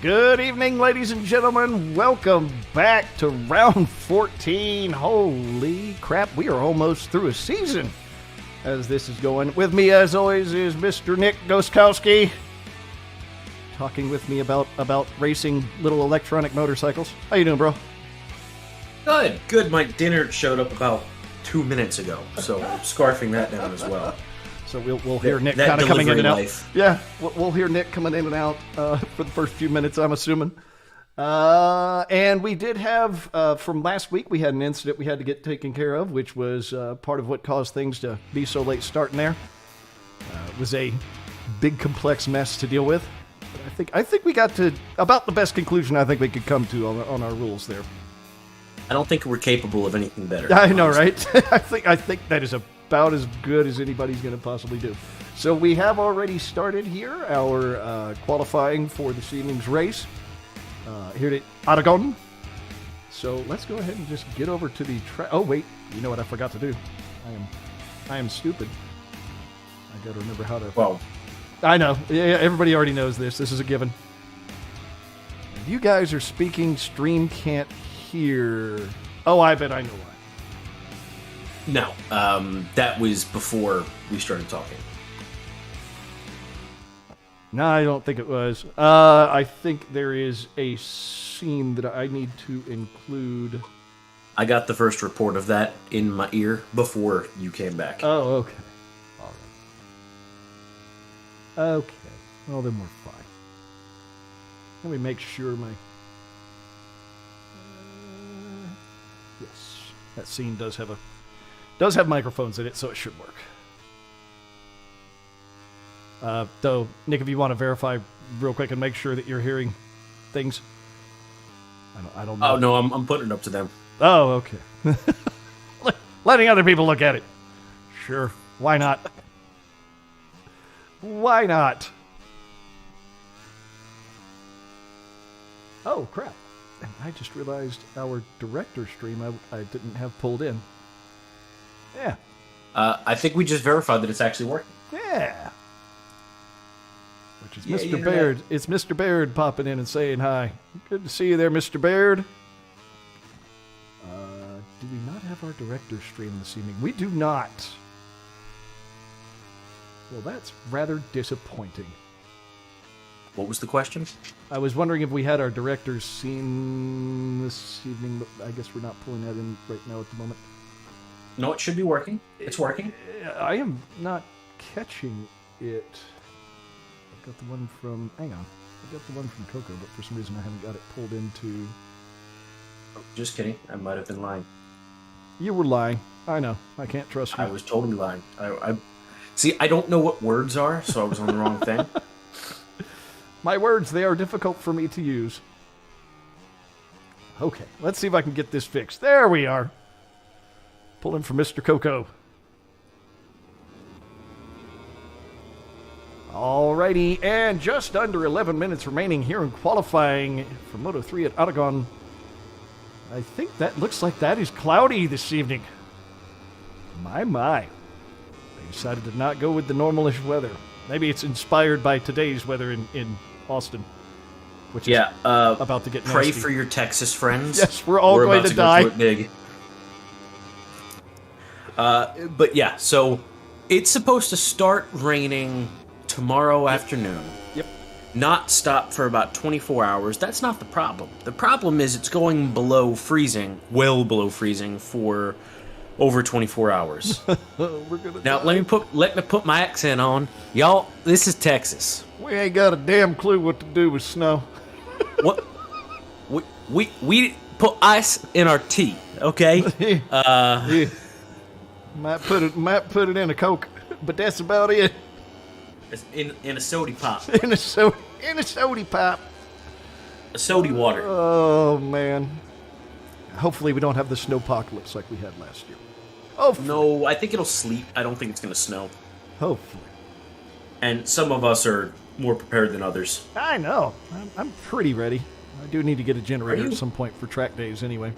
Good evening, ladies and gentlemen. Welcome back to round 14. Holy crap, we are almost through a season as this is going. With me, as always, is Mr. Nick Goskowski, talking with me about racing little electronic motorcycles. How you doing, bro? Good. My dinner showed up about 2 minutes ago, so I'm scarfing that down as well. So we'll hear Nick kind of coming in and out. Life. Yeah, we'll hear Nick coming in and out for the first few minutes, I'm assuming. And we did have, from last week, we had an incident we had to get taken care of, which was part of what caused things to be so late starting there. It was a big, complex mess to deal with. But I think we got to about the best conclusion I think we could come to on our rules there. I don't think we're capable of anything better. I know, right? I think that is about as good as anybody's going to possibly do. So we have already started here our qualifying for this evening's race here at Aragon. So let's go ahead and just get over to the track. Oh wait, you know what I forgot to do? I am stupid. I got to remember how to. Well, I know. Yeah, everybody already knows this. This is a given. If you guys are speaking, stream can't hear. Oh, I bet I know why. no. That was before we started talking. No, I don't think it was. I think there is a scene that I need to include. I got the first report of that in my ear before you came back. Oh, okay. All right. Okay. Well, then we're fine. Let me make sure my... yes, that scene does have microphones in it, so it should work. Though, Nick, if you want to verify real quick and make sure that you're hearing things. I don't know. Oh, no, I'm putting it up to them. Oh, okay. Letting other people look at it. Sure. Why not? Why not? Oh, crap. And I just realized our director stream I didn't have pulled in. Yeah. I think we just verified that it's actually working. Yeah. Which is Yeah, Mr. Baird. It's Mr. Baird popping in and saying hi. Good to see you there, Mr. Baird. Do we not have our director stream this evening? We do not. Well, that's rather disappointing. What was the question? I was wondering if we had our director's scene this evening, but I guess we're not pulling that in right now at the moment. No, it should be working. It's working. I am not catching it. I've got the one from... hang on. I've got the one from Coco, but for some reason I haven't got it pulled into... Oh, just kidding. I might have been lying. You were lying. I know. I can't trust you. I was totally lying. See, I don't know what words are, so I was on the wrong thing. My words, they are difficult for me to use. Okay, let's see if I can get this fixed. There we are. Pulling for Mr. Coco. Alrighty, and just under 11 minutes remaining here in qualifying for Moto 3 at Aragon. I think that looks like that is cloudy this evening. My. They decided to not go with the normalish weather. Maybe it's inspired by today's weather in Austin. Which is about to get nasty. Pray for your Texas friends. Yes, we're all going to die. Go big. But yeah, so it's supposed to start raining tomorrow afternoon. Yep. Not stop for about 24 hours. That's not the problem. The problem is it's going below freezing, well below freezing for over 24 hours. Now let me put my accent on. Y'all, this is Texas. We ain't got a damn clue what to do with snow. What? We put ice in our tea, okay? Yeah. Might put it in a Coke, but that's about it. In a soda pop. In a soda pop. A soda water. Oh man. Hopefully we don't have the snowpocalypse like we had last year. Oh no, I think it'll sleep. I don't think it's gonna snow. Hopefully. And some of us are more prepared than others. I know. I'm pretty ready. I do need to get a generator at some point for track days anyway.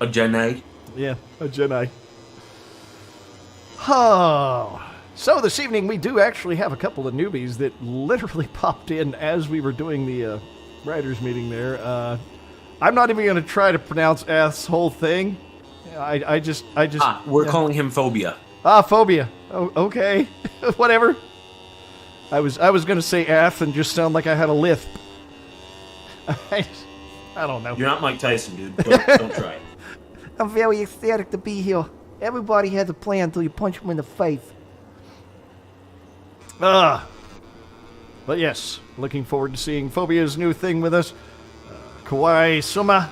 A Gen A? Yeah, a Gen A. Oh. So this evening we do actually have a couple of newbies that literally popped in as we were doing the writers meeting there. I'm not even going to try to pronounce Ath's whole thing. I just. We're calling him Phobia. Phobia. Oh, okay, whatever. I was going to say Ath and just sound like I had a lisp. I don't know. You're not Mike Tyson, dude. Don't try it. I'm very ecstatic to be here. Everybody has a plan until you punch them in the face. But yes, looking forward to seeing Phobia's new thing with us. Kawaii Suma.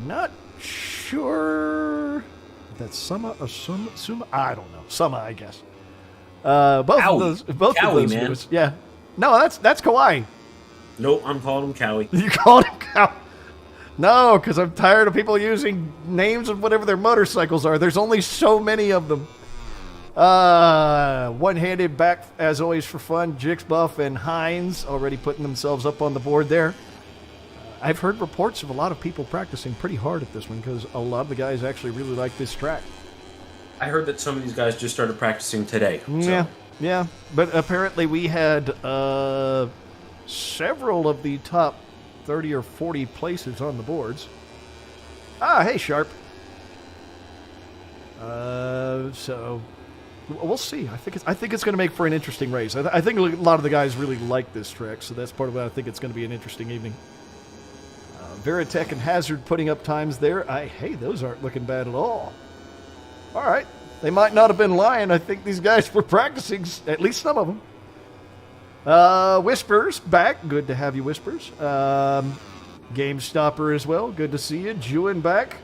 Not sure if that's Suma or Suma. I don't know. Suma, I guess. Both Cowie, of those man. movies. Yeah. No, that's Kawaii. Nope, I'm calling him Cowie. You called him Cowie. No, because I'm tired of people using names of whatever their motorcycles are. There's only so many of them. One-handed back, as always, for fun. Jix Buff and Hines already putting themselves up on the board there. I've heard reports of a lot of people practicing pretty hard at this one because a lot of the guys actually really like this track. I heard that some of these guys just started practicing today. So. Yeah. But apparently we had several of the top 30 or 40 places on the boards. Hey, Sharp. So we'll see. I think it's going to make for an interesting race. I think a lot of the guys really like this track, so that's part of why I think it's going to be an interesting evening. Veritech and Hazard putting up times there. Hey, those aren't looking bad at all. All right. They might not have been lying. I think these guys were practicing, at least some of them. Whispers back. Good to have you, Whispers. Game Stopper as well. Good to see you. Juin back.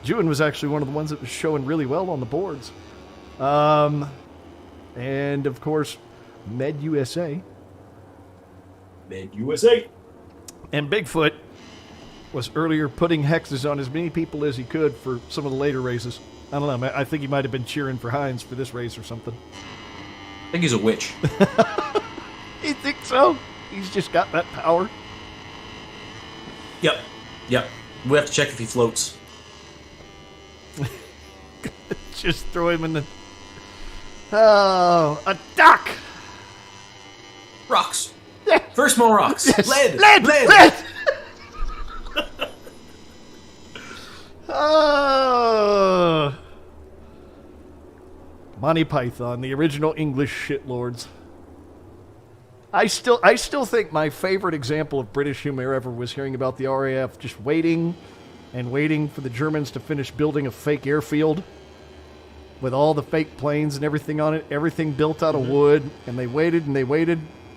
Juin was actually one of the ones that was showing really well on the boards. And, of course, Med USA. Med USA. And Bigfoot was earlier putting hexes on as many people as he could for some of the later races. I don't know. I think he might have been cheering for Hines for this race or something. I think he's a witch. You think so? He's just got that power. Yep. We have to check if he floats. Just throw him in the... Oh, a duck! Rocks. Yeah. First more rocks. Yes. Lead. Oh. Monty Python, the original English shitlords. I still think my favorite example of British humor ever was hearing about the RAF just waiting and waiting for the Germans to finish building a fake airfield with all the fake planes and everything on it, everything built out of wood, and they waited,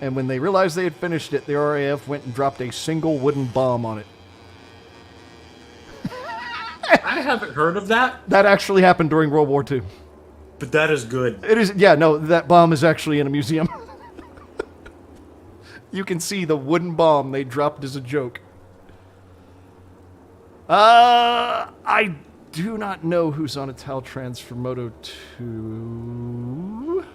and when they realized they had finished it, the RAF went and dropped a single wooden bomb on it. I haven't heard of that. That actually happened during World War II. But that is good. It is, yeah, no, that bomb is actually in a museum. You can see the wooden bomb they dropped as a joke. I do not know who's on a Taltrans for Moto 2.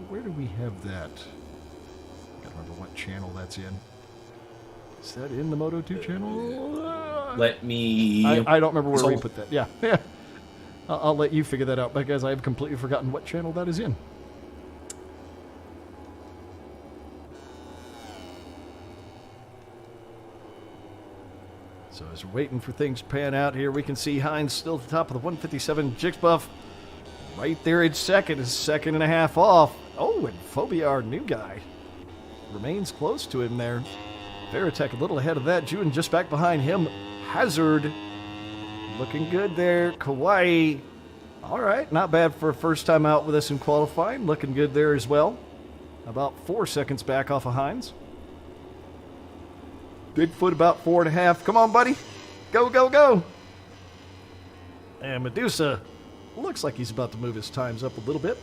Where do we have that? I can't remember what channel that's in. Is that in the Moto 2 channel? Let me... I don't remember where we put that. Yeah. I'll let you figure that out because I have completely forgotten what channel that is in. So as we're waiting for things to pan out here, we can see Hines still at the top of the 157. Jixbuff right there at second, is second and a half off. Oh, and Phobia, our new guy, remains close to him there. Veritech a little ahead of that. Juin just back behind him. Hazard looking good there. Kawaii, all right, not bad for a first time out with us in qualifying. Looking good there as well. About 4 seconds back off of Hines. Bigfoot about 4.5. Come on, buddy. Go, go, go. And Medusa looks like he's about to move his times up a little bit.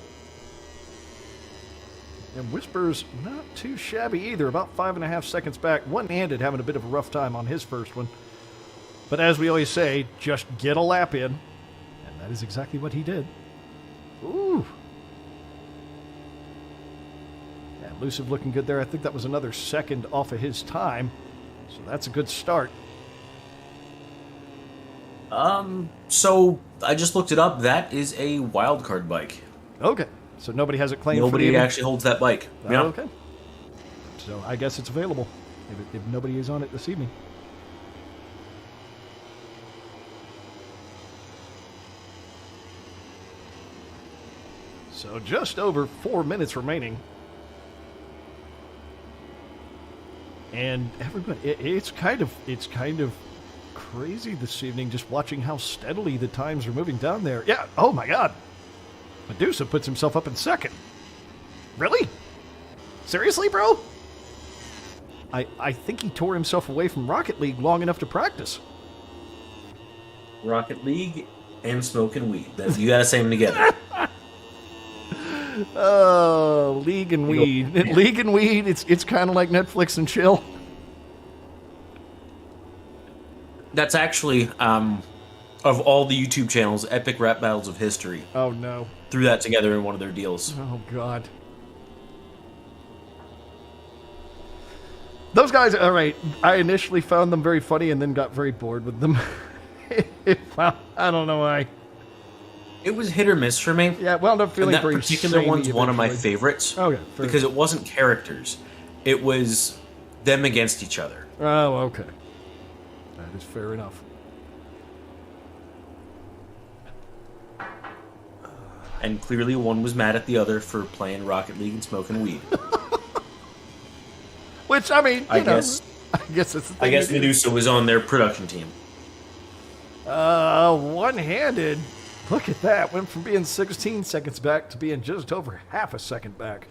And Whispers not too shabby either. About 5.5 seconds back. One-handed having a bit of a rough time on his first one. But as we always say, just get a lap in. And that is exactly what he did. Ooh. Yeah, Elusive looking good there. I think that was another second off of his time. So that's a good start. So I just looked it up. That is a wildcard bike. Okay. So nobody has it claimed for the Nobody evening? actually holds that bike. Oh, Yeah. okay. So I guess it's available if nobody is on it this evening. So just over 4 minutes remaining. And everybody, it's kind of crazy this evening just watching how steadily the times are moving down there. Yeah, oh my God. Medusa puts himself up in second. Really? Seriously, bro? I think he tore himself away from Rocket League long enough to practice. Rocket League and smoking weed. You gotta say them together. Oh, League and Weed. League and Weed, it's kind of like Netflix and chill. That's actually, of all the YouTube channels, Epic Rap Battles of History. Oh, no. Threw that together in one of their deals. Oh, God. Those guys, all right, I initially found them very funny and then got very bored with them. Well, I don't know why. It was hit or miss for me. Yeah, it wound up feeling And that very particular samey one's one of my eventually. favorites. Okay, fair because it wasn't characters. It was them against each other. Oh, okay. That is fair enough. And clearly one was mad at the other for playing Rocket League and smoking weed. Which, I mean, I you know, guess I guess it's the thing I guess you do. Medusa was on their production team. One-handed. Look at that. Went from being 16 seconds back to being just over half a second back.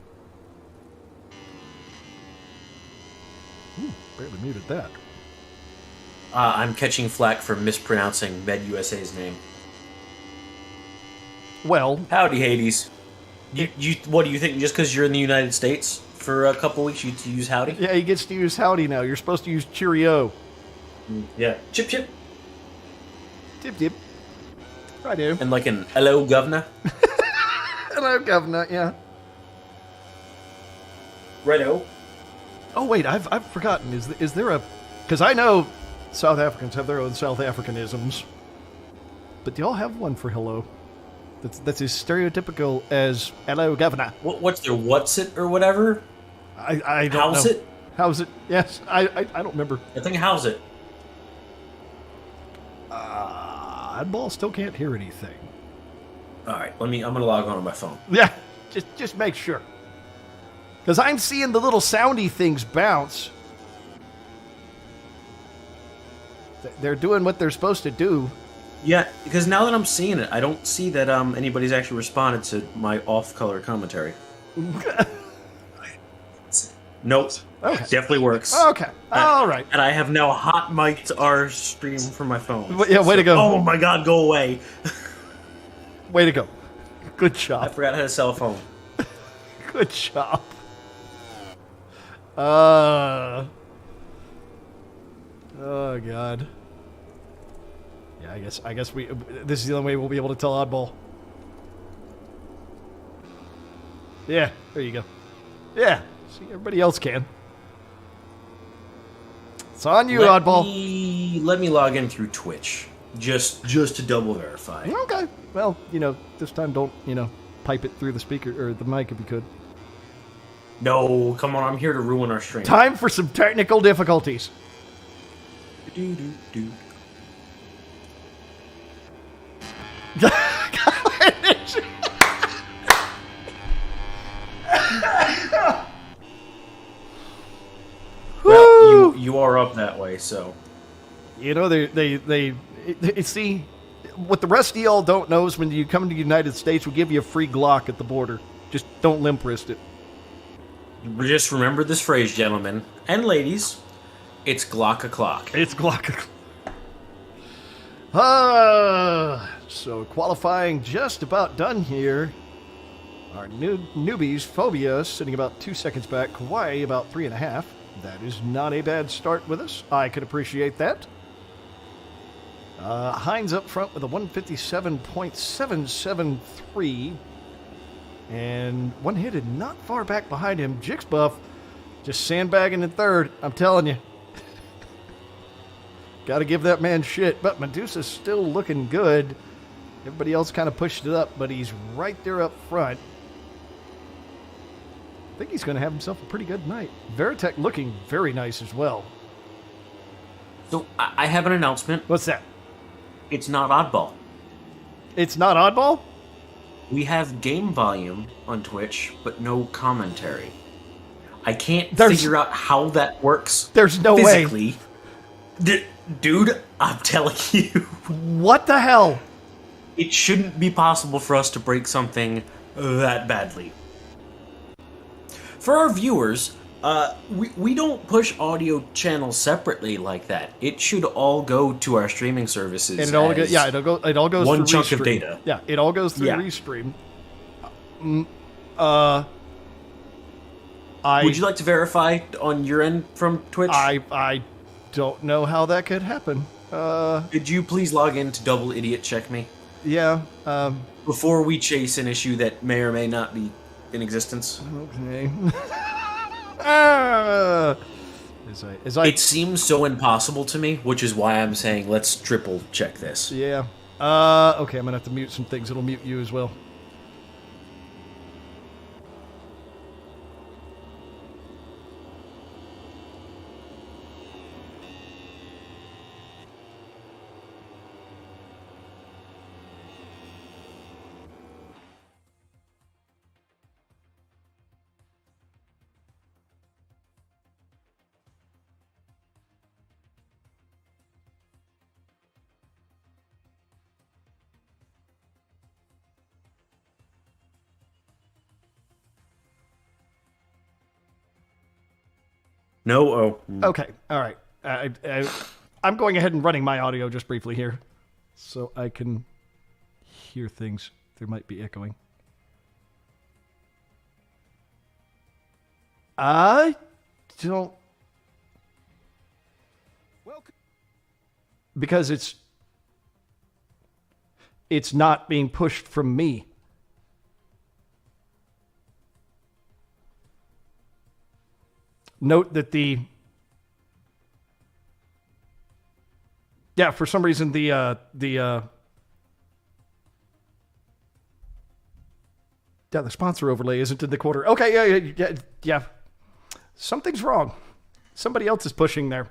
Ooh, barely muted that. I'm catching flack for mispronouncing Med USA's name. Well, Howdy, Hades. You what do you think? Just because you're in the United States for a couple weeks, you use howdy? yeah, he gets to use howdy now. You're supposed to use cheerio. Yeah. Chip chip. Dip dip. I do. And like an hello, governor. Hello, governor. Yeah. Righto. Oh wait, I've forgotten. Is there a? Because I know South Africans have their own South Africanisms, but do y'all have one for hello? That's as stereotypical as hello, governor. What's their what's it or whatever? I don't How's know. it? How's it? Yes, I don't remember. I think how's it? Oddball still can't hear anything. All right, I'm gonna log on my phone. Yeah, just make sure. Because I'm seeing the little soundy things bounce. They're doing what they're supposed to do. Yeah, because now that I'm seeing it, I don't see that anybody's actually responded to my off-color commentary. Nope. Okay. Definitely works. Okay, all right. And I have now hot mic'd our stream from my phone. Yeah, way to go. Oh my god, go away. Way to go. Good I job. forgot how to cell phone. Good job. Oh God. Yeah, I guess this is the only way we'll be able to tell oddball. Yeah, there you go. Yeah, see, everybody else can. It's on you, oddball. Let me log in through Twitch. Just to double verify. Okay. Well, this time don't, pipe it through the speaker or the mic if you could. No, come on, I'm here to ruin our stream. Time for some technical difficulties. Do. Well, you are up that way, so. They see, what the rest of y'all don't know is when you come to the United States, we give you a free Glock at the border. Just don't limp wrist it. Just remember this phrase, gentlemen and ladies. It's Glock o'clock. It's Glock. So qualifying just about done here. Our newbies, Phobia, sitting about 2 seconds back. Hawaii about 3.5. That is not a bad start with us. I could appreciate that. Hines up front with a 157.773. And one-hitted not far back behind him. Jixbuff just sandbagging in third. I'm telling you. Got to give that man shit. But Medusa's still looking good. Everybody else kind of pushed it up, but he's right there up front. think he's going to have himself a pretty good night. Veritech looking very nice as well. So I have an announcement. What's that? It's not Oddball. It's not Oddball? We have game volume on Twitch, but no commentary. I can't There's- figure out how that works. There's no physically. Dude, I'm telling you. What the hell? It shouldn't be possible for us to break something that badly. For our viewers, we don't push audio channels separately like that. It should all go to our streaming services. And it all goes, it all goes one through chunk Restream. of data. Yeah, it all goes through Yeah. Restream. Would you like to verify on your end from Twitch? I don't know how that could happen. Could you please log in to double idiot check me Yeah. before we chase an issue that may or may not be in existence? Okay. As I It seems so impossible to me, which is why I'm saying let's triple check this. yeah. Okay, I'm gonna have to mute some things. It'll mute you as well. No, oh. Okay, all right. I'm going ahead and running my audio just briefly here, so I can hear things. There might be echoing. I don't... Because it's not being pushed from me. Note that for some reason the sponsor overlay isn't in the quarter. Okay, yeah. Something's wrong. Somebody else is pushing there.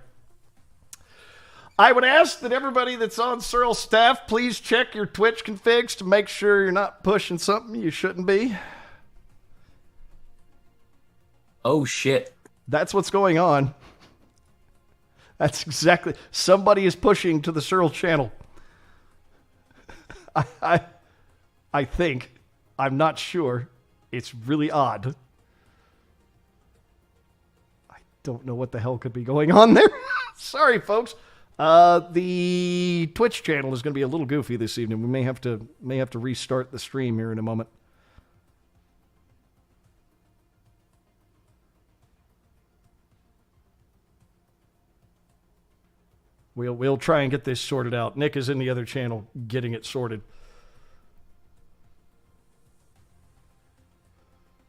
I would ask that everybody that's on Searle's staff, please check your Twitch configs to make sure you're not pushing something you shouldn't be. Oh, shit. That's what's going on. That's exactly... Somebody is pushing to the Searle channel. I think. I'm not sure. It's really odd. I don't know what the hell could be going on there. Sorry, folks. The Twitch channel is going to be a little goofy this evening. We may have to restart the stream here in a moment. We'll try and get this sorted out. Nick is in the other channel getting it sorted.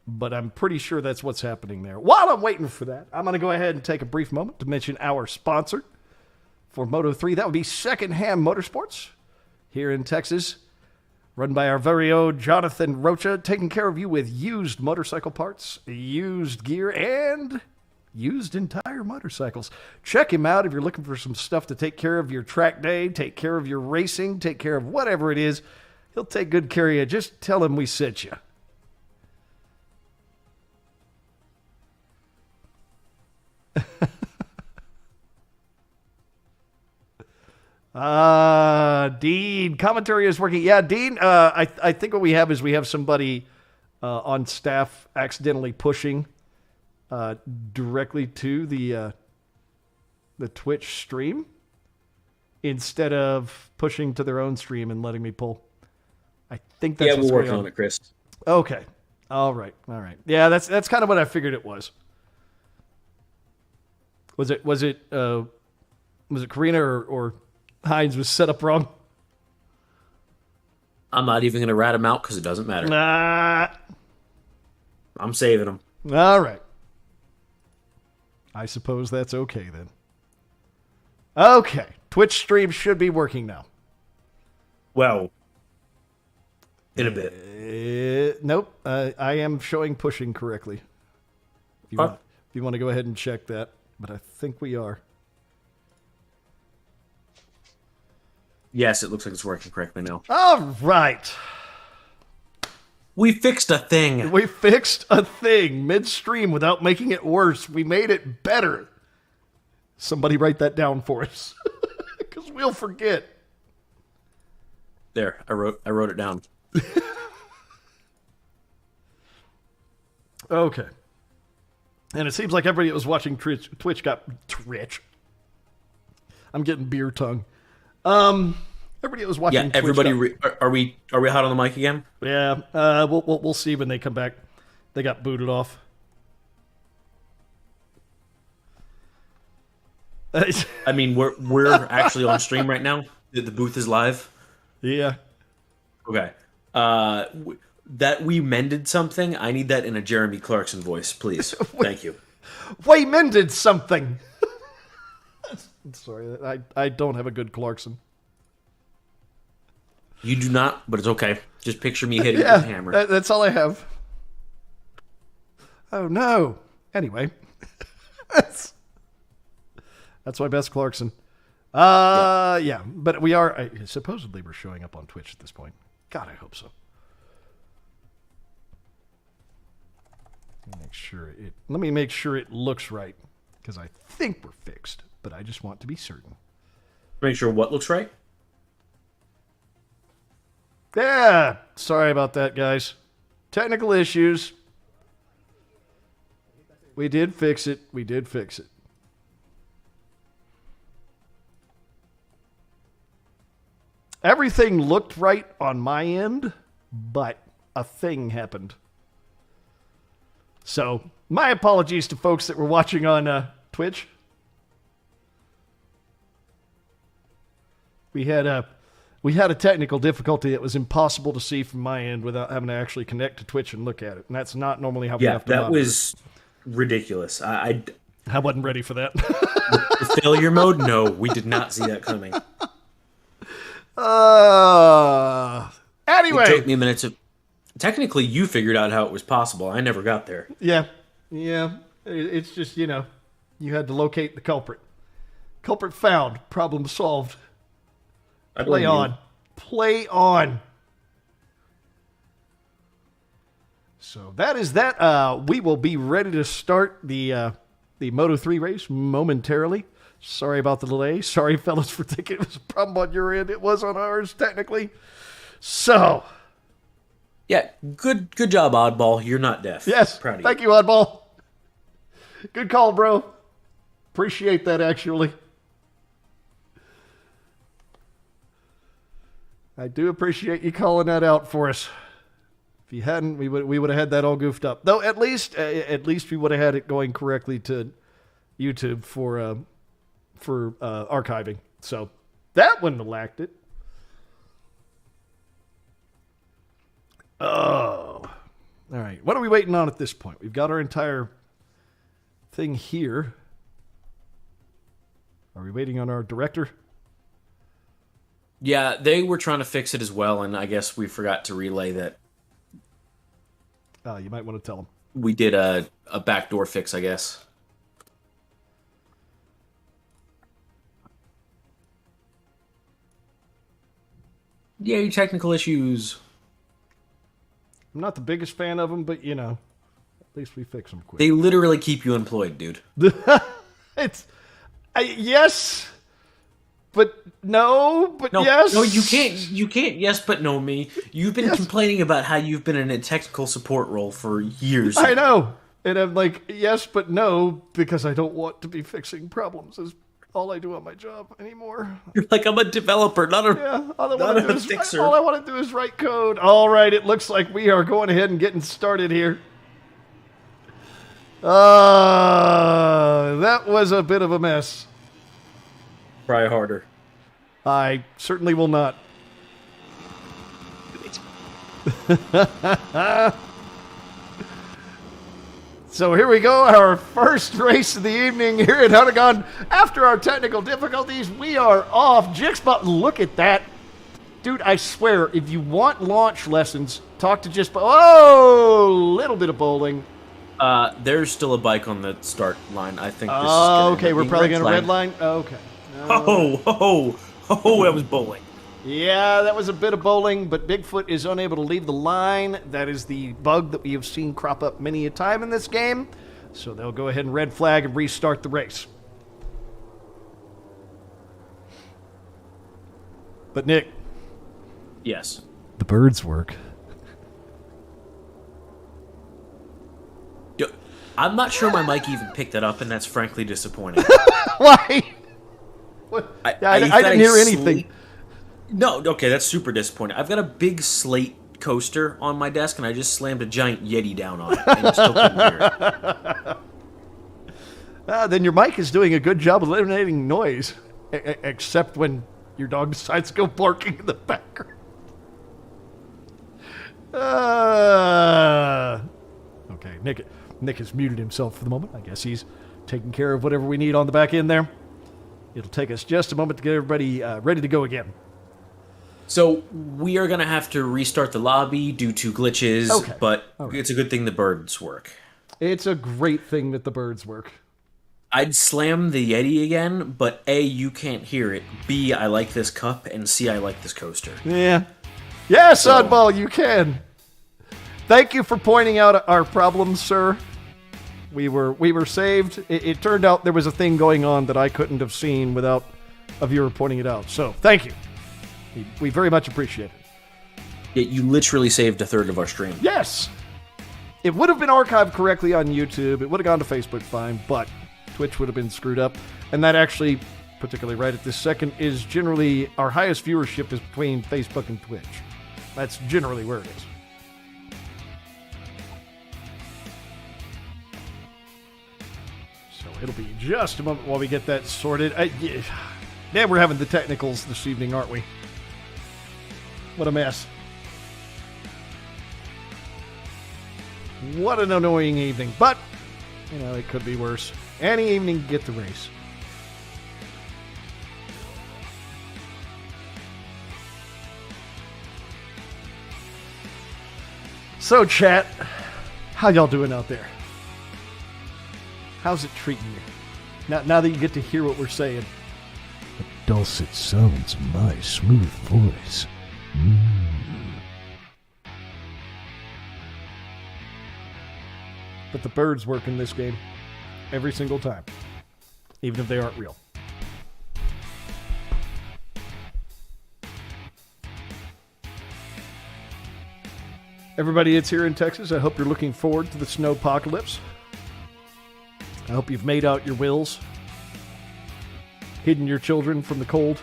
But I'm pretty sure that's what's happening there. While I'm waiting for that, I'm going to go ahead and take a brief moment to mention our sponsor for Moto3. That would be Secondhand Motorsports here in Texas, run by our very own Jonathan Rocha, taking care of you with used motorcycle parts, used gear, and used entire motorcycles. Check him out if you're looking for some stuff to take care of your track day, take care of your racing, take care of whatever it is. He'll take good care of you. Just tell him we sent you. Dean, commentary is working. Yeah, Dean, I think what we have is we have somebody on staff accidentally pushing directly to the Twitch stream instead of pushing to their own stream and letting me pull. I think that's what's going on. We're working on it, Chris. Okay. All right. Yeah, that's kind of what I figured it was. Was it Karina or Hines was set up wrong? I'm not even going to rat him out because it doesn't matter. Nah. I'm saving him. All right. I suppose that's okay then. Okay. Twitch stream should be working now. Well, in a bit. Nope. I am showing pushing correctly. If you want to go ahead and check that, but I think we are. Yes, it looks like it's working correctly now. All right. We fixed a thing. We fixed a thing midstream without making it worse. We made it better. Somebody write that down for us, because we'll forget. There, I wrote it down. Okay. And it seems like everybody that was watching Twitch got Twitch. I'm getting beer tongue. Everybody that was watching. Yeah, everybody. Are we hot on the mic again? Yeah. We'll see when they come back. They got booted off. I mean, we're actually on stream right now. The booth is live. Yeah. Okay. That we mended something. I need that in a Jeremy Clarkson voice, please. Thank you. We mended something. Sorry, I don't have a good Clarkson. You do not, but it's okay. Just picture me hitting with a hammer. That's all I have. Oh no. Anyway, that's my best Clarkson. Yeah, but we are supposedly we're showing up on Twitch at this point. God, I hope so. Let me make sure it looks right, because I think we're fixed, but I just want to be certain. Make sure what looks right? Yeah, sorry about that, guys. Technical issues. We did fix it. We did fix it. Everything looked right on my end, but a thing happened. So, my apologies to folks that were watching on Twitch. We had a technical difficulty that was impossible to see from my end without having to actually connect to Twitch and look at it. And that's not normally how we have to monitor. Yeah, that was ridiculous. I wasn't ready for that. The failure mode? No, we did not see that coming. Anyway. It took me a minute to... Technically, you figured out how it was possible. I never got there. Yeah. It's just, you had to locate the culprit. Culprit found. Problem solved. Play on. Play on. So that is that. We will be ready to start the Moto3 race momentarily. Sorry about the delay. Sorry, fellas, for thinking it was a problem on your end. It was on ours, technically. So... Yeah, good job, Oddball. You're not deaf. Yes, proud of you. Thank you, Oddball. Good call, bro. Appreciate that, actually. I do appreciate you calling that out for us. If you hadn't, we would have had that all goofed up. Though at least we would have had it going correctly to YouTube for archiving. So that wouldn't have lacked it. Oh. All right. What are we waiting on at this point? We've got our entire thing here. Are we waiting on our director? Yeah, they were trying to fix it as well, and I guess we forgot to relay that. You might want to tell them. We did a backdoor fix, I guess. Yay, technical issues. I'm not the biggest fan of them, but, at least we fix them quick. They literally keep you employed, dude. Yes, but no, but yes. No, you can't yes, but no me. You've been complaining about how you've been in a technical support role for years. I know. And I'm like, yes, but no, because I don't want to be fixing problems is all I do on my job anymore. You're like, I'm a developer, not a fixer. All I want to do is write code. All right, it looks like we are going ahead and getting started here. That was a bit of a mess. Try harder. I certainly will not. So here we go, our first race of the evening here at Aragon. After our technical difficulties, we are off. Jixbot, look at that. Dude, I swear, if you want launch lessons, talk to Jixbot. Oh, little bit of bowling. There's still a bike on the start line. I think. This is Oh, okay. end up We're being probably going to flag. red line. Okay. That was bowling. Yeah, that was a bit of bowling, but Bigfoot is unable to leave the line. That is the bug that we have seen crop up many a time in this game. So they'll go ahead and red flag and restart the race. But Nick, Yes. the birds work. Yo, I'm not sure my mic even picked that up, and that's frankly disappointing. Why? What? I didn't hear anything. No, okay, that's super disappointing. I've got a big slate coaster on my desk, and I just slammed a giant Yeti down on it, and you still couldn't hear it. Then your mic is doing a good job of eliminating noise, except when your dog decides to go barking in the background. Okay, Nick has muted himself for the moment. I guess he's taking care of whatever we need on the back end there. It'll take us just a moment to get everybody ready to go again. So we are going to have to restart the lobby due to glitches, Okay. but Okay. it's a good thing the birds work. It's a great thing that the birds work. I'd slam the Yeti again, but A, you can't hear it. B, I like this cup, and C, I like this coaster. Yeah. Yes, Oddball, you can. Thank you for pointing out our problems, sir. We were saved. It turned out there was a thing going on that I couldn't have seen without a viewer pointing it out. So, thank you. We very much appreciate it. Yet you literally saved a third of our stream. Yes! It would have been archived correctly on YouTube. It would have gone to Facebook fine, but Twitch would have been screwed up. And that actually, particularly right at this second, is generally our highest viewership is between Facebook and Twitch. That's generally where it is. So it'll be just a moment while we get that sorted. Yeah, we're having the technicals this evening, aren't we? What a mess. What an annoying evening. But, it could be worse. Any evening, get the race. So, chat, how y'all doing out there? How's it treating you? Now that you get to hear what we're saying. The dulcet sounds of my smooth voice. But the birds work in this game every single time, even if they aren't real. Everybody, it's here in Texas. I hope you're looking forward to the snowpocalypse. I hope you've made out your wills, hidden your children from the cold.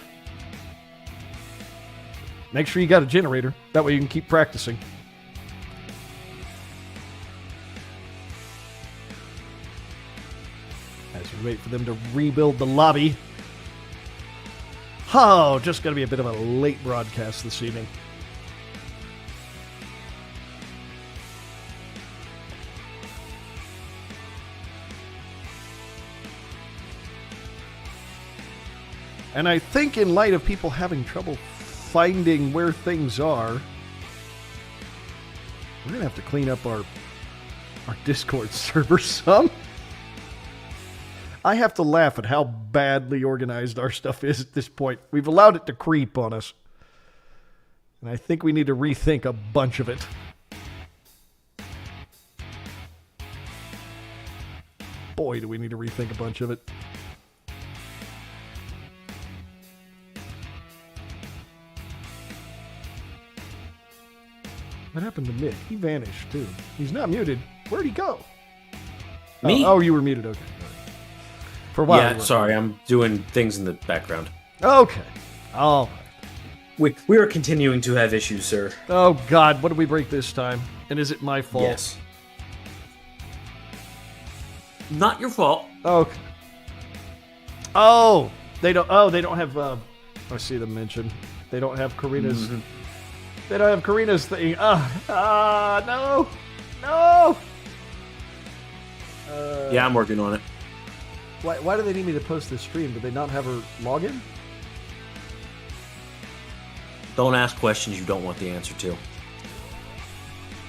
Make sure you got a generator. That way you can keep practicing. As we wait for them to rebuild the lobby. Oh, just going to be a bit of a late broadcast this evening. And I think in light of people having trouble finding where things are, we're going to have to clean up our Discord server some. I have to laugh at how badly organized our stuff is at this point. We've allowed it to creep on us. And I think we need to rethink a bunch of it. Boy, do we need to rethink a bunch of it. What happened to Mick? He vanished, too. He's not muted. Where'd he go? Me? Oh, you were muted. Okay. For a while. Yeah, sorry, I'm doing things in the background. Okay. All right. We are continuing to have issues, sir. Oh, God. What did we break this time? And is it my fault? Yes. Not your fault. Okay. Oh, they don't have, I see them mentioned. They don't have Karina's, they don't have Karina's thing. No. Yeah, I'm working on it. Why do they need me to post this stream? Do they not have her login? Don't ask questions you don't want the answer to.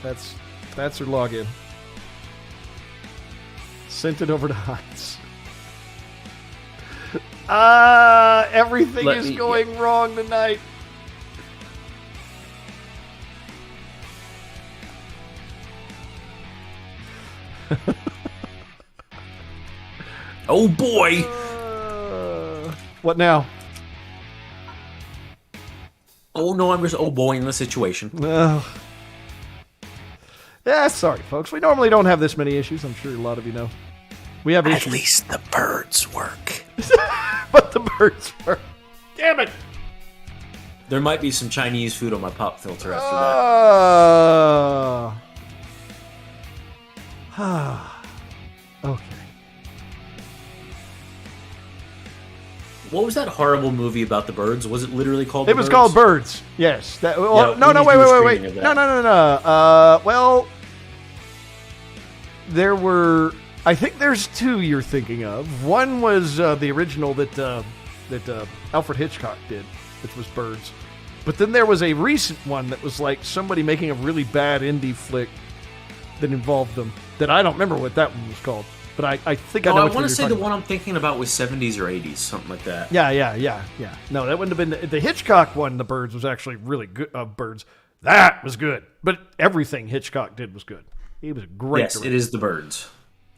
That's her login. Sent it over to Heinz. Everything is going wrong tonight. Oh boy! What now? Oh no, I'm just oh boy in the situation. Yeah, sorry, folks. We normally don't have this many issues. I'm sure a lot of you know. We have issues. At least the birds work. But the birds work. Damn it! There might be some Chinese food on my pop filter after that. Okay. What was that horrible movie about the birds? Was it literally called It was called Birds. Yes. That, well, no, wait. No. Well, there were... I think there's two you're thinking of. One was the original that Alfred Hitchcock did, which was Birds. But then there was a recent one that was like somebody making a really bad indie flick that involved them. That I don't remember what that one was called. But I think I know. I want to say the one I'm thinking about was 70s or 80s, something like that. Yeah. No, that wouldn't have been the Hitchcock one. The Birds was actually really good. Birds, that was good. But everything Hitchcock did was good. He was a great. Yes, it is the Birds.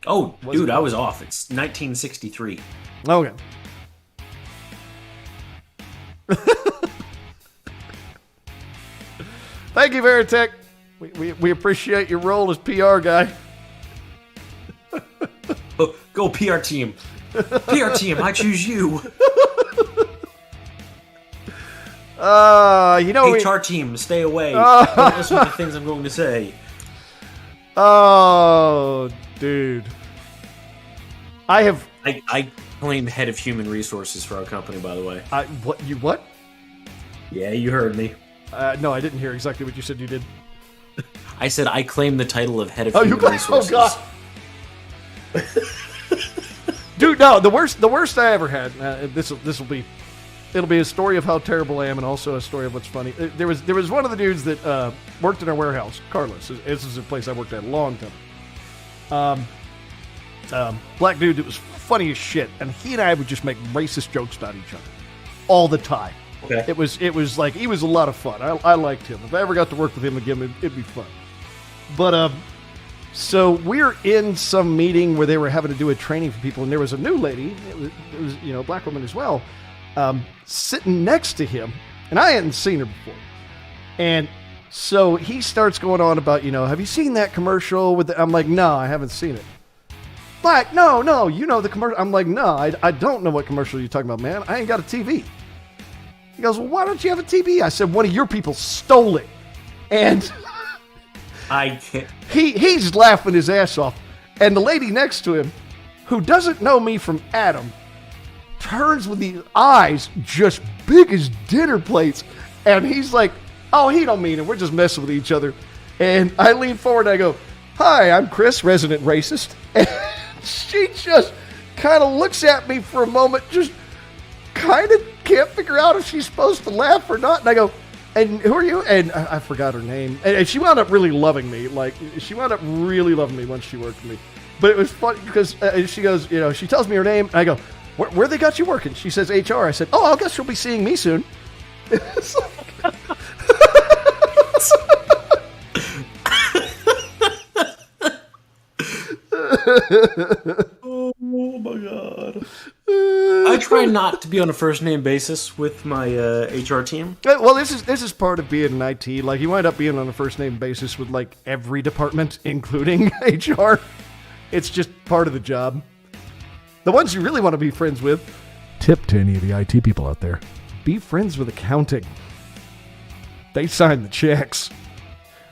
Oh, dude, I was off. It's 1963. Okay. Thank you, Veritech. We appreciate your role as PR guy. Oh, go PR team. PR team, I choose you. HR team, stay away. Don't listen to the things I'm going to say. Oh, dude. I claim head of human resources for our company, by the way. What? Yeah, you heard me. No, I didn't hear exactly what you said you did. I said I claim the title of head of human resources. Oh, God. Dude, no, the worst I ever had. It'll be a story of how terrible I am, and also a story of what's funny. There was one of the dudes that worked in our warehouse, Carlos. This is a place I worked at a long time. Black dude that was funny as shit, and he and I would just make racist jokes about each other all the time. Okay. It was like he was a lot of fun. I liked him. If I ever got to work with him again, it'd be fun. But so we're in some meeting where they were having to do a training for people, and there was a new lady. It was a black woman as well, sitting next to him, and I hadn't seen her before. And so he starts going on about, have you seen that commercial with? I'm like, no, I haven't seen it. Black, no, you know the commercial. I'm like, no, I don't know what commercial you're talking about, man. I ain't got a TV. He goes, well, why don't you have a TV? I said, one of your people stole it, and. I can't. He's laughing his ass off. And the lady next to him, who doesn't know me from Adam, turns with these eyes just big as dinner plates. And he's like, oh, he don't mean it. We're just messing with each other. And I lean forward and I go, hi, I'm Chris, resident racist. And she just kind of looks at me for a moment, just kind of can't figure out if she's supposed to laugh or not. And I go, and who are you? And I forgot her name. And she wound up really loving me. Like, she wound up really loving me once she worked for me. But it was funny because she goes, she tells me her name. And I go, where they got you working? She says HR. I said, oh, I guess you'll be seeing me soon. It's like... Oh my God. I try not to be on a first name basis with my HR team. Well, this is part of being in IT. Like, you wind up being on a first name basis with like every department, including HR. It's just part of the job. The ones you really want to be friends with. Tip to any of the IT people out there: be friends with accounting. They sign the checks.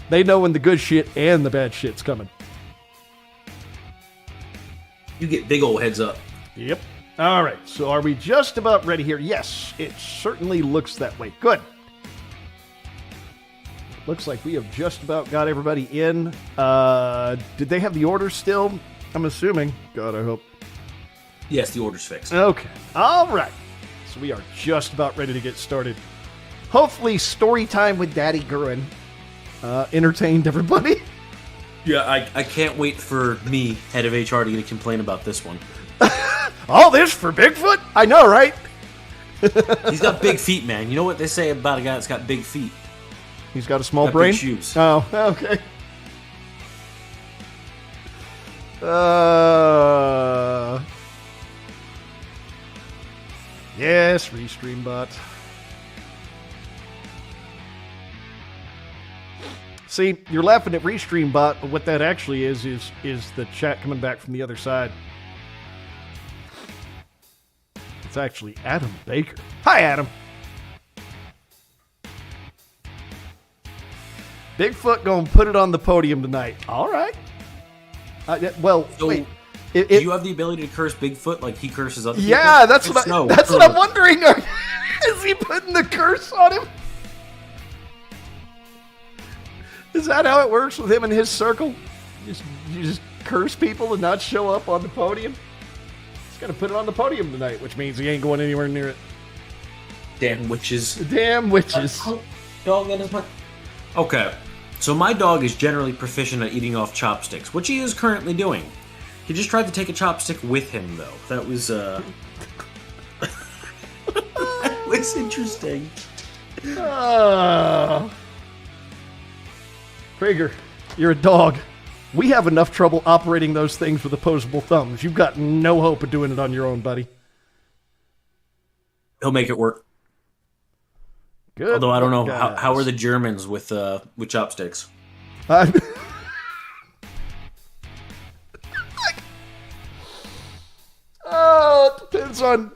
They know when the good shit and the bad shit's coming. You get big old heads up. Yep. All right. So are we just about ready here? Yes, it certainly looks that way. Good. Looks like we have just about got everybody in. Did they have the order still? I'm assuming. God, I hope. Yes, the order's fixed. Okay. All right. So we are just about ready to get started. Hopefully, story time with Daddy Gurin entertained everybody. Yeah, I can't wait for me, head of HR, to get a complaint about this one. All this for Bigfoot? I know, right? He's got big feet, man. You know what they say about a guy that's got big feet? He's got a small Got brain? big shoes. Oh, okay. Yes, Restream bot. See, you're laughing at Restream bot, but what that actually is the chat coming back from the other side. It's actually Adam Baker. Hi, Adam. Bigfoot gonna put it on the podium tonight. All right. Well, So, wait. do you have the ability to curse Bigfoot like he curses other people? Yeah, that's what I'm wondering. Is he putting the curse on him? Is that how it works with him and his circle? You just curse people and not show up on the podium? He's gonna put it on the podium tonight, which means he ain't going anywhere near it. Damn witches. Damn witches. Dog in his mouth. Okay, so my dog is generally proficient at eating off chopsticks, which he is currently doing. He just tried to take a chopstick with him, though. That was, that was interesting. Krieger, you're a dog. We have enough trouble operating those things with opposable thumbs. You've got no hope of doing it on your own, buddy. He'll make it work. Good. Although I don't know, how are the Germans with chopsticks? It depends on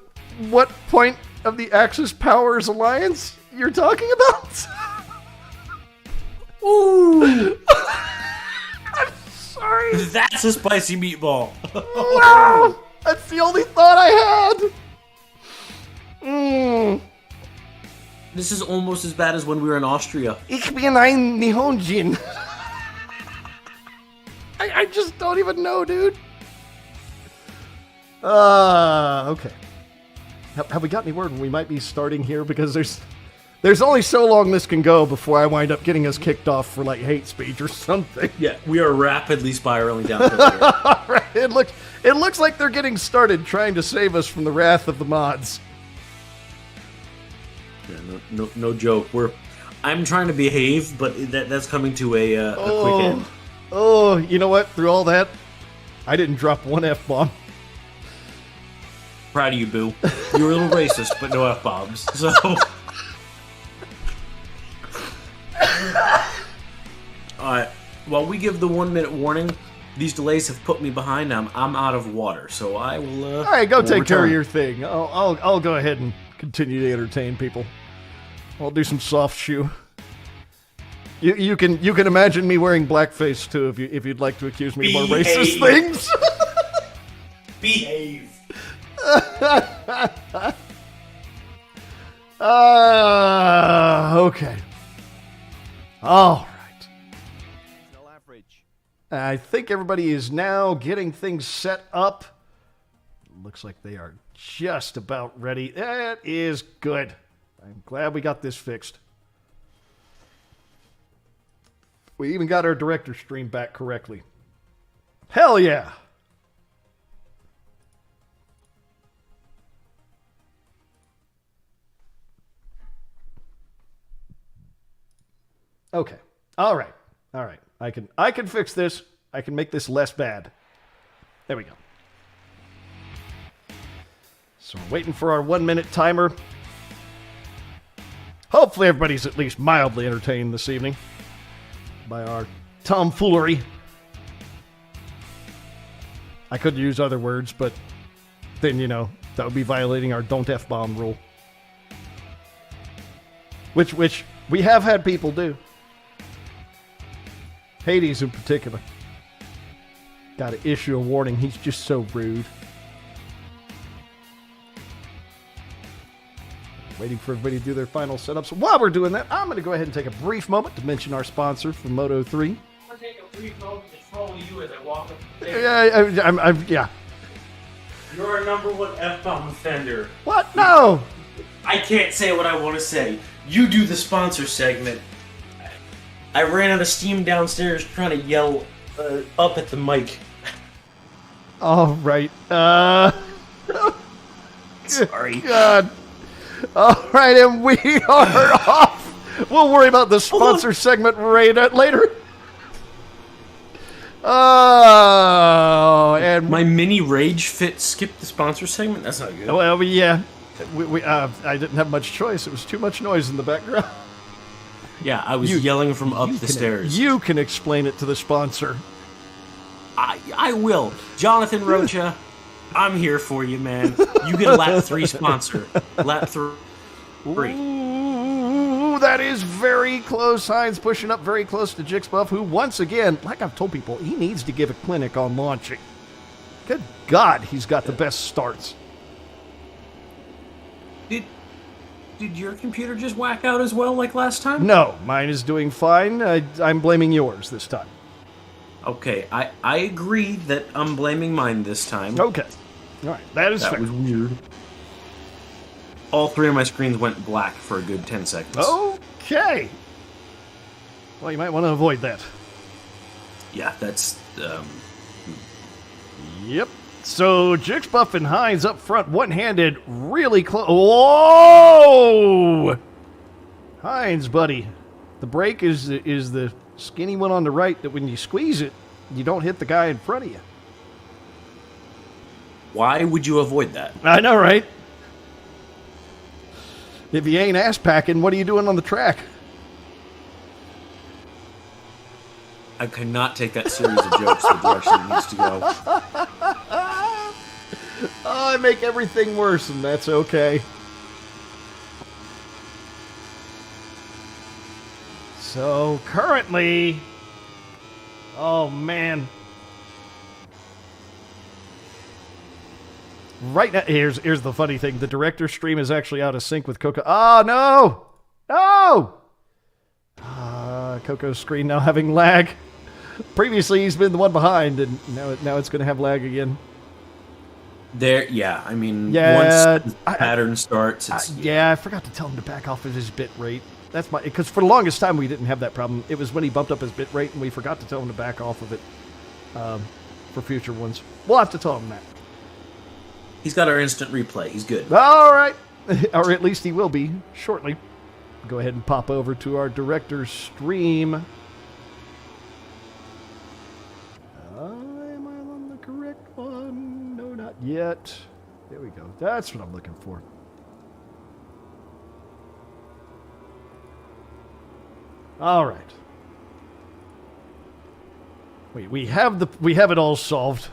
what point of the Axis Powers Alliance you're talking about. Ooh! I'm sorry. That's a spicy meatball. Wow! That's the only thought I had. This is almost as bad as when we were in Austria. Ich bin ein Nihonjin. I just don't even know, dude. Okay. Have we got any word when we might be starting here? Because there's only so long this can go before I wind up getting us kicked off for like hate speech or something. Yeah, we are rapidly spiraling downhill here. All right, it looks like they're getting started trying to save us from the wrath of the mods. Yeah, no joke. I'm trying to behave, but that's coming to a quick end. Oh, you know what? Through all that, I didn't drop one F-bomb. Proud of you, Boo. You were a little racist, but no F-bombs. So. Alright, while we give the 1 minute warning, these delays have put me behind. I'm out of water, so I will. All right, go take care of your thing. I'll go ahead and continue to entertain people. I'll do some soft shoe. You can imagine me wearing blackface too if you'd like to accuse me of more racist things. Behave. Okay. All right. I think everybody is now getting things set up. Looks like they are just about ready. That is good. I'm glad we got this fixed. We even got our director stream back correctly. Hell yeah. Okay. All right. I can fix this. I can make this less bad. There we go. So we're waiting for our 1 minute timer. Hopefully everybody's at least mildly entertained this evening by our tomfoolery. I could use other words, but then, that would be violating our don't F-bomb rule. Which we have had people do. Hades in particular. Got to issue a warning. He's just so rude. Waiting for everybody to do their final setups. While we're doing that, I'm going to go ahead and take a brief moment to mention our sponsor for Moto 3. I'm going to take a brief moment to troll you as I walk up the stairs. Yeah. You're a number one F-bomb offender. What? No! I can't say what I want to say. You do the sponsor segment. I ran out of steam downstairs trying to yell Up at the mic. All right. Sorry. God. All right, and we are off. We'll worry about the sponsor segment later. Oh, and My mini rage fit skipped the sponsor segment? That's not good. well, yeah, I didn't have much choice. It was too much noise in the background. Yeah, I was yelling from up the stairs. You can explain it to the sponsor. I will. Jonathan Rocha, I'm here for you, man. You get a lap 3 sponsor. Lap 3. Ooh, that is very close. Hines pushing up very close to Jixbuff, who once again, like I've told people, he needs to give a clinic on launching. Good God, he's got the best starts. Did your computer just whack out as well like last time? No, mine is doing fine. I'm blaming yours this time. Okay, I agree that I'm blaming mine this time. Okay. All right, that is That fair. was weird. All 3 of my screens went black for a good 10 seconds. Okay. Well, you might want to avoid that. Yeah, that's... Yep. So, Jixbuff and Hines up front, one-handed, really close. Whoa! Hines, buddy. The brake is the skinny one on the right that when you squeeze it, you don't hit the guy in front of you. Why would you avoid that? I know, right? If you ain't ass-packing, what are you doing on the track? I cannot take that series of jokes the direction it needs to go. Oh, I make everything worse, and that's okay. So, currently... Oh, man. Right now, here's the funny thing. The director's stream is actually out of sync with Coco. Oh, no! No! Coco's screen now having lag. Previously, he's been the one behind, and now it's going to have lag again. Yeah, I mean, Yeah, once the pattern starts, it's... Yeah, I forgot to tell him to back off of his bit rate. That's because for the longest time we didn't have that problem. It was when he bumped up his bit rate, and we forgot to tell him to back off of it for future ones. We'll have to tell him that. He's got our instant replay. He's good. All right, or at least he will be shortly. Go ahead and pop over to our director's stream. Am I on the correct one? No, not yet. There we go. That's what I'm looking for. All right. We have it all solved.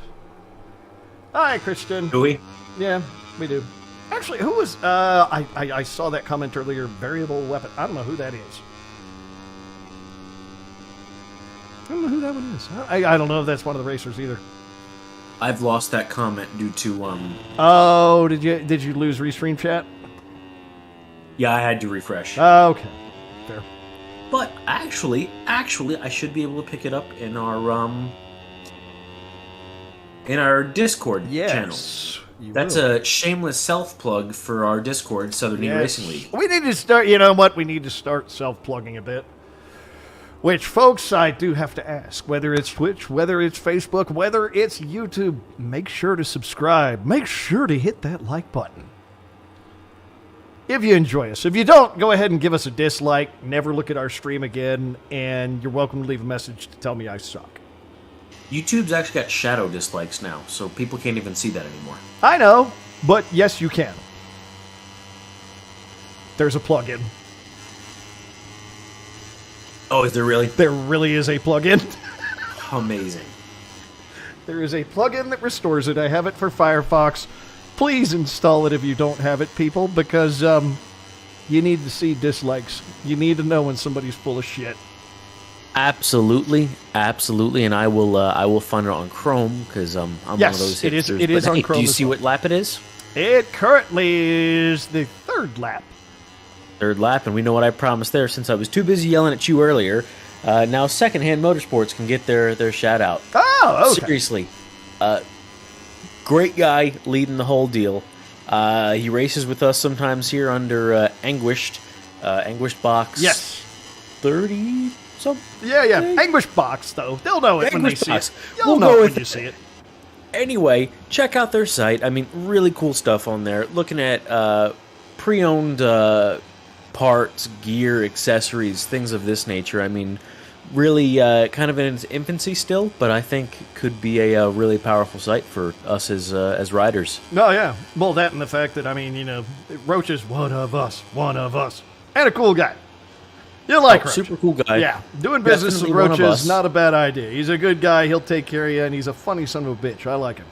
Hi, Christian. Do we? Yeah, we do. Actually, who was? I saw that comment earlier. Variable weapon. I don't know who that is. I don't know who that one is. I don't know if that's one of the racers either. I've lost that comment due to Oh, did you lose restream chat? Yeah, I had to refresh. Okay, fair. But actually, I should be able to pick it up in our Discord channel. That's a shameless self-plug for our Discord, Southern E-Racing League. We need to start, you know what? We need to start self-plugging a bit. Which, folks, I do have to ask. Whether it's Twitch, whether it's Facebook, whether it's YouTube, make sure to subscribe. Make sure to hit that like button. If you enjoy us. If you don't, go ahead and give us a dislike. Never look at our stream again. And you're welcome to leave a message to tell me I suck. YouTube's actually got shadow dislikes now, so people can't even see that anymore. I know, but yes, you can. There's a plugin. Oh, is there really? There really is a plugin. Amazing. There is a plugin that restores it. I have it for Firefox. Please install it if you don't have it, people, because you need to see dislikes. You need to know when somebody's full of shit. Absolutely, and I will find it on Chrome because I'm one of those hipsters. It is on Chrome. Do you see what lap it is? It currently is the third lap. Third lap, and we know what I promised there since I was too busy yelling at you earlier. Now Secondhand Motorsports can get their shout out. Oh, okay. Seriously. Great guy leading the whole deal. He races with us sometimes here under Anguished Box. Yes. 36? So Yeah. Anguish box, though. They'll know it when they Anguish see box. it. You'll We'll know go it when with you see it. anyway, check out their site. I mean, really cool stuff on there. Looking at pre-owned parts, gear, accessories, things of this nature. I mean, really kind of in its infancy still, but I think could be a really powerful site for us as riders. No, yeah. Well, that and the fact that, I mean, Roach is one of us. And a cool guy. You like Roach. Super cool guy. Yeah. Doing business with Definitely one Roach of is us. not a bad idea. He's a good guy. He'll take care of you, and he's a funny son of a bitch. I like him.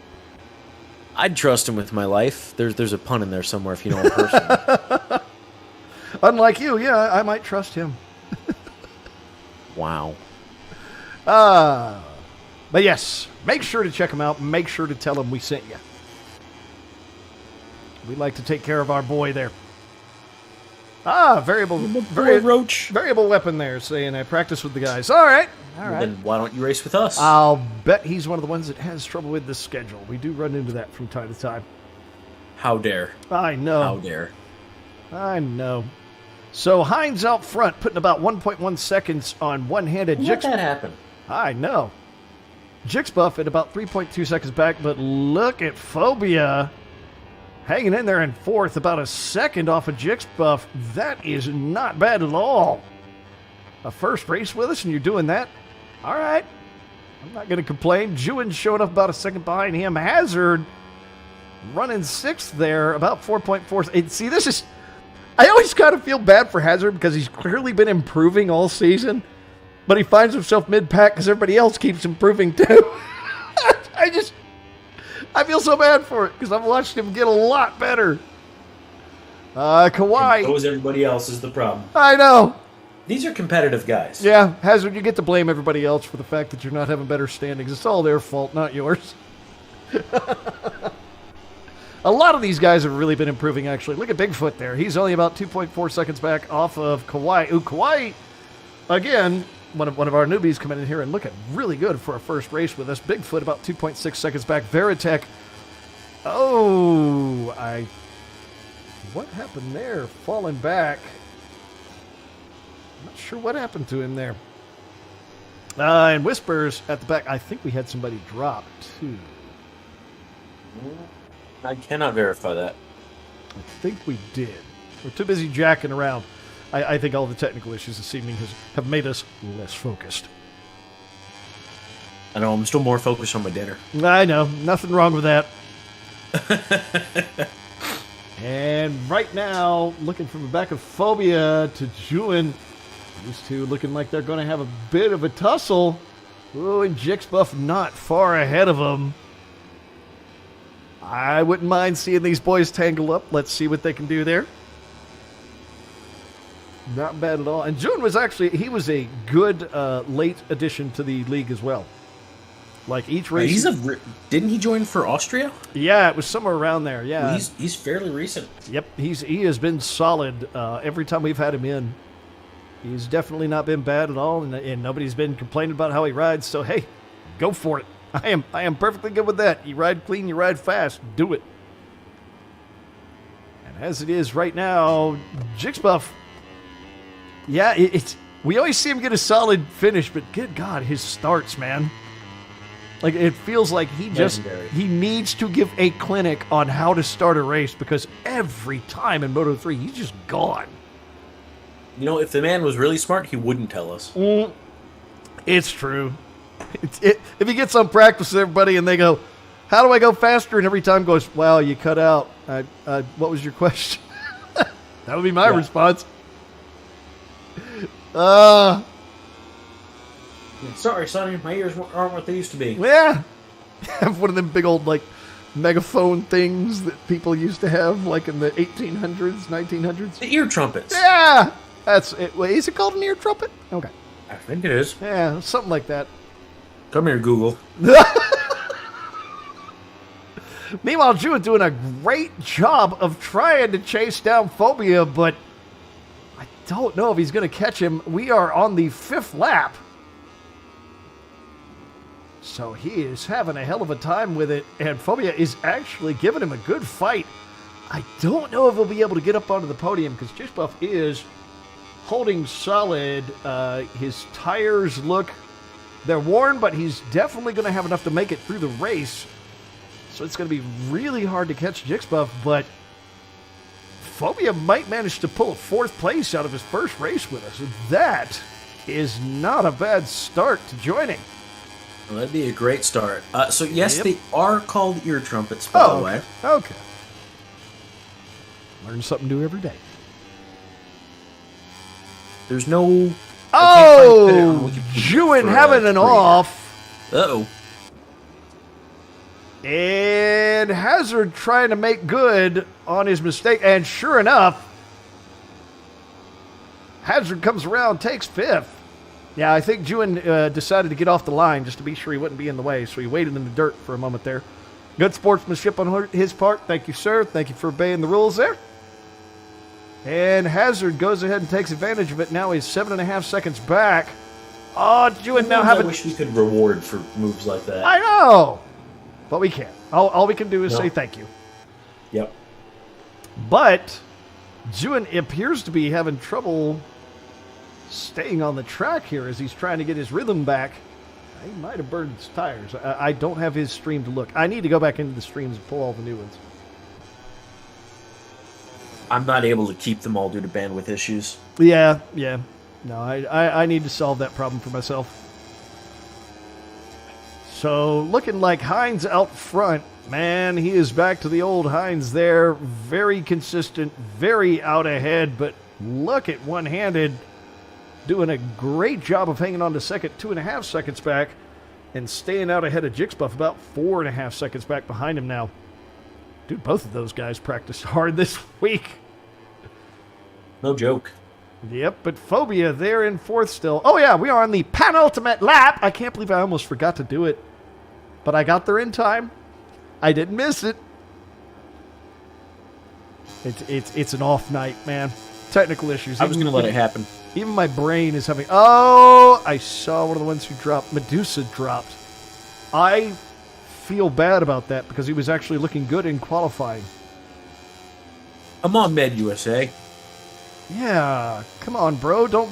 I'd trust him with my life. There's a pun in there somewhere if you know him personally. Unlike you, yeah, I might trust him. Wow. But yes, make sure to check him out. Make sure to tell him we sent you. We'd like to take care of our boy there. Variable Roach. variable weapon there, saying I practice with the guys. All right. Then why don't you race with us? I'll bet he's one of the ones that has trouble with the schedule. We do run into that from time to time. How dare. I know. How dare. I know. So Hines out front, putting about 1.1 seconds on one-handed. Let that happen. I know. Jixbuff at about 3.2 seconds back, but look at Phobia hanging in there in fourth, about a second off of Jixbuff. That is not bad at all. A first race with us, and you're doing that? All right. I'm not going to complain. Juin showing up about a second behind him. Hazard running sixth there, about 4.4. And see, this is... I always kind of feel bad for Hazard because he's clearly been improving all season, but he finds himself mid-pack because everybody else keeps improving too. I feel so bad for it because I've watched him get a lot better. Kawhi. So is everybody else is the problem. I know. These are competitive guys. Yeah, Hazard, you get to blame everybody else for the fact that you're not having better standings. It's all their fault, not yours. A lot of these guys have really been improving, actually. Look at Bigfoot there. He's only about 2.4 seconds back off of Kawhi. Ooh, Kawhi, again, one of our newbies coming in here and looking really good for a first race with us. Bigfoot about 2.6 seconds back. Veritech, what happened there? Falling back. Not sure what happened to him there. And Whispers at the back. I think we had somebody drop, too. I cannot verify that. I think we did. We're too busy jacking around. I think all the technical issues this evening have made us less focused. I know, I'm still more focused on my dinner. I know. Nothing wrong with that. And right now, looking from the back of Phobia to Juin. These two looking like they're going to have a bit of a tussle. Ooh, and Jixbuff not far ahead of them. I wouldn't mind seeing these boys tangle up. Let's see what they can do there. Not bad at all. And June was he was a good late addition to the league as well. Like each race. Didn't he join for Austria? Yeah, it was somewhere around there. Yeah. Well, he's fairly recent. Yep, he has been solid every time we've had him in. He's definitely not been bad at all, and nobody's been complaining about how he rides. So hey, go for it. I am perfectly good with that. You ride clean, you ride fast. Do it. And as it is right now, Jixbuff. Yeah, we always see him get a solid finish, but good God, his starts, man. Like, it feels like he needs to give a clinic on how to start a race because every time in Moto3, he's just gone. You know, if the man was really smart, he wouldn't tell us. It's true. If he gets on practice with everybody and they go, how do I go faster? And every time goes, wow, you cut out. What was your question? That would be my response. Sorry, Sonny, my ears aren't what they used to be. Yeah. Have one of them big old, like, megaphone things that people used to have, like in the 1800s, 1900s. The ear trumpets. Yeah. That's it. Wait, is it called an ear trumpet? Okay. I think it is. Yeah, something like that. Come here, Google. Meanwhile, June doing a great job of trying to chase down Phobia, but I don't know if he's going to catch him. We are on the 5th lap. So he is having a hell of a time with it, and Phobia is actually giving him a good fight. I don't know if he'll be able to get up onto the podium because Jixbuff is holding solid. His tires look, they're worn, but he's definitely going to have enough to make it through the race. So it's going to be really hard to catch Jixbuff, but Phobia might manage to pull a 4th place out of his first race with us. That is not a bad start to joining. Well, that'd be a great start. So yes, they are called ear trumpets, by the way. Okay. Learn something new every day. There's no... Oh! Juin having an off. Uh-oh. And Hazard trying to make good on his mistake. And sure enough, Hazard comes around, takes 5th. Yeah, I think Juin decided to get off the line just to be sure he wouldn't be in the way. So he waited in the dirt for a moment there. Good sportsmanship on his part. Thank you, sir. Thank you for obeying the rules there. And Hazard goes ahead and takes advantage of it. Now he's 7.5 seconds back. Oh, Juin now having... I wish we could reward for moves like that. I know! But we can't. All we can do is say thank you. Yep. But Juin appears to be having trouble staying on the track here as he's trying to get his rhythm back. He might have burned his tires. I don't have his stream to look. I need to go back into the streams and pull all the new ones. I'm not able to keep them all due to bandwidth issues. Yeah. No, I need to solve that problem for myself. So, looking like Hines out front. Man, he is back to the old Hines there. Very consistent, very out ahead, but look at one-handed. Doing a great job of hanging on to second, 2.5 seconds back, and staying out ahead of Jixbuff, about 4.5 seconds back behind him now. Dude, both of those guys practiced hard this week. No joke. Yep, but Phobia there in 4th still. Oh yeah, we are on the penultimate lap. I can't believe I almost forgot to do it. But I got there in time. I didn't miss it. It's an off night, man. Technical issues. I was going to let it happen. Even my brain is having... Oh, I saw one of the ones who dropped. Medusa dropped. I feel bad about that because he was actually looking good in qualifying. I'm on Med USA. Yeah, come on, bro. Don't...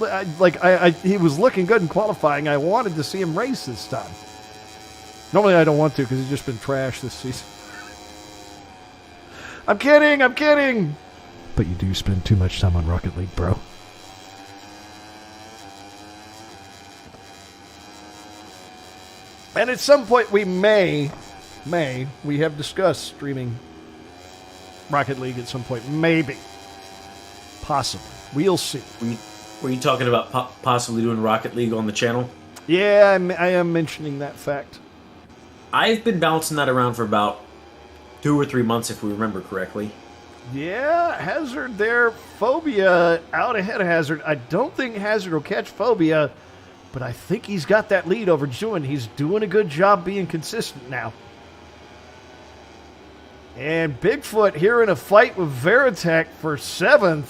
he was looking good in qualifying. I wanted to see him race this time. Normally I don't want to because he's just been trash this season. I'm kidding! But you do spend too much time on Rocket League, bro. And at some point we we have discussed streaming Rocket League at some point. Maybe. Possibly. We'll see. Were you talking about possibly doing Rocket League on the channel? Yeah, I am mentioning that fact. I've been bouncing that around for about 2 or 3 months, if we remember correctly. Yeah, Hazard there. Phobia out ahead of Hazard. I don't think Hazard will catch Phobia, but I think he's got that lead over Juin. He's doing a good job being consistent now. And Bigfoot here in a fight with Veritech for 7th.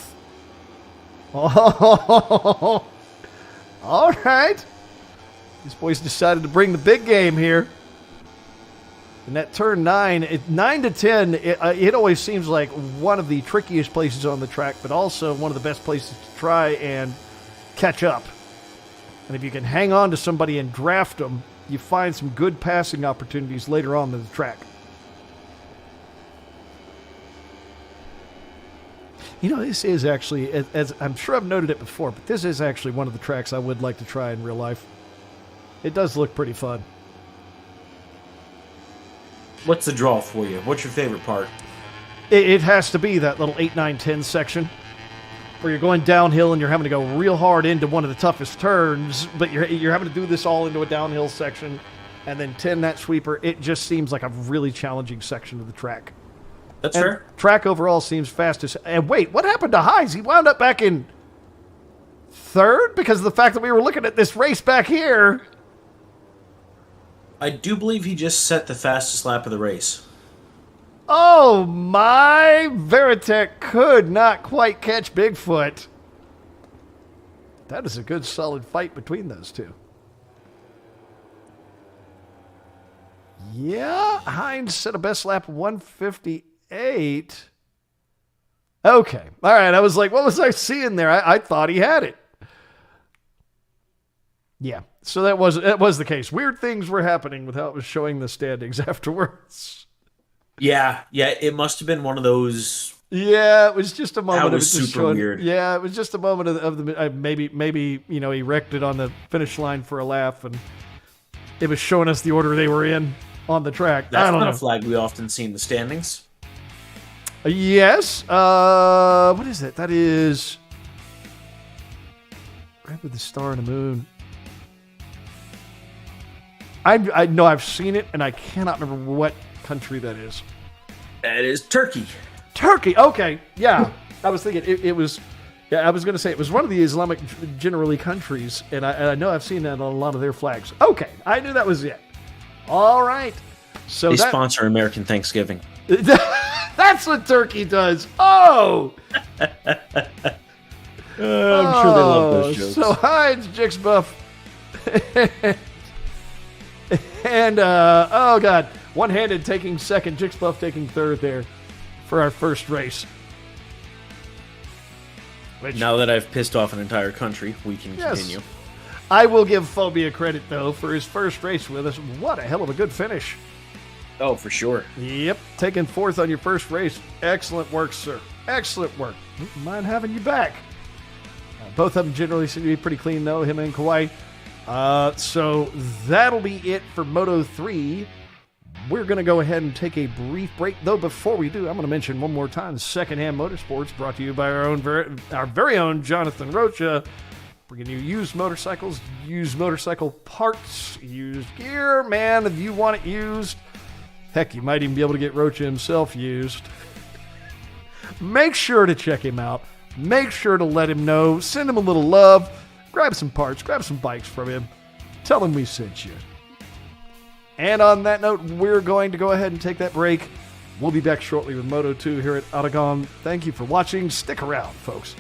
Oh, all right. These boys decided to bring the big game here. And that turn 9, 9 to 10, it always seems like one of the trickiest places on the track, but also one of the best places to try and catch up. And if you can hang on to somebody and draft them, you find some good passing opportunities later on in the track. You know, this is actually, as I'm sure I've noted it before, but this is actually one of the tracks I would like to try in real life. It does look pretty fun. What's the draw for you? What's your favorite part? It has to be that little 8, 9, 10 section where you're going downhill and you're having to go real hard into one of the toughest turns, but you're having to do this all into a downhill section and then 10 that sweeper. It just seems like a really challenging section of the track. That's fair. Track overall seems fastest. And wait, what happened to Hines? He wound up back in 3rd because of the fact that we were looking at this race back here. I do believe he just set the fastest lap of the race. Oh my! Veritech could not quite catch Bigfoot. That is a good solid fight between those two. Yeah, Hines set a best lap of 158. Okay. All right. I was like, what was I seeing there? I thought he had it. Yeah. So that was the case. Weird things were happening with how it was showing the standings afterwards. Yeah, it must have been one of those. Yeah, it was just a moment. That of it was just super showing, weird. Yeah, it was just a moment of the maybe he wrecked it on the finish line for a laugh, and it was showing us the order they were in on the track. That's I don't not know. a flag we often see in the standings. Yes. What is that? That is right with the star and the moon. I know I've seen it, and I cannot remember what country that is. That is Turkey. Turkey. Okay. Yeah. I was thinking it was. Yeah, I was going to say it was one of the Islamic generally countries, and I know I've seen that on a lot of their flags. Okay, I knew that was it. All right. So They sponsor American Thanksgiving. That's what Turkey does. Oh. I'm sure they love those jokes. So hi, it's Jixbuff. And oh god, one-handed taking second, Jixbuff taking third there for our first race. Now that I've pissed off an entire country, we can continue. I will give Phobia credit though for his first race with us. What a hell of a good finish. Oh, for sure. Yep, taking fourth on your first race. Excellent work, sir. Excellent work. Wouldn't mind having you back. Both of them generally seem to be pretty clean though, him and Kawhi. So that'll be it for Moto 3. We're going to go ahead and take a brief break. Though before we do, I'm going to mention one more time, Secondhand Motorsports, brought to you by our very own Jonathan Rocha. Bringing you used motorcycles, used motorcycle parts, used gear. Man, if you want it used, heck, you might even be able to get Rocha himself used. Make sure to check him out. Make sure to let him know. Send him a little love. Grab some parts. Grab some bikes from him. Tell him we sent you. And on that note, we're going to go ahead and take that break. We'll be back shortly with Moto 2 here at Aragon. Thank you for watching. Stick around, folks.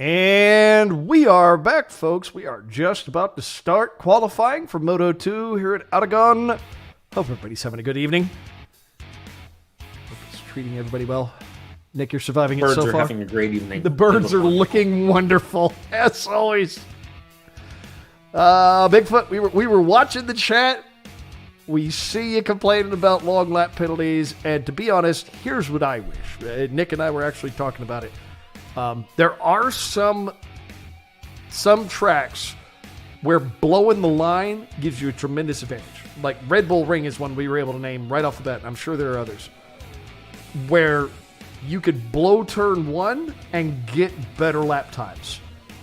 And we are back, folks. We are just about to start qualifying for Moto 2 here at Aragon. Hope everybody's having a good evening. Hope it's treating everybody well. Nick, you're surviving it so far. Birds are having a great evening. The birds are looking wonderful, as always. Bigfoot, we were watching the chat. We see you complaining about long lap penalties, and to be honest, here's what I wish. Nick and I were actually talking about it. There are some tracks where blowing the line gives you a tremendous advantage. Like Red Bull Ring is one we were able to name right off the bat. I'm sure there are others. Where you could blow turn 1 and get better lap times.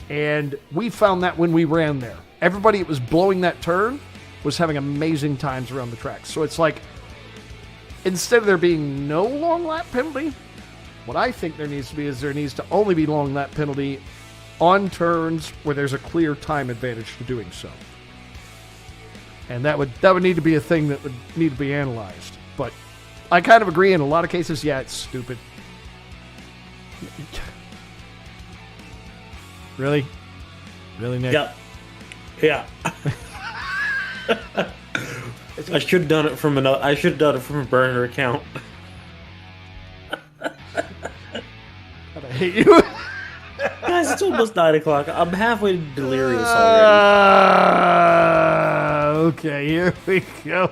And we found that when we ran there. Everybody that was blowing that turn was having amazing times around the track. So it's like, instead of there being no long lap penalty, what I think there needs to be is there needs to only be long lap penalty on turns where there's a clear time advantage to doing so. And that would need to be a thing that would need to be analyzed. But I kind of agree in a lot of cases, yeah, it's stupid. Really? Really, Nick? Yeah. I should have done it from a burner account. God, I hate you. Guys, it's almost 9 o'clock. I'm halfway delirious already. Okay, here we go.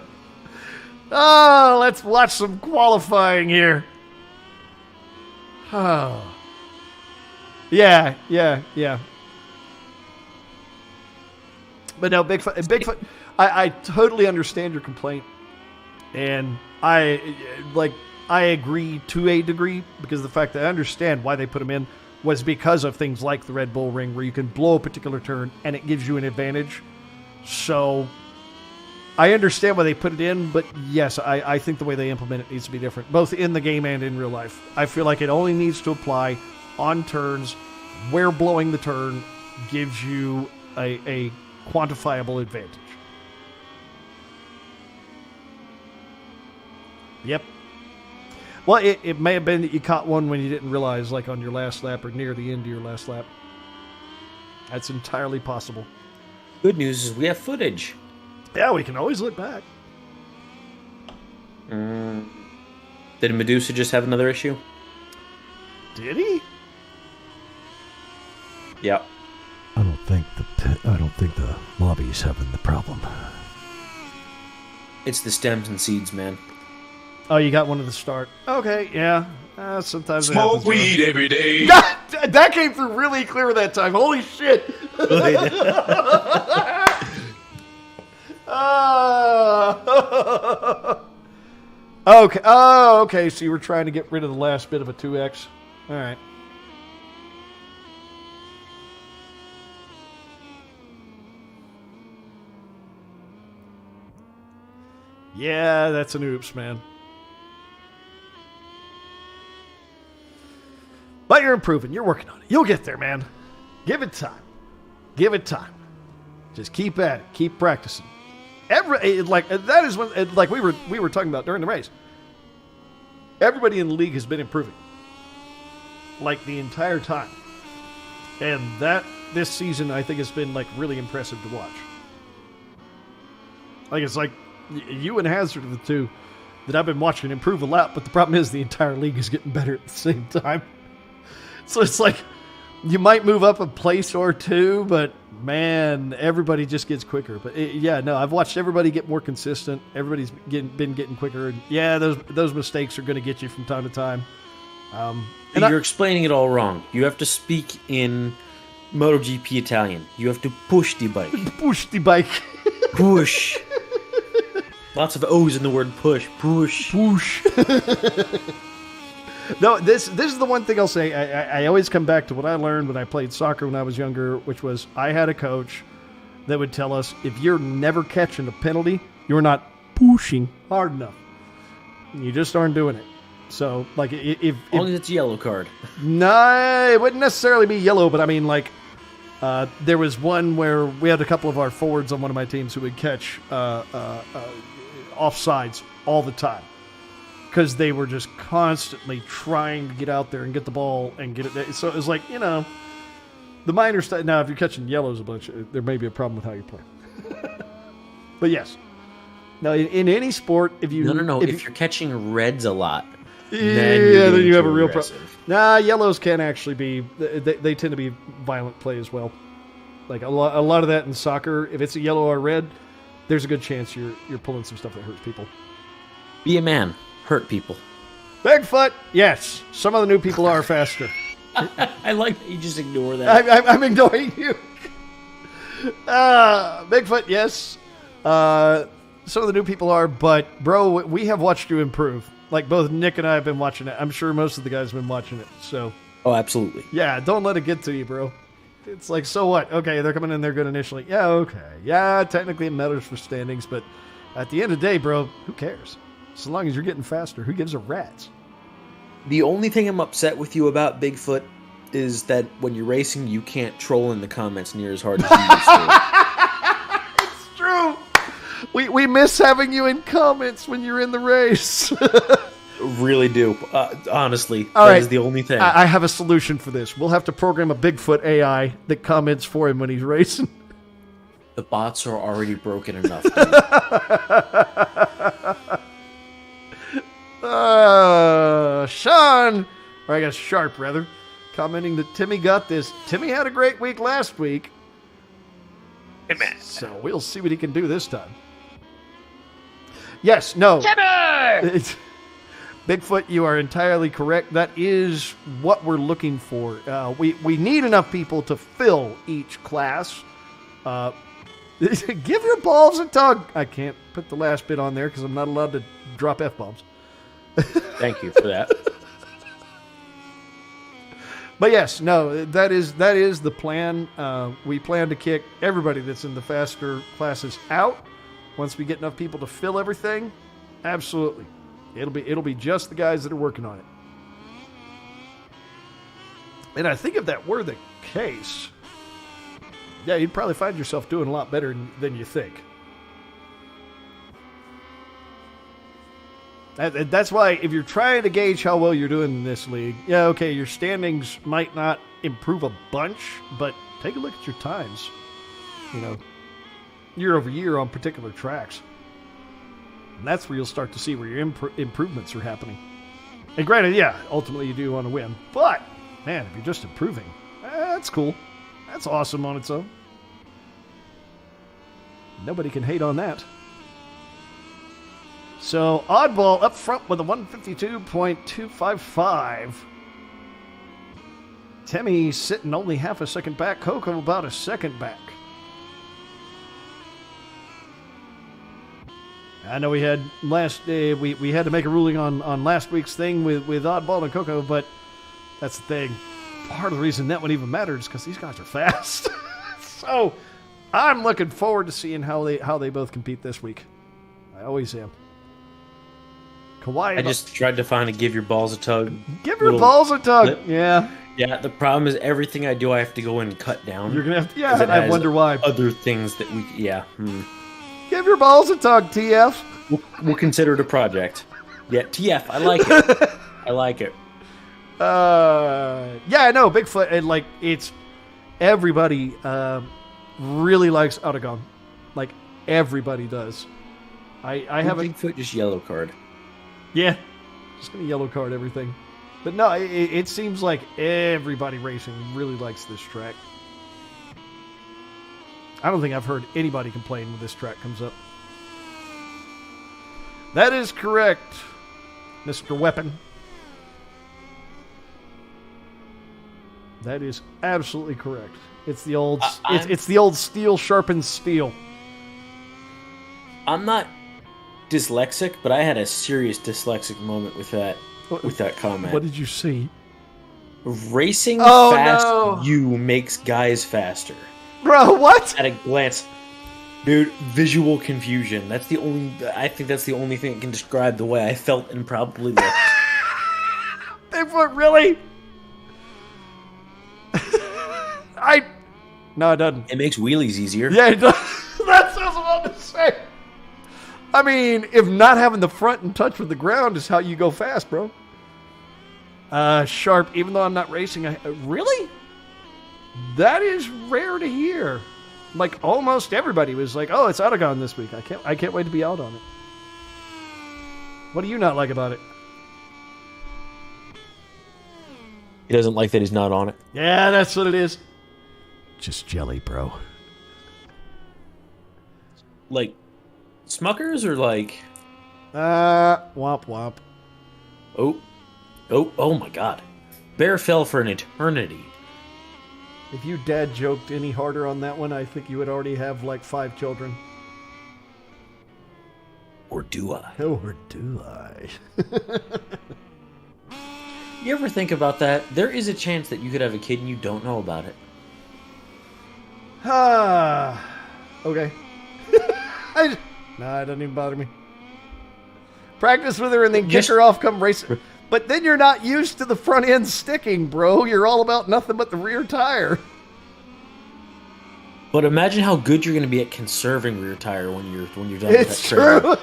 Oh, let's watch some qualifying here. Oh. Yeah. But no, Bigfoot, I totally understand your complaint. And I agree to a degree, because the fact that I understand why they put them in was because of things like the Red Bull Ring, where you can blow a particular turn and it gives you an advantage. So I understand why they put it in, but yes, I think the way they implement it needs to be different, both in the game and in real life. I feel like it only needs to apply on turns where blowing the turn gives you a quantifiable advantage. Yep. Well, it may have been that you caught one when you didn't realize, like on your last lap or near the end of your last lap. That's entirely possible. Good news is we have footage. Yeah, we can always look back. Did Medusa just have another issue? Did he? Yeah. I don't think the lobby's having the problem. It's the stems and seeds, man. Oh, you got one at the start. Okay, yeah. Sometimes Smoke weed every day. That came through really clear that time. Holy shit! Okay. Oh, okay. So you were trying to get rid of the last bit of a 2X. All right. Yeah, that's an oops, man. But you're improving. You're working on it. You'll get there, man. Give it time. Give it time. Just keep at it. Keep practicing. That is when, like we were talking about during the race. Everybody in the league has been improving, like the entire time, and that this season I think has been like really impressive to watch. Like it's like you and Hazard are the two that I've been watching improve a lot, but the problem is the entire league is getting better at the same time. So it's like you might move up a place or two, but man, everybody just gets quicker. But I've watched everybody get more consistent. Everybody's been getting quicker. And yeah, those mistakes are going to get you from time to time. You're explaining it all wrong. You have to speak in MotoGP Italian. You have to push the bike. Push the bike. Push. Lots of O's in the word push. Push. Push. No, this is the one thing I'll say. I always come back to what I learned when I played soccer when I was younger, which was I had a coach that would tell us, if you're never catching a penalty, you're not pushing hard enough. You just aren't doing it. So, like, if as long as it's a yellow card. No, it wouldn't necessarily be yellow, but I mean, like, there was one where we had a couple of our forwards on one of my teams who would catch offsides all the time, because they were just constantly trying to get out there and get the ball and get it. So it was like, The minor stuff. Now, if you're catching yellows a bunch, there may be a problem with how you play. But yes. Now, in any sport, if you... No. If you're catching reds a lot, then you have a real problem. Nah, yellows can actually be... They tend to be violent play as well. Like a lot of that in soccer, if it's a yellow or red, there's a good chance you're pulling some stuff that hurts people. Be a man. Hurt people. Bigfoot, yes. Some of the new people are faster. I like that you just ignore that. I'm ignoring you. Bigfoot, yes. Some of the new people are, but, bro, we have watched you improve. Like, both Nick and I have been watching it. I'm sure most of the guys have been watching it, so. Oh, absolutely. Yeah, don't let it get to you, bro. It's like, so what? Okay, they're coming in there good initially. Yeah, okay. Yeah, technically it matters for standings, but at the end of the day, bro, who cares? So long as you're getting faster, who gives a rat's? The only thing I'm upset with you about Bigfoot is that when you're racing, you can't troll in the comments near as hard as you used to. It's true. We miss having you in comments when you're in the race. Really do. Honestly, All that right. is the only thing. I have a solution for this. We'll have to program a Bigfoot AI that comments for him when he's racing. The bots are already broken enough. Sean, or I guess Sharp, rather, commenting that Timmy got this. Timmy had a great week last week. So we'll see what he can do this time. Yes, no. Timmy! Bigfoot, you are entirely correct. That is what we're looking for. We need enough people to fill each class. Give your balls a tug. I can't put the last bit on there because I'm not allowed to drop F-bombs. Thank you for that. But yes, no, that is the plan. We plan to kick everybody that's in the faster classes out once we get enough people to fill everything. Absolutely. It'll be just the guys that are working on it. And I think if that were the case, yeah, you'd probably find yourself doing a lot better than you think. That's why if you're trying to gauge how well you're doing in this league, yeah, okay, your standings might not improve a bunch, but take a look at your times, year over year on particular tracks. And that's where you'll start to see where your improvements are happening. And granted, yeah, ultimately you do want to win. But, man, if you're just improving, that's cool. That's awesome on its own. Nobody can hate on that. So, Oddball up front with a 152.255. Timmy sitting only half a second back. Coco about a second back. I know we had we had to make a ruling on last week's thing with Oddball and Coco, but that's the thing. Part of the reason that one even matters is because these guys are fast. So I'm looking forward to seeing how they both compete this week. I always am. Kawhi, I just tried to find a give your balls a tug. Give your balls a tug. Clip. Yeah. Yeah, the problem is everything I do, I have to go in and cut down. You're gonna have to. Yeah, I wonder why. Other things that we. Yeah. Give your balls a tug, TF. We'll consider it a project. Yeah, TF. I like it. I like it. Yeah, I know. Bigfoot, and like it's everybody really likes Aragon. Like everybody does. I haven't. Bigfoot just yellow card. Yeah, just gonna yellow card everything. But no, it seems like everybody racing really likes this track. I don't think I've heard anybody complain when this track comes up. That is correct, Mr. Weapon. That is absolutely correct. It's the old it's the old steel sharpens steel. I'm not dyslexic, but I had a serious dyslexic moment with that comment. What did you see? Racing fast you makes guys faster. Bro, what? At a glance. Dude, visual confusion. I think that's the only thing that can describe the way I felt and probably looked. Bigfoot, really? No, it doesn't. It makes wheelies easier. Yeah, it does. That's what I was about to say. I mean, if not having the front in touch with the ground is how you go fast, bro. Sharp, even though I'm not racing, really? That is rare to hear. Like almost everybody was like, "Oh, it's Aragon this week. I can't wait to be out on it." What do you not like about it? He doesn't like that he's not on it. Yeah, that's what it is. Just jelly, bro. Like Smuckers or like Womp womp. Oh my God. Bear fell for an eternity. If you dad joked any harder on that one, I think you would already have like 5 children. Or do I? Or do I? You ever think about that? There is a chance that you could have a kid and you don't know about it. Okay. It doesn't even bother me. Practice with her and then kick her off, come race her. But then you're not used to the front end sticking, bro. You're all about nothing but the rear tire. But imagine how good you're going to be at conserving rear tire when you're done with that It's true.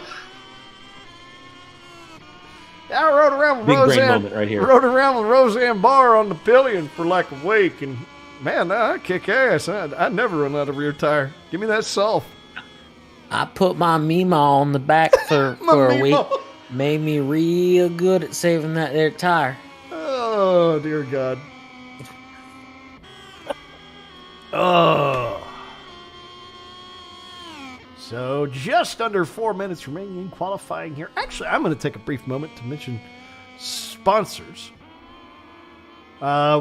I rode around with Big brain Roseanne. moment right here. Rode around with Roseanne Barr on the pillion for like a week, and man, I kick ass. I never run out of rear tire. Give me that self. I put my Mima on the back for a week. Made me real good at saving that there tire. Oh, dear God. Oh. So, just under 4 minutes remaining in qualifying here. Actually, I'm going to take a brief moment to mention sponsors.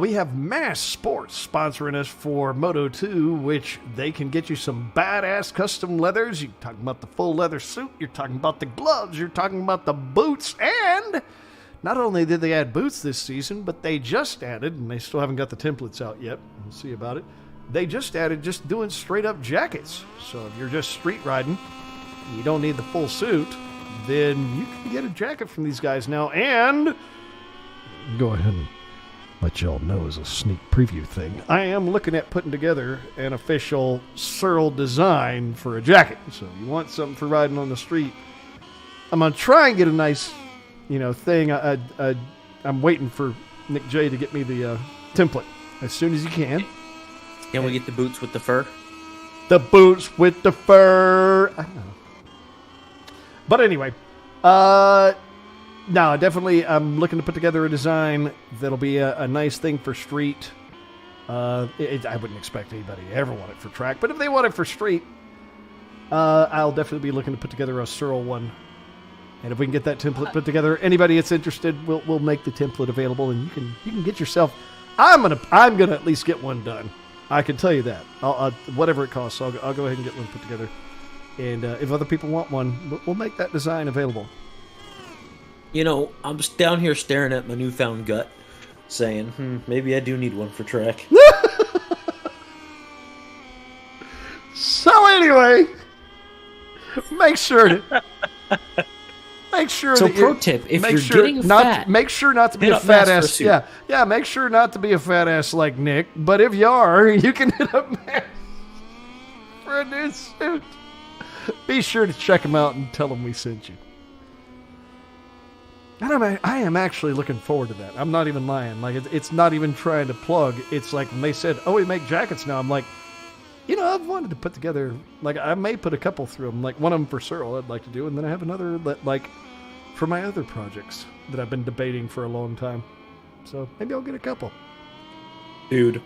We have Mass Sports sponsoring us for Moto 2, which they can get you some badass custom leathers. You're talking about the full leather suit, you're talking about the gloves, you're talking about the boots, and not only did they add boots this season, but they just added, and they still haven't got the templates out yet, we'll see about it, they just added just doing straight up jackets. So if you're just street riding, you don't need the full suit, then you can get a jacket from these guys now, and Go ahead and let y'all know as a sneak preview thing. I am looking at putting together an official Searle design for a jacket. So if you want something for riding on the street, I'm going to try and get a nice, thing. I'm waiting for Nick J to get me the template as soon as he can. Can we get the boots with the fur? The boots with the fur. I know. But anyway, no, definitely I'm looking to put together a design that'll be a nice thing for street. I wouldn't expect anybody to ever want it for track, but if they want it for street, I'll definitely be looking to put together a Searle one. And if we can get that template put together, anybody that's interested, we'll make the template available, and you can get yourself. I'm gonna at least get one done. I can tell you that. I'll whatever it costs, I'll go ahead and get one put together. And if other people want one, we'll make that design available. I'm just down here staring at my newfound gut, saying, maybe I do need one for track. So anyway, make sure to So pro tip, if you're getting fat, make sure not to be hit a up fat Mass ass. for Yeah, make sure not to be a fat ass like Nick. But if you are, you can hit up Mass for a new suit. Be sure to check him out and tell him we sent you. And I am actually looking forward to that. I'm not even lying. Like it's not even trying to plug. It's like when they said, "Oh, we make jackets now." I'm like, I've wanted to put together. Like I may put a couple through them. Like one of them for Searle, I'd like to do, and then I have another that like for my other projects that I've been debating for a long time. So maybe I'll get a couple. dude,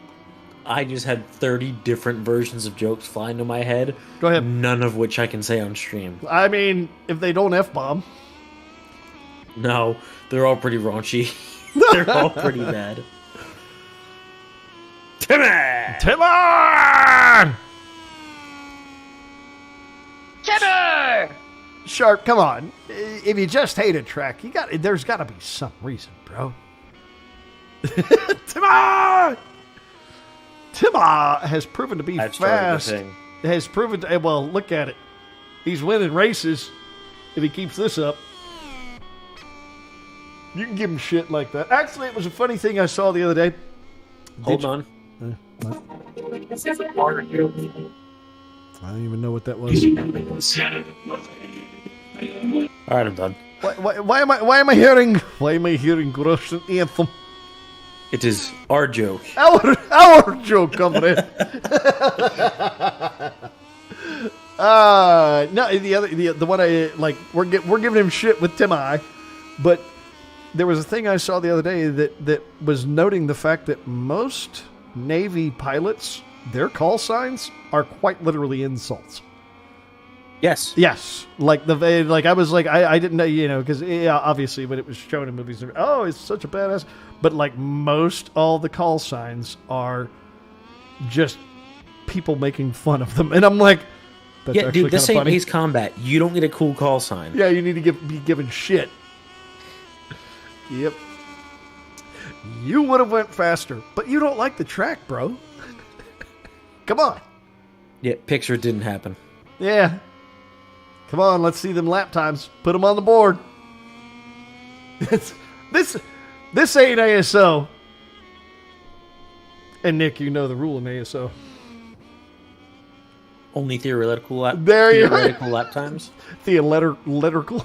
I just had 30 different versions of jokes fly into my head. Go ahead. None of which I can say on stream. I mean, if they don't F-bomb. No, they're all pretty raunchy. They're all pretty bad. Timmy! Timmy! Sharp, come on. If you just hate a track, there's got to be some reason, bro. Timmy! Timmy has proven to be fast. Has proven to, well, look at it. He's winning races if he keeps this up. You can give him shit like that. Actually, it was a funny thing I saw the other day. Hold on. I don't even know what that was. All right, I'm done. Why am I hearing Russian anthem? It is our joke. Our joke coming in. No, the one I like. We're giving him shit with Tim I, but there was a thing I saw the other day that was noting the fact that most Navy pilots, their call signs are quite literally insults. Yes. Yes, like I was like I didn't know, because obviously when it was shown in movies, oh, it's such a badass, but like most all the call signs just people making fun of them, and I'm like, that's yeah, dude, this ain't funny. Ace Combat. You don't get a cool call sign. Yeah, you need to be given shit. Yep. You would have went faster, but you don't like the track, bro. Come on. Yeah, picture didn't happen. Yeah. Come on, let's see them lap times. Put them on the board. This ain't ASO. And Nick, you know the rule in ASO. Only theoretical lap. There you go. Theoretical lap times. Theoretical.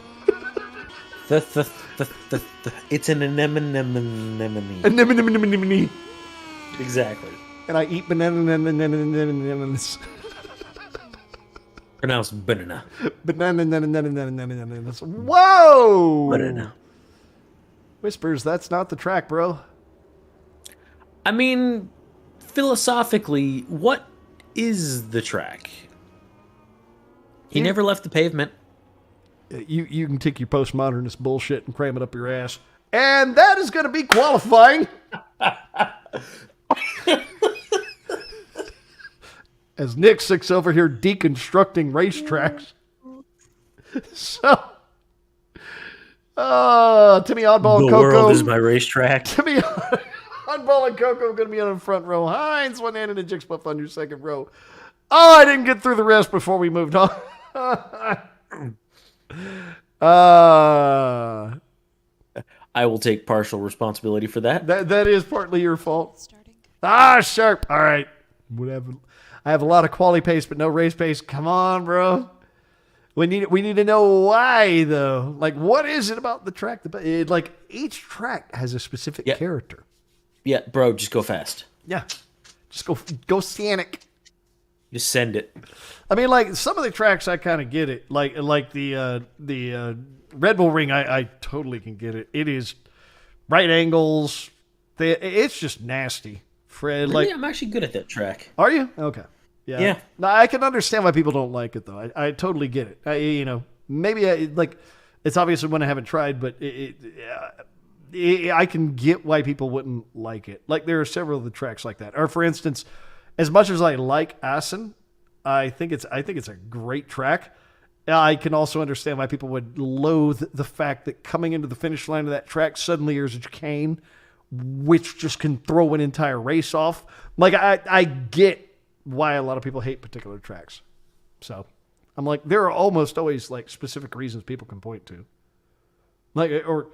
It's an anemone. Anemone. Exactly. And I eat bananas. Pronounced banana. Bananas. Whoa! Banana. Whispers, that's not the track, bro. I mean, philosophically, what is the track? He never left the pavement. You can take your postmodernist bullshit and cram it up your ass. And that is going to be qualifying. As Nick sits over here deconstructing racetracks. So, Timmy Oddball and The Coco. world is my racetrack. Timmy Oddball and Coco are going to be on the front row. Heinz, one hand, and a Jixpuff on your second row. Oh, I didn't get through the rest before we moved on. I will take partial responsibility for that. That is partly your fault. Starting. Sharp. All right. Whatever. I have a lot of quality pace, but no race pace. Come on, bro. We need to know why, though. Like, what is it about the track? Like, each track has a specific character. Yeah, bro, just go fast. Yeah. Just go scenic. Just send it. I mean, like, some of the tracks I kind of get it. Like the Red Bull Ring, I totally can get it. It is right angles. It's just nasty. Fred, Really, I'm actually good at that track. Are you? Okay. Yeah. No, I can understand why people don't like it, though. I totally get it. Maybe it's obviously one I haven't tried, but I can get why people wouldn't like it. Like, there are several of the tracks like that. Or, for instance, as much as I like Assen, I think it's a great track. I can also understand why people would loathe the fact that coming into the finish line of that track, suddenly there's a chicane, which just can throw an entire race off. Like, I get why a lot of people hate particular tracks. So, I'm like, there are almost always, like, specific reasons people can point to. Like, or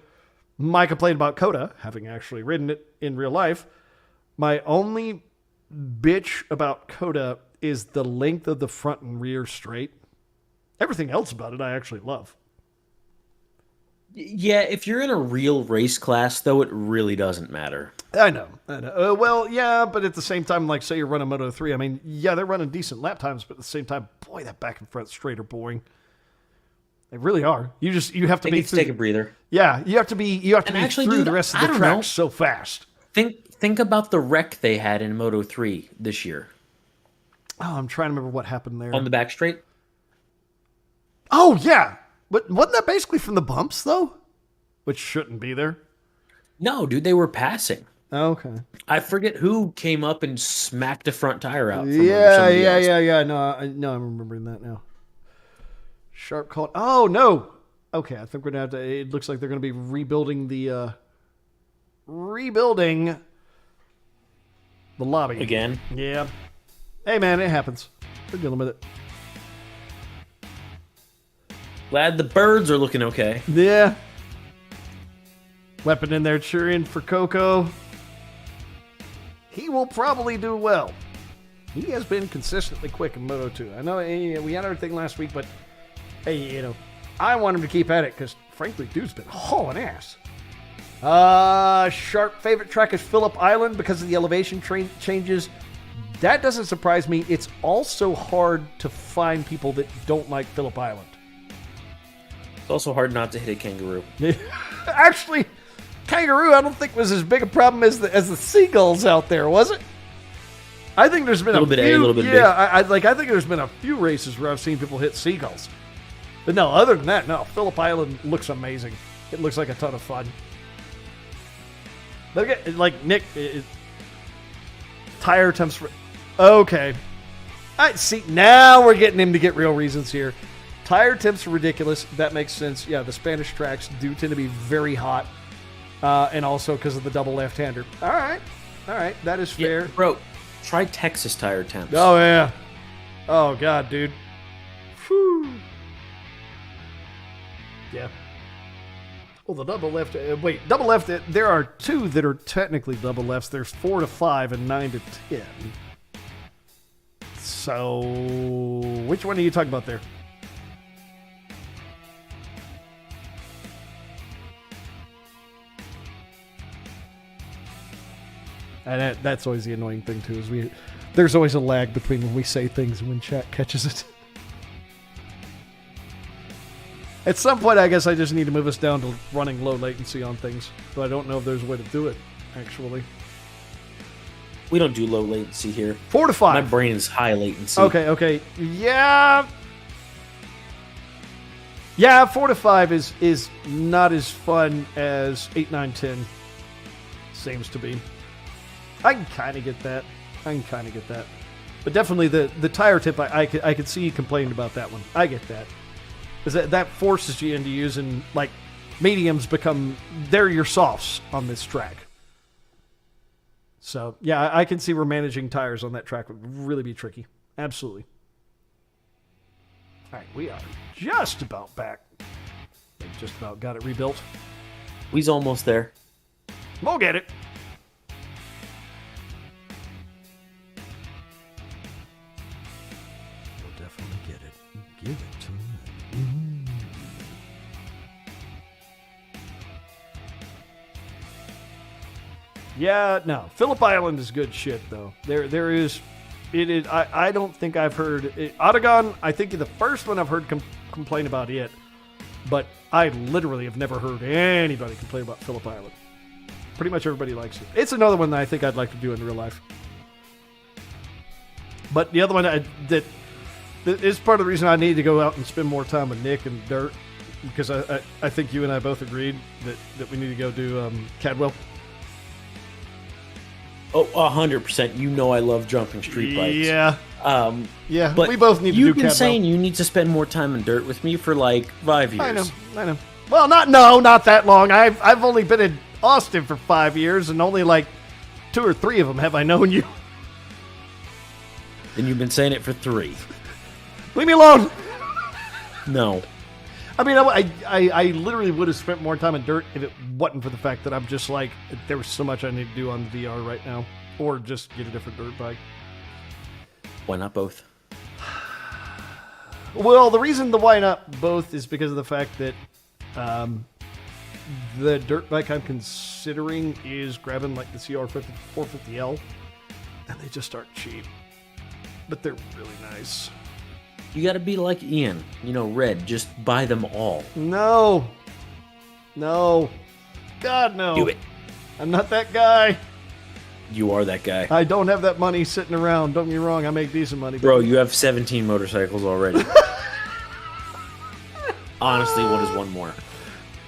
my complaint about Coda, having actually ridden it in real life, my only bitch about Coda is the length of the front and rear straight. Everything else about it I actually love. Yeah, if you're in a real race class, though, it really doesn't matter. I know. Well, yeah, but at the same time, like, say you're running Moto 3, I mean, yeah, they're running decent lap times, but at the same time, boy, that back and front straight are boring. They really are. You have to Take a breather. Yeah, you have to be actually, through dude, the rest of I the don't track know. so fast. Think about the wreck they had in Moto 3 this year. Oh, I'm trying to remember what happened there. On the back straight? Oh, yeah. But wasn't that basically from the bumps, though? Which shouldn't be there. No, dude, they were passing. Okay. I forget who came up and smacked a front tire out. From Yeah. else. No, I'm remembering that now. Sharp call. Oh, no. Okay, I think we're going to have to... It looks like they're going to be rebuilding the lobby. Again? Yeah. Hey, man, it happens. We're dealing with it. Glad the birds are looking okay. Yeah. Weapon in there cheering for Coco. He will probably do well. He has been consistently quick in Moto 2. I know we had everything last week, but hey, I want him to keep at it because, frankly, dude's been hauling ass. Sharp favorite track is Phillip Island because of the elevation changes. That doesn't surprise me. It's also hard to find people that don't like Phillip Island. It's also hard not to hit a kangaroo. Actually, kangaroo I don't think was as big a problem as the seagulls out there, was it? I think there's been a bit few, A, a little bit B. yeah, I think there's been a few races where I've seen people hit seagulls. But no, other than that, no. Phillip Island looks amazing. It looks like a ton of fun. Look at like Nick. Tire temps. Okay. I see. Now we're getting him to get real reasons here. Tire temps are ridiculous. That makes sense. Yeah, the Spanish tracks do tend to be very hot, and also because of the double left-hander. All right. That is fair. Yeah, bro, try Texas tire temps. Oh yeah. Oh god, dude. Whew. Yeah. Well, the double left. Double left. There are two that are technically double lefts. There's 4 to 5 and 9 to 10. So, which one are you talking about there? And that's always the annoying thing too. Is there's always a lag between when we say things and when chat catches it. At some point, I guess I just need to move us down to running low latency on things. But I don't know if there's a way to do it, actually. We don't do low latency here. 4 to 5. My brain is high latency. Okay. Yeah. Yeah, 4 to 5 is not as fun as 8, 9, 10 seems to be. I can kind of get that. But definitely the tire tip, I could see you complaining about that one. I get that. Because that forces you into using, like, mediums they're your softs on this track. So, yeah, I can see where managing tires on that track would really be tricky. Absolutely. All right, we are just about back. We've just about got it rebuilt. We's almost there. We'll get it. You'll definitely get it. Give it to me. Yeah, no. Phillip Island is good shit, though. There is. It is. I don't think I've heard it. Aragon. I think the first one I've heard complain about it, but I literally have never heard anybody complain about Phillip Island. Pretty much everybody likes it. It's another one that I think I'd like to do in real life. But the other one that is part of the reason I need to go out and spend more time with Nick and Dirt, because I think you and I both agreed that we need to go do Cadwell. Oh, 100%. You know I love jumping street bikes. Yeah. Yeah, but we both need to do You've been Cadwell. saying you need to spend more time in dirt with me for like 5 years. I know. Well, not that long. I've only been in Austin for 5 years, and only like 2 or 3 of them have I known you. And you've been saying it for 3. Leave me alone. No. I mean, I literally would have spent more time in dirt if it wasn't for the fact that I'm just like, there was so much I need to do on VR right now, or just get a different dirt bike. Why not both? Well, the reason the why not both is because of the fact that the dirt bike I'm considering is grabbing like the CR450L, and they just aren't cheap, but they're really nice. You gotta be like Ian. Red. Just buy them all. No. God, no. Do it. I'm not that guy. You are that guy. I don't have that money sitting around. Don't get me wrong. I make decent money. Bro, you have 17 motorcycles already. Honestly, what is one more?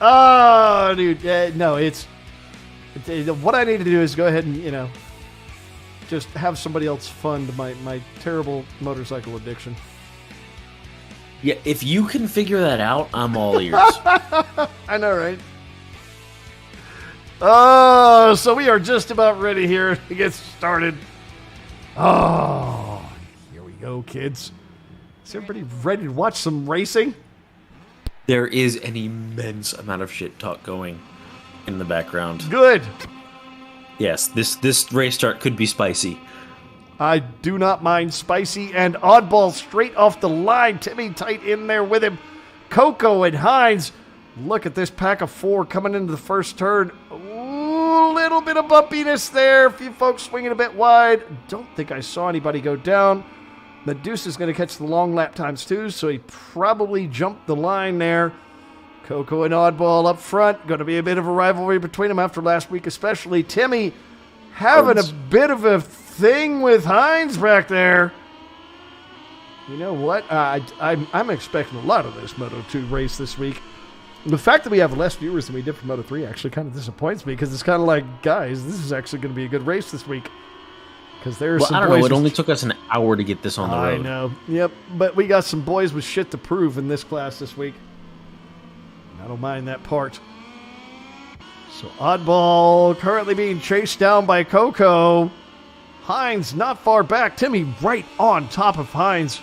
Oh, dude. No, it's what I need to do is go ahead and, just have somebody else fund my terrible motorcycle addiction. Yeah, if you can figure that out, I'm all ears. I know, right? Oh, so we are just about ready here to get started. Oh, here we go, kids. Is everybody ready to watch some racing? There is an immense amount of shit talk going in the background. Good. Yes, this race start could be spicy. I do not mind spicy and oddball straight off the line. Timmy tight in there with him. Coco and Hines. Look at this pack of 4 coming into the first turn. little bit of bumpiness there. A few folks swinging a bit wide. Don't think I saw anybody go down. Medusa's going to catch the long lap times too, so he probably jumped the line there. Coco and Oddball up front. Going to be a bit of a rivalry between them after last week, especially. Timmy having a bit of a thing with Hines back there. You know what? I'm expecting a lot of this Moto 2 race this week. The fact that we have less viewers than we did for Moto 3 actually kind of disappoints me, because it's kind of like, guys, this is actually going to be a good race this week. Because there's some I don't boys know. It only took us an hour to get this on the road. I know. Yep. But we got some boys with shit to prove in this class this week. I don't mind that part. So Oddball currently being chased down by Coco. Hines not far back. Timmy right on top of Hines.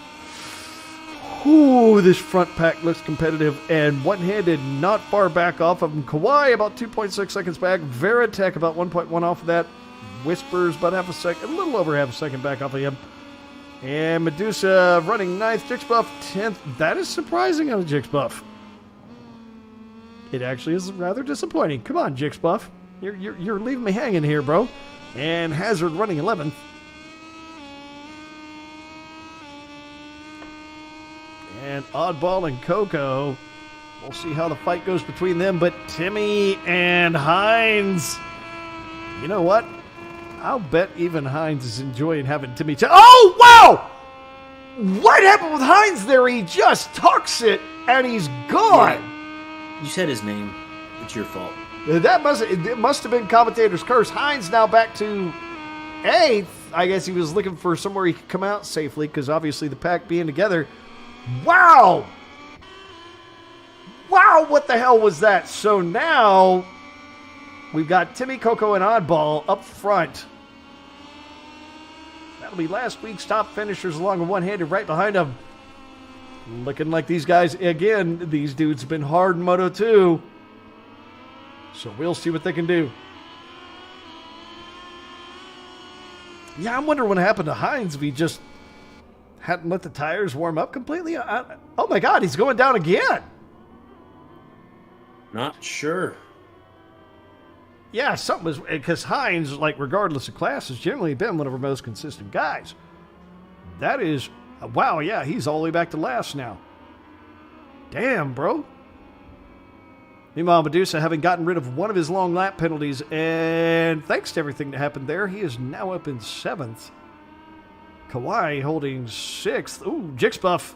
Ooh, this front pack looks competitive. And one-handed not far back off of him. Kawhi about 2.6 seconds back. Veritech about 1.1 off of that. Whispers about half a second, a little over half a second back off of him. And Medusa running 9th. Jixbuff 10th. That is surprising on a Jixbuff. It actually is rather disappointing. Come on, Jixbuff. You're leaving me hanging here, bro. And Hazard running 11th. And Oddball and Coco. We'll see how the fight goes between them. But Timmy and Hines. You know what? I'll bet even Hines is enjoying having Timmy. Oh, wow! What happened with Hines there? He just tucks it and he's gone. Yeah. You said his name. It's your fault. It must have been commentator's curse. Hines now back to 8th. I guess he was looking for somewhere he could come out safely, because obviously the pack being together. Wow! Wow, what the hell was that? So now we've got Timmy, Coco, and Oddball up front. That'll be last week's top finishers along with one-handed right behind them. Looking like these guys, again, these dudes have been hard in Moto 2. So we'll see what they can do. Yeah, I'm wondering what happened to Hines if he just hadn't let the tires warm up completely. Oh my God, he's going down again. Not sure. Yeah, something was, because Hines, like, regardless of class, has generally been one of our most consistent guys. That is, wow, yeah, he's all the way back to last now. Damn, bro. Meanwhile, Medusa, having gotten rid of one of his long lap penalties, and thanks to everything that happened there, he is now up in 7th. Kawhi holding 6th. Ooh, Jixbuff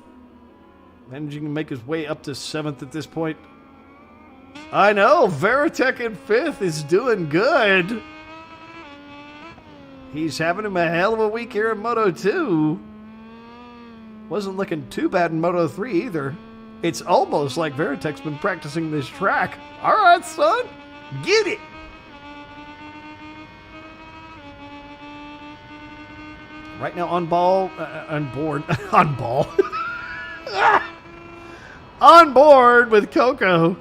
managing to make his way up to 7th at this point. I know, Veritech in 5th is doing good. He's having him a hell of a week here in Moto 2. Wasn't looking too bad in Moto 3 either. It's almost like Veritech's been practicing this track. All right, son, get it. Right now on board, on board with Coco.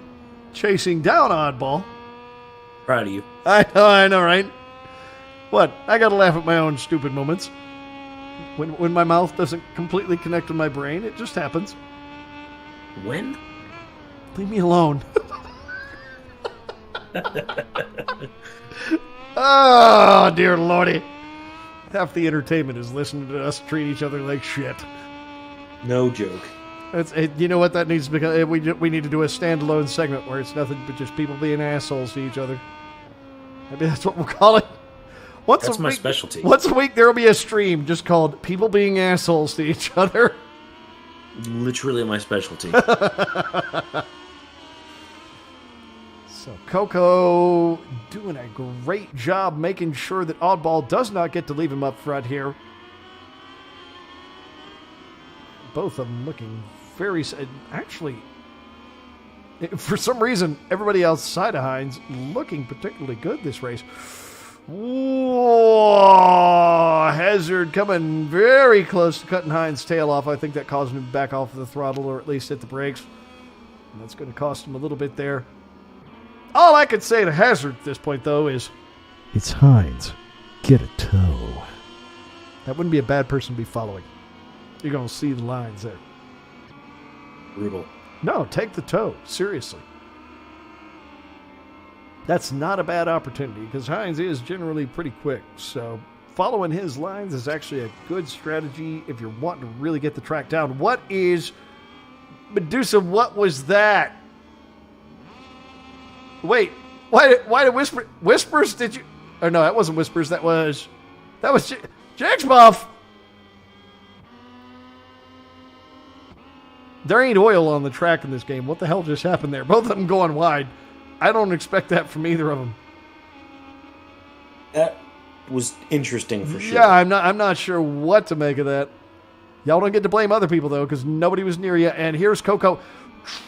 Chasing down Oddball. Proud of you. I know, right? What? I gotta laugh at my own stupid moments. When my mouth doesn't completely connect with my brain, it just happens. When? Leave me alone. Oh, dear lordy. Half the entertainment is listening to us treat each other like shit. No joke. You know what that needs to become? We need to do a standalone segment where it's nothing but just people being assholes to each other. Maybe that's what we'll call it. That's my specialty. Once a week there will be a stream just called People Being Assholes to Each Other. Literally my specialty. So Coco doing a great job making sure that Oddball does not get to leave him up front here. Both of them looking very... Actually, for some reason, everybody outside of Hines looking particularly good this race. Whoa! Hazard coming very close to cutting Hines' tail off. I think that caused him to back off the throttle or at least hit the brakes. And that's going to cost him a little bit there. All I could say to Hazard at this point, though, is... It's Hines. Get a tow. That wouldn't be a bad person to be following. You're going to see the lines there. Brutal. No, take the tow. Seriously. That's not a bad opportunity because Hines is generally pretty quick. So following his lines is actually a good strategy if you're wanting to really get the track down. What is Medusa? What was that? Wait, why did Whispers? Did you? Oh no, that wasn't Whispers. That was Jack's Buff. There ain't oil on the track in this game. What the hell just happened there? Both of them going wide. I don't expect that from either of them. That was interesting for sure. Yeah, I'm not sure what to make of that. Y'all don't get to blame other people though, because nobody was near you. And here's Coco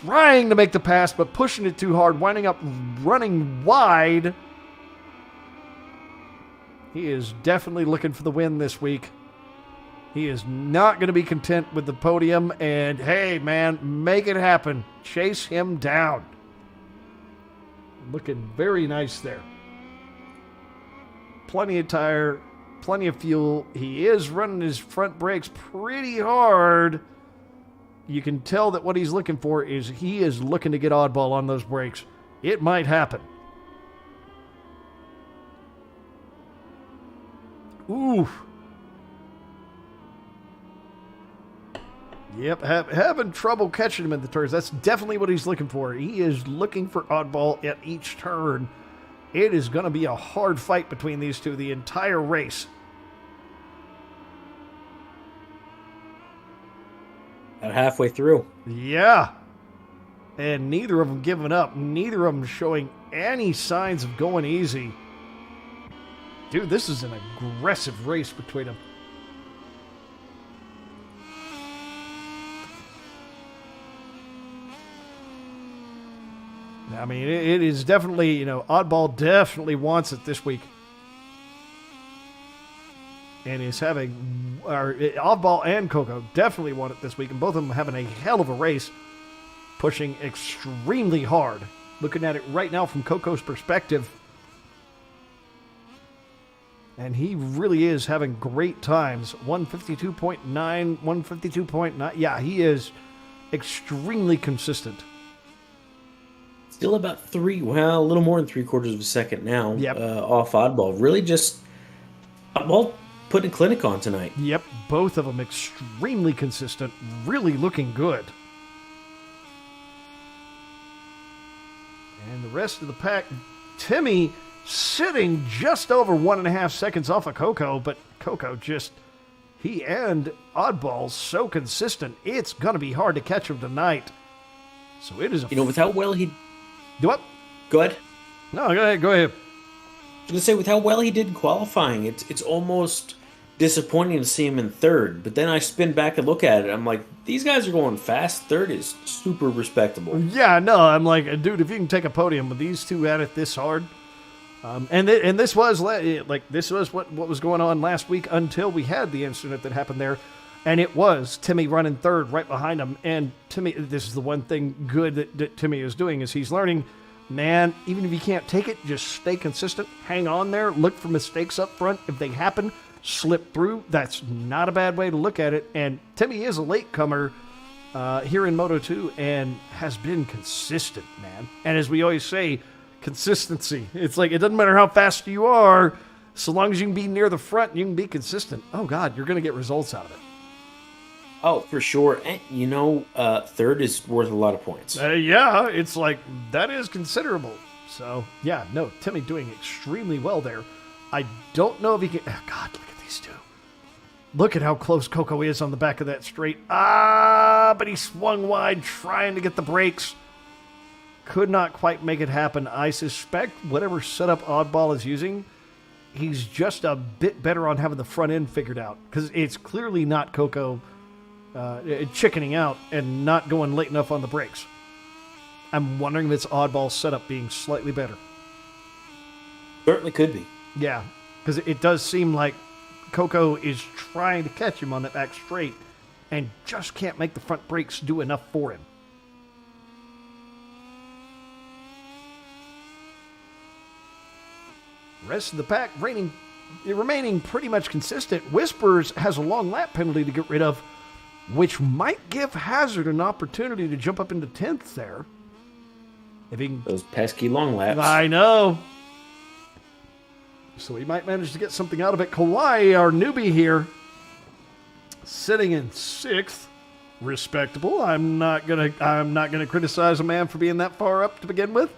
trying to make the pass, but pushing it too hard, winding up running wide. He is definitely looking for the win this week. He is not going to be content with the podium. And hey, man, make it happen. Chase him down. Looking very nice there. Plenty of tire, plenty of fuel. He is running his front brakes pretty hard. You can tell that what he's looking for is he is looking to get oddball on those brakes. It might happen. Ooh. Yep, having trouble catching him in the turns. That's definitely what he's looking for. He is looking for oddball at each turn. It is going to be a hard fight between these two the entire race. About halfway through. Yeah. And neither of them giving up. Neither of them showing any signs of going easy. Dude, this is an aggressive race between them. I mean, it is definitely, Oddball definitely wants it this week. And is having, Oddball and Coco definitely want it this week. And both of them having a hell of a race, pushing extremely hard. Looking at it right now from Coco's perspective. And he really is having great times. 152.9, 152.9. Yeah, he is extremely consistent. Still about a little more than 3/4 of a second now. Yep. Off Oddball. Really just, putting a clinic on tonight. Yep, both of them extremely consistent, really looking good. And the rest of the pack, Timmy sitting just over 1.5 seconds off of Coco, but Coco he and Oddball so consistent, it's going to be hard to catch him tonight. So it is with how well he... Do what? Go ahead. No, go ahead. I was going to say, with how well he did in qualifying, it's almost disappointing to see him in third. But then I spin back and look at it. I'm like, these guys are going fast. Third is super respectable. Yeah, no, I'm like, dude, if you can take a podium with these two at it this hard. And this was what was going on last week until we had the incident that happened there. And it was Timmy running third right behind him. And Timmy, this is the one thing good that Timmy is doing is he's learning, man, even if you can't take it, just stay consistent, hang on there, look for mistakes up front. If they happen, slip through. That's not a bad way to look at it. And Timmy is a latecomer here in Moto 2 and has been consistent, man. And as we always say, consistency. It's like it doesn't matter how fast you are, so long as you can be near the front and you can be consistent. Oh, God, you're going to get results out of it. Oh, for sure. And, third is worth a lot of points. Yeah, it's like, that is considerable. So, yeah, no, Timmy doing extremely well there. I don't know if he can... Oh, God, look at these two. Look at how close Coco is on the back of that straight. But he swung wide trying to get the brakes. Could not quite make it happen. I suspect whatever setup Oddball is using, he's just a bit better on having the front end figured out. Because it's clearly not Coco... chickening out and not going late enough on the brakes. I'm wondering if it's Oddball's setup being slightly better. Certainly could be. Yeah, because it does seem like Coco is trying to catch him on that back straight and just can't make the front brakes do enough for him. Rest of the pack remaining pretty much consistent. Whispers has a long lap penalty to get rid of, which might give Hazard an opportunity to jump up into 10th there. If he can, Those pesky long laps. I know. So he might manage to get something out of it. Kawhi, our newbie here, sitting in 6th. Respectable. I'm not gonna criticize a man for being that far up to begin with.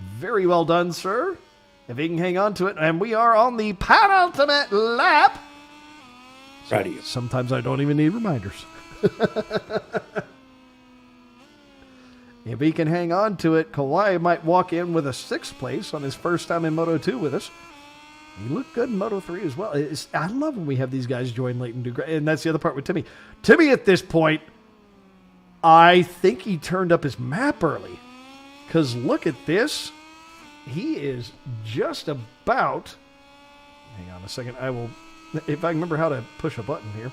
Very well done, sir. If he can hang on to it, and we are on the penultimate lap. Proud of you. Sometimes I don't even need reminders. If he can hang on to it, Kawhi might walk in with a 6th place on his first time in Moto 2 with us. He looked good in Moto 3 as well. I love when we have these guys join late and do great. And that's the other part with Timmy. Timmy, at this point, I think he turned up his map early. Because look at this. He is just about... Hang on a second. I will... If I remember how to push a button here.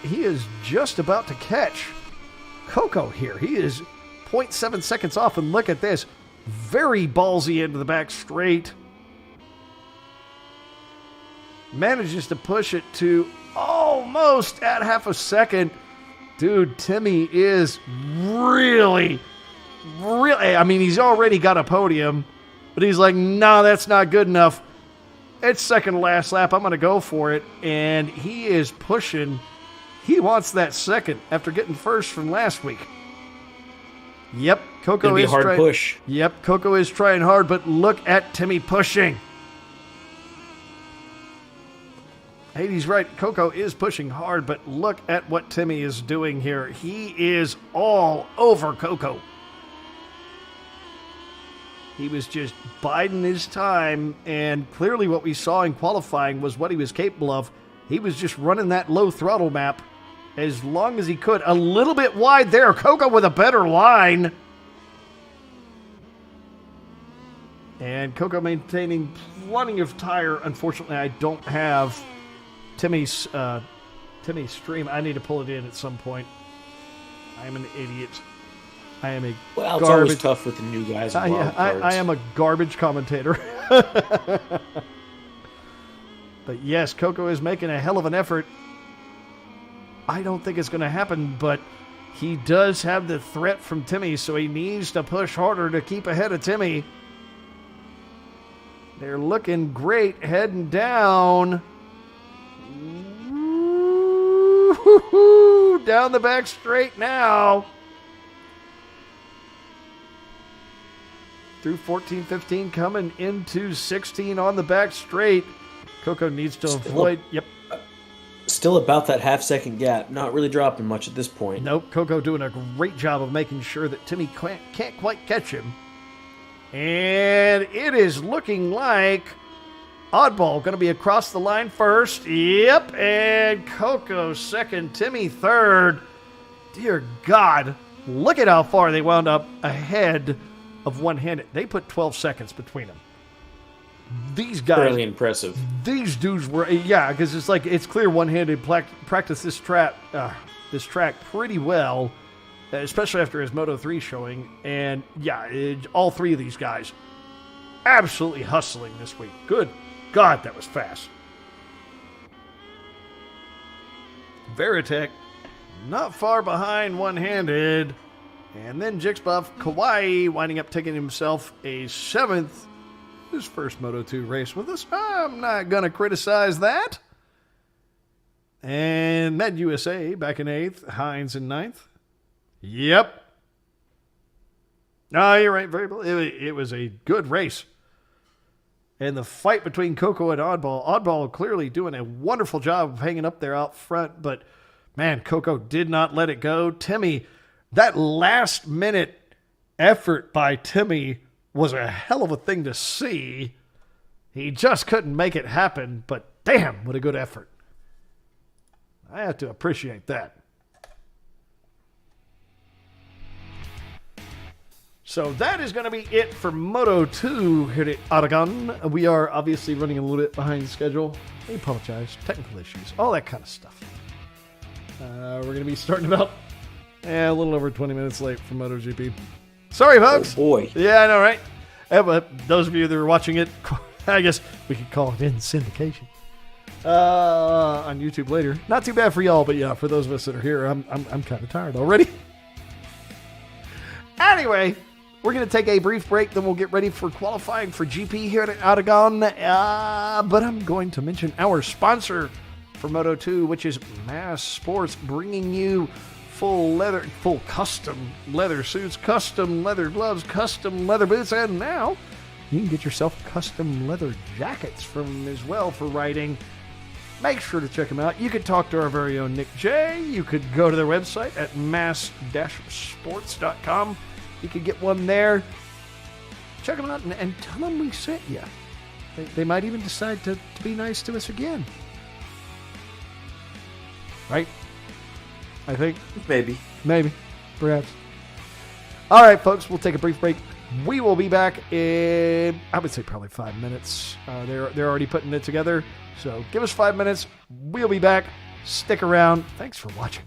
He is just about to catch Coco here. He is 0.7 seconds off. And look at this. Very ballsy into the back straight. Manages to push it to almost at half a second. Dude, Timmy is really, I mean, he's already got a podium, but he's like, no, that's not good enough. It's second to last lap. I'm going to go for it. And he is pushing. He wants that second after getting first from last week. Yep, Coco is hard push. Yep, Coco is trying hard, but look at Timmy pushing. He's right. Coco is pushing hard, but look at what Timmy is doing here. He is all over Coco. He was just biding his time, and clearly what we saw in qualifying was what he was capable of. He was just running that low throttle map as long as he could. A little bit wide there. Coco with a better line. And Coco maintaining plenty of tire. Unfortunately, I don't have Timmy's stream. I need to pull it in at some point. I am an idiot. I am a Well, it's garbage. always tough with the new guys. And wild cards. I am a garbage commentator. But yes, Coco is making a hell of an effort. I don't think it's going to happen, but he does have the threat from Timmy, so he needs to push harder to keep ahead of Timmy. They're looking great, heading down. Down the back straight now. Through 14, 15, coming into 16 on the back straight. Coco needs to avoid. Yep. Still about that half-second gap. Not really dropping much at this point. Nope. Coco doing a great job of making sure that Timmy can't quite catch him. And it is looking like Oddball going to be across the line first. Yep. And Coco second. Timmy third. Dear God. Look at how far they wound up ahead of one-handed. They put 12 seconds between them. These guys. Fairly impressive. These dudes were, yeah, because it's like, it's clear one-handed practice this track pretty well, especially after his Moto 3 showing. And yeah, all three of these guys absolutely hustling this week. Good God, that was fast. Veritech not far behind one-handed. And then Jixbuff Kawhi winding up taking himself a 7th. His first Moto 2 race with us. I'm not going to criticize that. And Med USA back in 8th. Hines in 9th. Yep. No, you're right. It was a good race. And the fight between Coco and Oddball. Oddball clearly doing a wonderful job of hanging up there out front. But, man, Coco did not let it go. Timmy, that last-minute effort by Timmy was a hell of a thing to see. He just couldn't make it happen, but damn, what a good effort. I have to appreciate that. So that is going to be it for Moto 2 here at Aragon. We are obviously running a little bit behind schedule. I apologize. Technical issues, all that kind of stuff. We're going to be starting about a little over 20 minutes late for MotoGP. Sorry, folks. Oh, boy. Yeah, I know, right? But those of you that are watching it, I guess we could call it in syndication on YouTube later. Not too bad for y'all, but yeah, for those of us that are here, I'm kind of tired already. Anyway, We're going to take a brief break, then we'll get ready for qualifying for GP here at Aragon. But I'm going to mention our sponsor for Moto 2, which is Mass Sports, bringing you full custom leather suits, custom leather gloves, custom leather boots, and now you can get yourself custom leather jackets from them as well for riding. Make sure to check them out. You could talk to our very own Nick J. You could go to their website at mass-sports.com. You could get one there. Check them out and tell them we sent you. They might even decide to be nice to us again. Right? I think. Maybe. Perhaps. All right, folks, we'll take a brief break. We will be back in, I would say, probably 5 minutes. They're already putting it together. So give us 5 minutes. We'll be back. Stick around. Thanks for watching.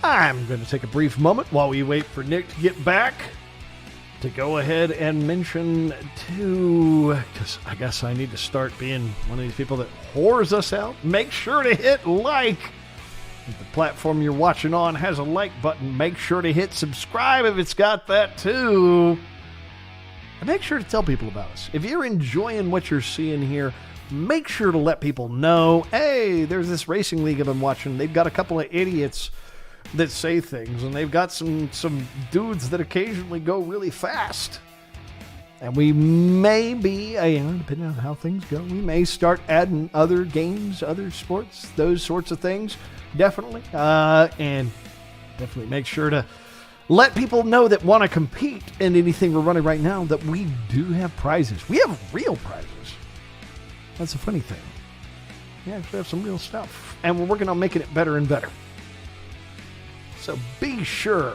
I'm going to take a brief moment while we wait for Nick to get back to go ahead and mention because I guess I need to start being one of these people that whores us out. Make sure to hit like. If the platform you're watching on has a like button, make sure to hit subscribe if it's got that too. And make sure to tell people about us. If you're enjoying what you're seeing here, make sure to let people know, hey, there's this racing league I've been watching. They've got a couple of idiots that say things, and they've got some dudes that occasionally go really fast. And we may be, depending on how things go, we may start adding other games, other sports, those sorts of things. Definitely. And definitely make sure to let people know that want to compete in anything we're running right now that we do have prizes. We have real prizes. That's a funny thing. We actually have some real stuff. And we're working on making it better and better. So be sure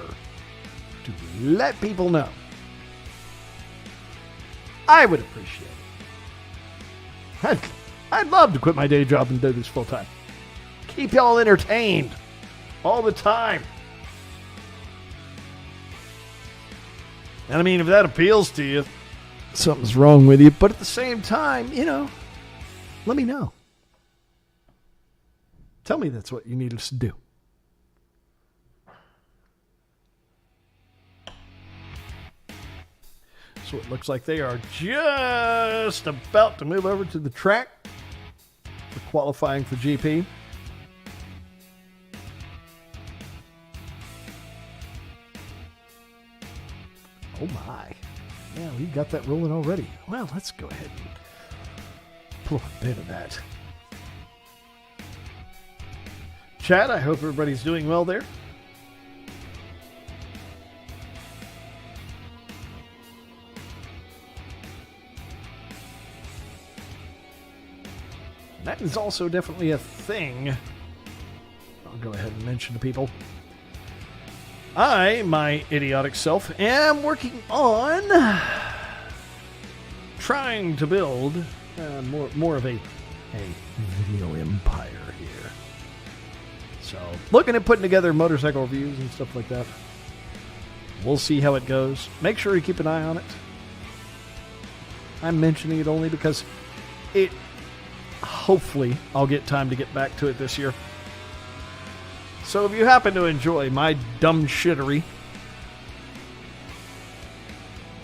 to let people know. I would appreciate it. I'd love to quit my day job and do this full time. Keep y'all entertained all the time. And I mean, if that appeals to you, something's wrong with you. But at the same time, let me know. Tell me that's what you need us to do. So it looks like they are just about to move over to the track for qualifying for GP. Oh my. Yeah, we got that rolling already. Well, let's go ahead and pull a bit of that. Chad, I hope everybody's doing well there. That is also definitely a thing. I'll go ahead and mention to people. I, my idiotic self, am working on trying to build more of a video empire here. So, looking at putting together motorcycle reviews and stuff like that. We'll see how it goes. Make sure you keep an eye on it. I'm mentioning it only because hopefully I'll get time to get back to it this year. So if you happen to enjoy my dumb shittery,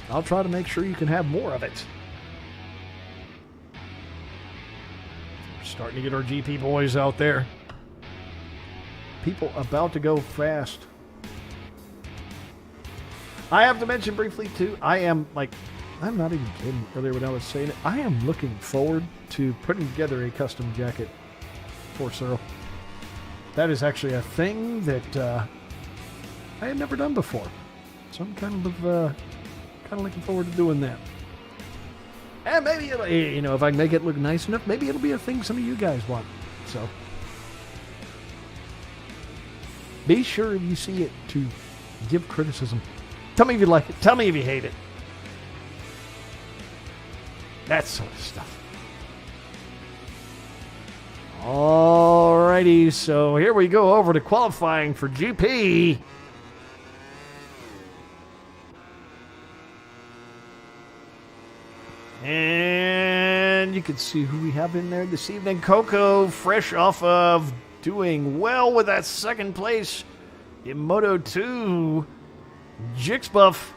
I'll try to make sure you can have more of it. We're starting to get our GP boys out there. People about to go fast. I have to mention briefly too, I'm not even kidding earlier when I was saying it. I am looking forward to putting together a custom jacket for Cyril. That is actually a thing that I had never done before. So I'm kind of looking forward to doing that. And maybe, if I can make it look nice enough, maybe it'll be a thing some of you guys want. So be sure if you see it to give criticism. Tell me if you like it. Tell me if you hate it. That sort of stuff. Alrighty, so here we go over to qualifying for GP. And you can see who we have in there this evening. Coco, fresh off of doing well with that second place in Moto 2. Jixbuff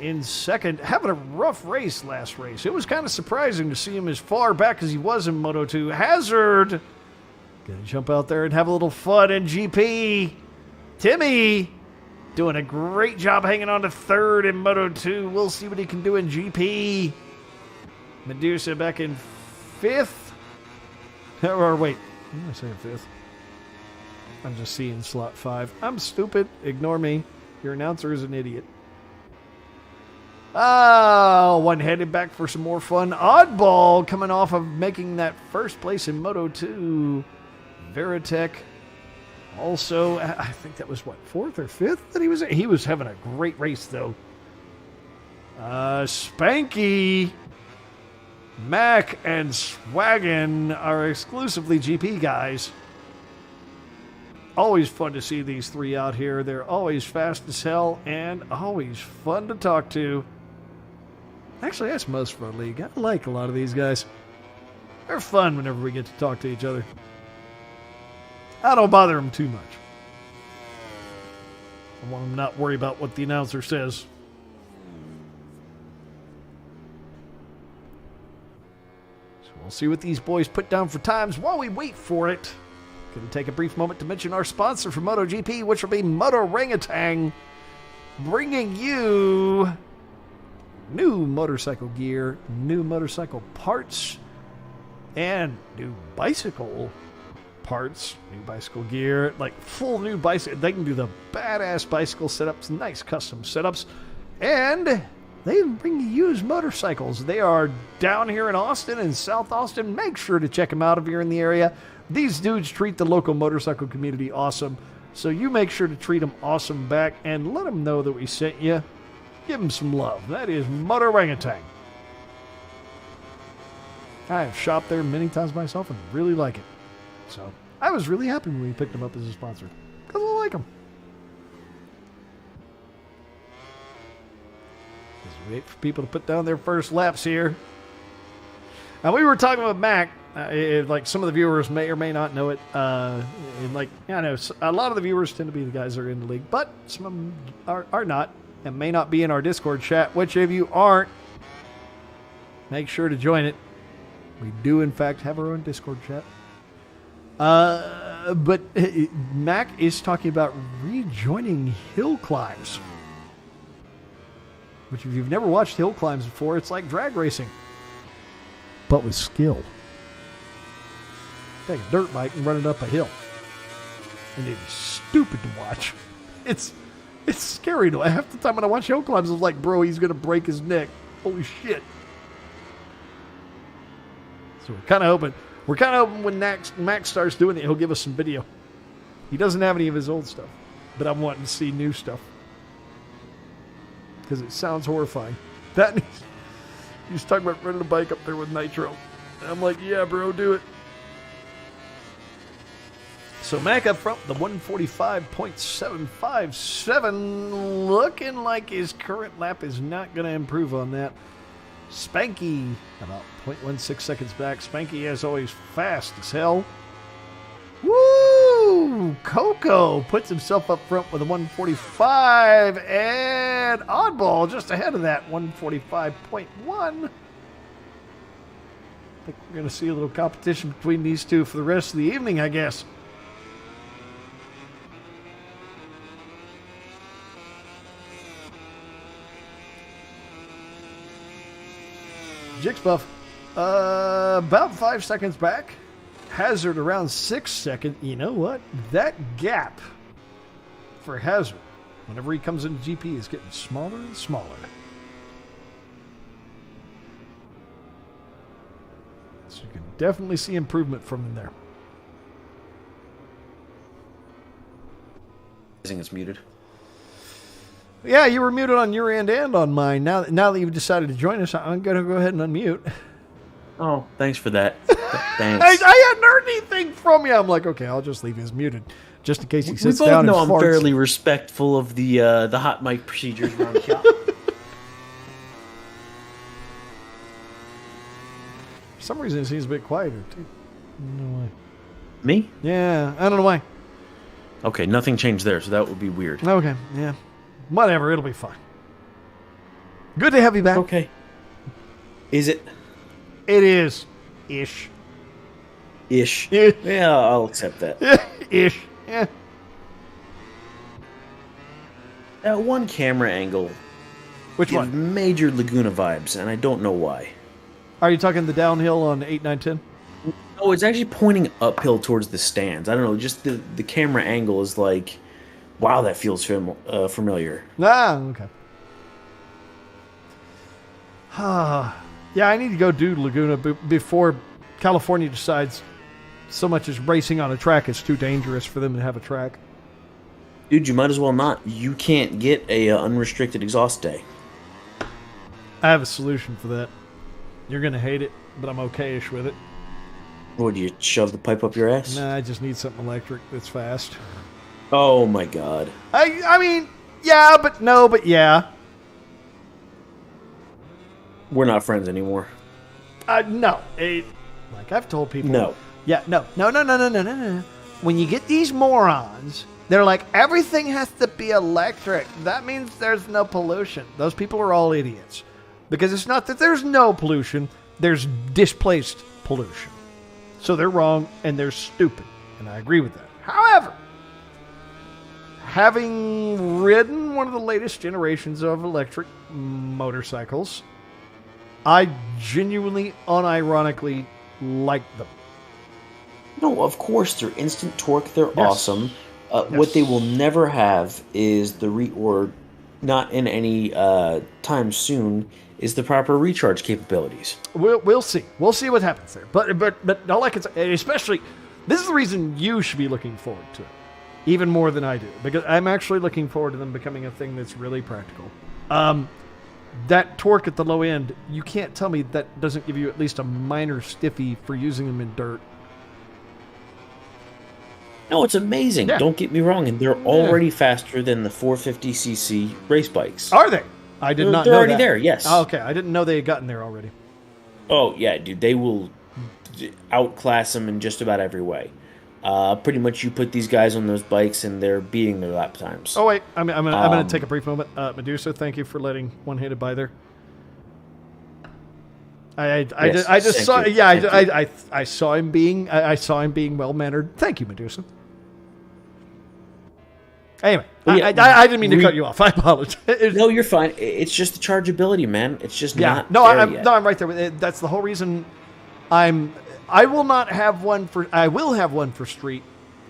in second, having a rough race last race. It was kind of surprising to see him as far back as he was in Moto 2. Hazard gonna jump out there and have a little fun in GP. Timmy doing a great job hanging on to third in Moto 2. We'll see what he can do in GP. Medusa back in fifth. Or wait, what am I saying fifth? I'm just seeing slot 5. I'm stupid. Ignore me. Your announcer is an idiot. Oh, one headed back for some more fun. Oddball coming off of making that first place in Moto 2. Veritech. Also, I think that was, fourth or fifth that he was at? He was having a great race, though. Spanky, Mac, and Swaggin are exclusively GP guys. Always fun to see these three out here. They're always fast as hell and always fun to talk to. Actually, that's most of our league. I like a lot of these guys. They're fun whenever we get to talk to each other. I don't bother them too much. I want them not worry about what the announcer says. So we'll see what these boys put down for times while we wait for it. Going to take a brief moment to mention our sponsor for MotoGP, which will be Motorangatang, bringing you new motorcycle gear, new motorcycle parts, and new bicycle parts, new bicycle gear, like full new bicycle. They can do the badass bicycle setups, nice custom setups, and they even bring you used motorcycles. They are down here in Austin and South Austin. Make sure to check them out if you're in the area. These dudes treat the local motorcycle community awesome, so you make sure to treat them awesome back and let them know that we sent you. Give them some love. That is Motorangatang. I have shopped there many times myself and really like it. So I was really happy when we picked them up as a sponsor because I like them. Just wait for people to put down their first laps here. Now we were talking about Mac. Like some of the viewers may or may not know it. I know a lot of the viewers tend to be the guys that are in the league, but some of them are not and may not be in our Discord chat. Which if you aren't, make sure to join it. We do in fact have our own Discord chat. But Mac is talking about rejoining hill climbs. Which if you've never watched hill climbs before, it's like drag racing. but with skill. Take a dirt bike and run it up a hill. And it is stupid to watch. It's scary. Half the time when I watch hill climbs, I was like, bro, he's going to break his neck. Holy shit. So we're kind of hoping when Max starts doing it, he'll give us some video. He doesn't have any of his old stuff, but I'm wanting to see new stuff. Because it sounds horrifying. He's talking about running a bike up there with nitro. And I'm like, yeah, bro, do it. So Mac up front, the 145.757, looking like his current lap is not going to improve on that. Spanky, about 0.16 seconds back. Spanky, as always, fast as hell. Woo! Coco puts himself up front with a 145, and Oddball just ahead of that, 145.1. I think we're going to see a little competition between these two for the rest of the evening, I guess. Jixbuff, about 5 seconds back. Hazard around 6 seconds. You know what? That gap for Hazard, whenever he comes into GP, is getting smaller and smaller. So you can definitely see improvement from him there. I think it's muted. Yeah, you were muted on your end and on mine. Now that you've decided to join us, I'm going to go ahead and unmute. Oh, thanks for that. Thanks. I hadn't heard anything from you. I'm like, okay, I'll just leave his muted, just in case he sits down and farts. We both know I'm fairly respectful of the hot mic procedures around the shop. For some reason, it seems a bit quieter, too. I don't know why. Me? Yeah, I don't know why. Okay, nothing changed there, so that would be weird. Okay, yeah. Whatever, it'll be fine. Good to have you back. Okay. Is it? It is. Ish. Ish. Yeah. Yeah, I'll accept that. Ish. Yeah. That one camera angle Which gives one? major Laguna vibes, and I don't know why. Are you talking the downhill on 8, 9, 10? Oh, it's actually pointing uphill towards the stands. I don't know, just the camera angle is like, wow, that feels familiar. Ah, okay. Yeah, I need to go do Laguna before California decides so much as racing on a track is too dangerous for them to have a track. Dude, you might as well not. You can't get a unrestricted exhaust day. I have a solution for that. You're going to hate it, but I'm okay-ish with it. What, do you shove the pipe up your ass? Nah, I just need something electric that's fast. Oh my god. I mean, yeah, but no, but yeah. We're not friends anymore. No. Like I've told people. No. Yeah, no. When you get these morons, they're like, everything has to be electric. That means there's no pollution. Those people are all idiots. Because it's not that there's no pollution, there's displaced pollution. So they're wrong and they're stupid. And I agree with that. However, having ridden one of the latest generations of electric motorcycles, I genuinely, unironically like them. No, of course, they're instant torque. They're Yes. awesome. What they will never have is or not in any time soon, is the proper recharge capabilities. We'll see. We'll see what happens there. But all I can say, especially, this is the reason you should be looking forward to it, even more than I do, because I'm actually looking forward to them becoming a thing that's really practical. That torque at the low end, you can't tell me that doesn't give you at least a minor stiffy for using them in dirt. No, it's amazing. Yeah. Don't get me wrong, and they're already faster than the 450cc race bikes. Are they? I did not know They're already that. there, yes. Oh, okay, I didn't know they had gotten there already. Oh, yeah, dude. They will outclass them in just about every way. Pretty much you put these guys on those bikes, and they're beating their lap times. Oh, wait. I'm going to take a brief moment. Medusa, thank you for letting one-handed by there. I saw him being well-mannered. Thank you, Medusa. Anyway, Yeah, I didn't mean to cut you off. I apologize. No, you're fine. It's just the chargeability, man. It's just not No, there yet. I'm right there with it. That's the whole reason I will not have one for. I will have one for street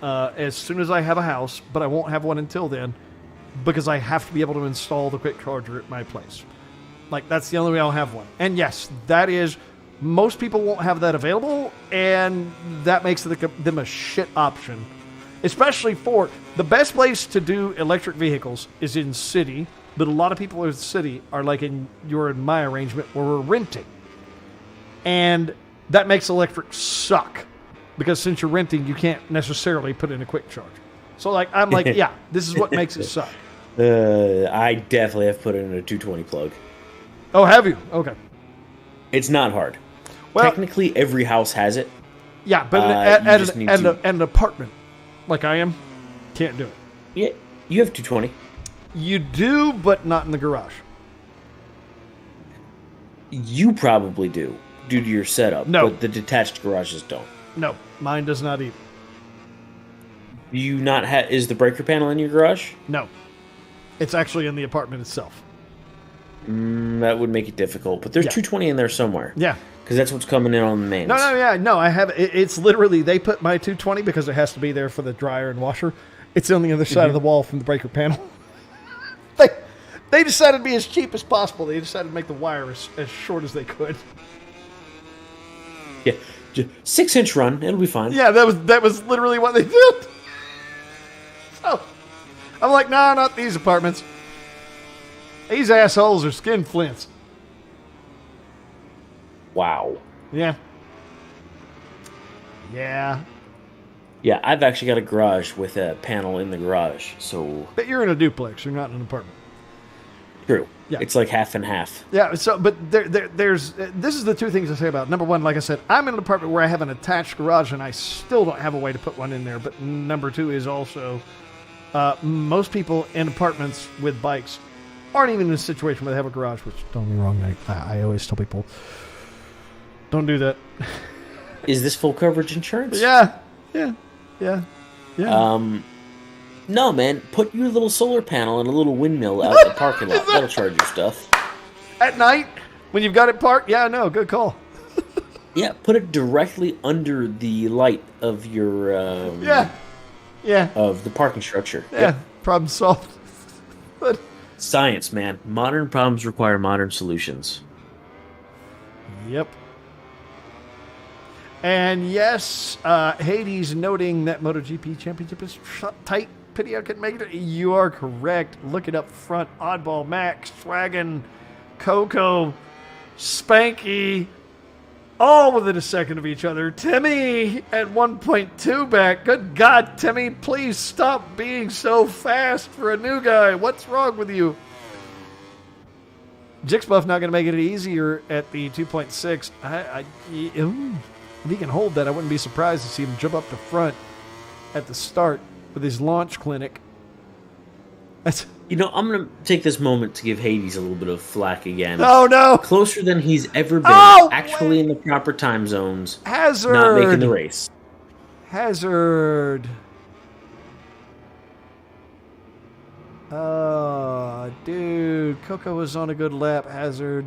as soon as I have a house, but I won't have one until then because I have to be able to install the quick charger at my place. Like, that's the only way I'll have one. And yes, that is, most people won't have that available, and that makes them a shit option. Especially for, the best place to do electric vehicles is in city, but a lot of people in the city are like in my arrangement where we're renting. And that makes electric suck. Because since you're renting, you can't necessarily put in a quick charge. So, like, I'm like, yeah, this is what makes it suck. I definitely have put it in a 220 plug. Oh, have you? Okay. It's not hard. Well, technically, every house has it. Yeah, but at an apartment, like I am, can't do it. Yeah, you have 220. You do, but not in the garage. You probably do, due to your setup. No. But the detached garages don't. No, mine does not either. Do you not have... Is the breaker panel in your garage? No. It's actually in the apartment itself. That would make it difficult. But there's 220 in there somewhere. Yeah. Because that's what's coming in on the mains. No, I have... It's literally... They put my 220 because it has to be there for the dryer and washer. It's on the other side of the wall from the breaker panel. They decided to be as cheap as possible. They decided to make the wire as short as they could. Yeah. 6-inch run. It'll be fine. Yeah, that was literally what they did. So, I'm like, no, not these apartments. These assholes are skin flints. Wow. Yeah. Yeah. Yeah, I've actually got a garage with a panel in the garage, so... But you're in a duplex. You're not in an apartment. True. Yeah. It's like half and half. Yeah, so, but there's... This is the two things I say about it. Number one, like I said, I'm in an apartment where I have an attached garage, and I still don't have a way to put one in there. But number two is also... most people in apartments with bikes aren't even in a situation where they have a garage, which, don't get me wrong, I always tell people, don't do that. Is this full coverage insurance? Yeah. No, man. Put your little solar panel and a little windmill out in the parking lot. That'll charge your stuff. At night, when you've got it parked? Yeah, no, good call. Yeah, put it directly under the light of your... Yeah. Of the parking structure. Yeah, Yep. problem solved. But Science, man. Modern problems require modern solutions. yep. And yes, Hades noting that MotoGP Championship is tight. Pity I couldn't make it. You are correct. Look it up front. Oddball Max, Swaggin, Coco, Spanky, all within a second of each other. Timmy at 1.2 back. Good God, Timmy, please stop being so fast for a new guy. What's wrong with you? Jixbuff not going to make it easier at the 2.6. If he can hold that, I wouldn't be surprised to see him jump up to front at the start with his launch clinic. You know, I'm going to take this moment to give Hades a little bit of flack again. Oh, no. Closer than he's ever been. Actually in the proper time zones. Hazard. Not making the race. Hazard. Oh, dude. Coco was on a good lap. Hazard.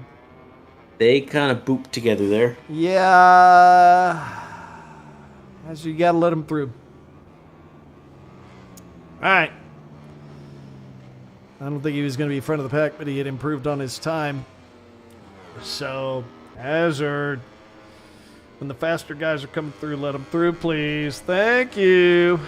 They kind of booped together there. Yeah. Hazard, you got to let him through. All right. I don't think he was going to be front of the pack, but he had improved on his time. So, Hazard, when the faster guys are coming through, let them through, please. Thank you.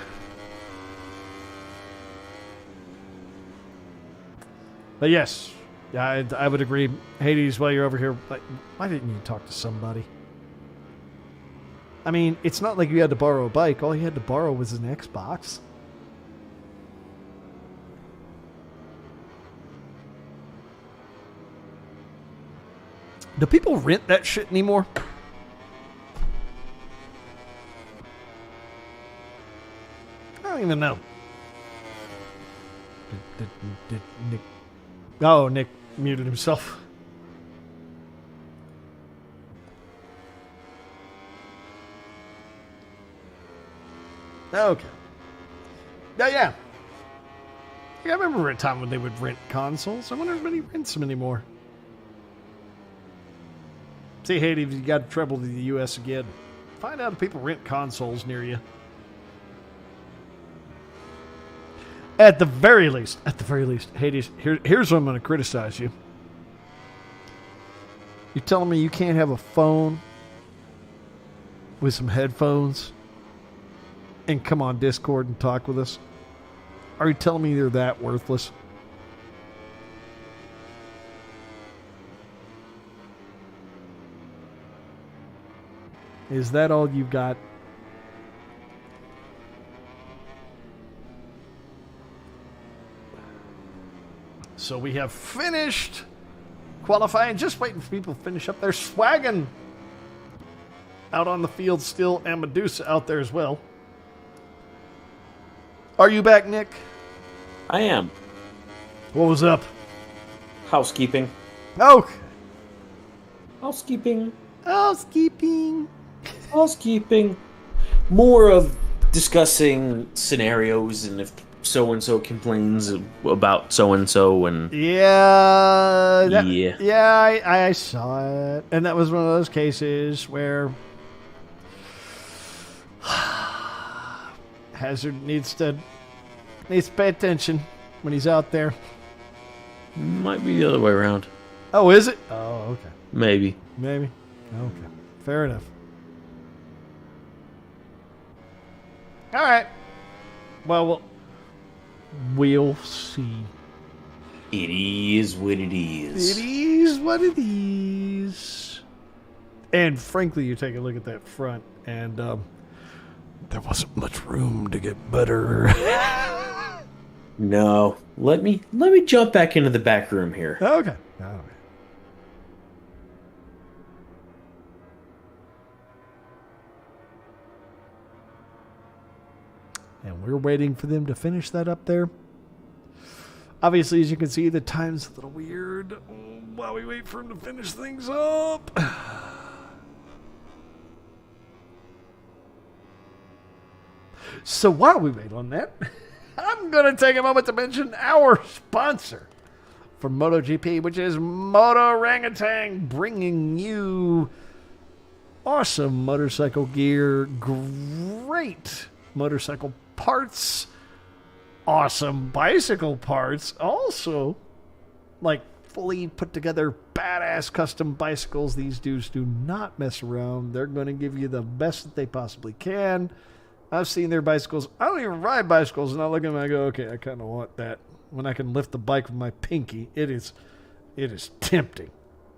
But yes, yeah, I would agree. Hades, while you're over here, like, why didn't you talk to somebody? I mean, it's not like you had to borrow a bike. All you had to borrow was an Xbox. Do people rent that shit anymore? I don't even know. Did Nick... Oh, Nick muted himself. Okay. Yeah. I remember a time when they would rent consoles. I wonder if anybody rents them anymore. See, Haiti, if you got trouble with the U.S. again, find out if people rent consoles near you. At the very least, Hades, here's where I'm going to criticize you. You're telling me you can't have a phone with some headphones and come on Discord and talk with us? Are you telling me they're that worthless? Is that all you've got? So we have finished qualifying, just waiting for people to finish up their swagging out on the field still, and Medusa out there as well. Are you back, Nick? I am. What was up? Housekeeping. Oh, Housekeeping. housekeeping. Housekeeping. More of discussing scenarios and if so-and-so complains about so-and-so and... Yeah. Yeah. I saw it. And that was one of those cases where Hazard needs to pay attention when he's out there. Might be the other way around. Oh, is it? Oh, okay. Maybe. Maybe. Okay. Fair enough. All right. Well, we'll see. It is what it is. It is what it is. And frankly, you take a look at that front, and there wasn't much room to get better. No. Let me jump back into the back room here. Okay. All right. And we're waiting for them to finish that up there. Obviously, as you can see, the time's a little weird while we wait for them to finish things up. So while we wait on that, I'm going to take a moment to mention our sponsor for MotoGP, which is Moto Orangutan, bringing you awesome motorcycle gear, great motorcycle parts, awesome bicycle parts, also like fully put together badass custom bicycles. These dudes do not mess around. They're going to give you the best that they possibly can. I've seen their bicycles. I don't even ride bicycles, and I look at them and I go, okay, I kind of want that. When I can lift the bike with my pinky, it is tempting.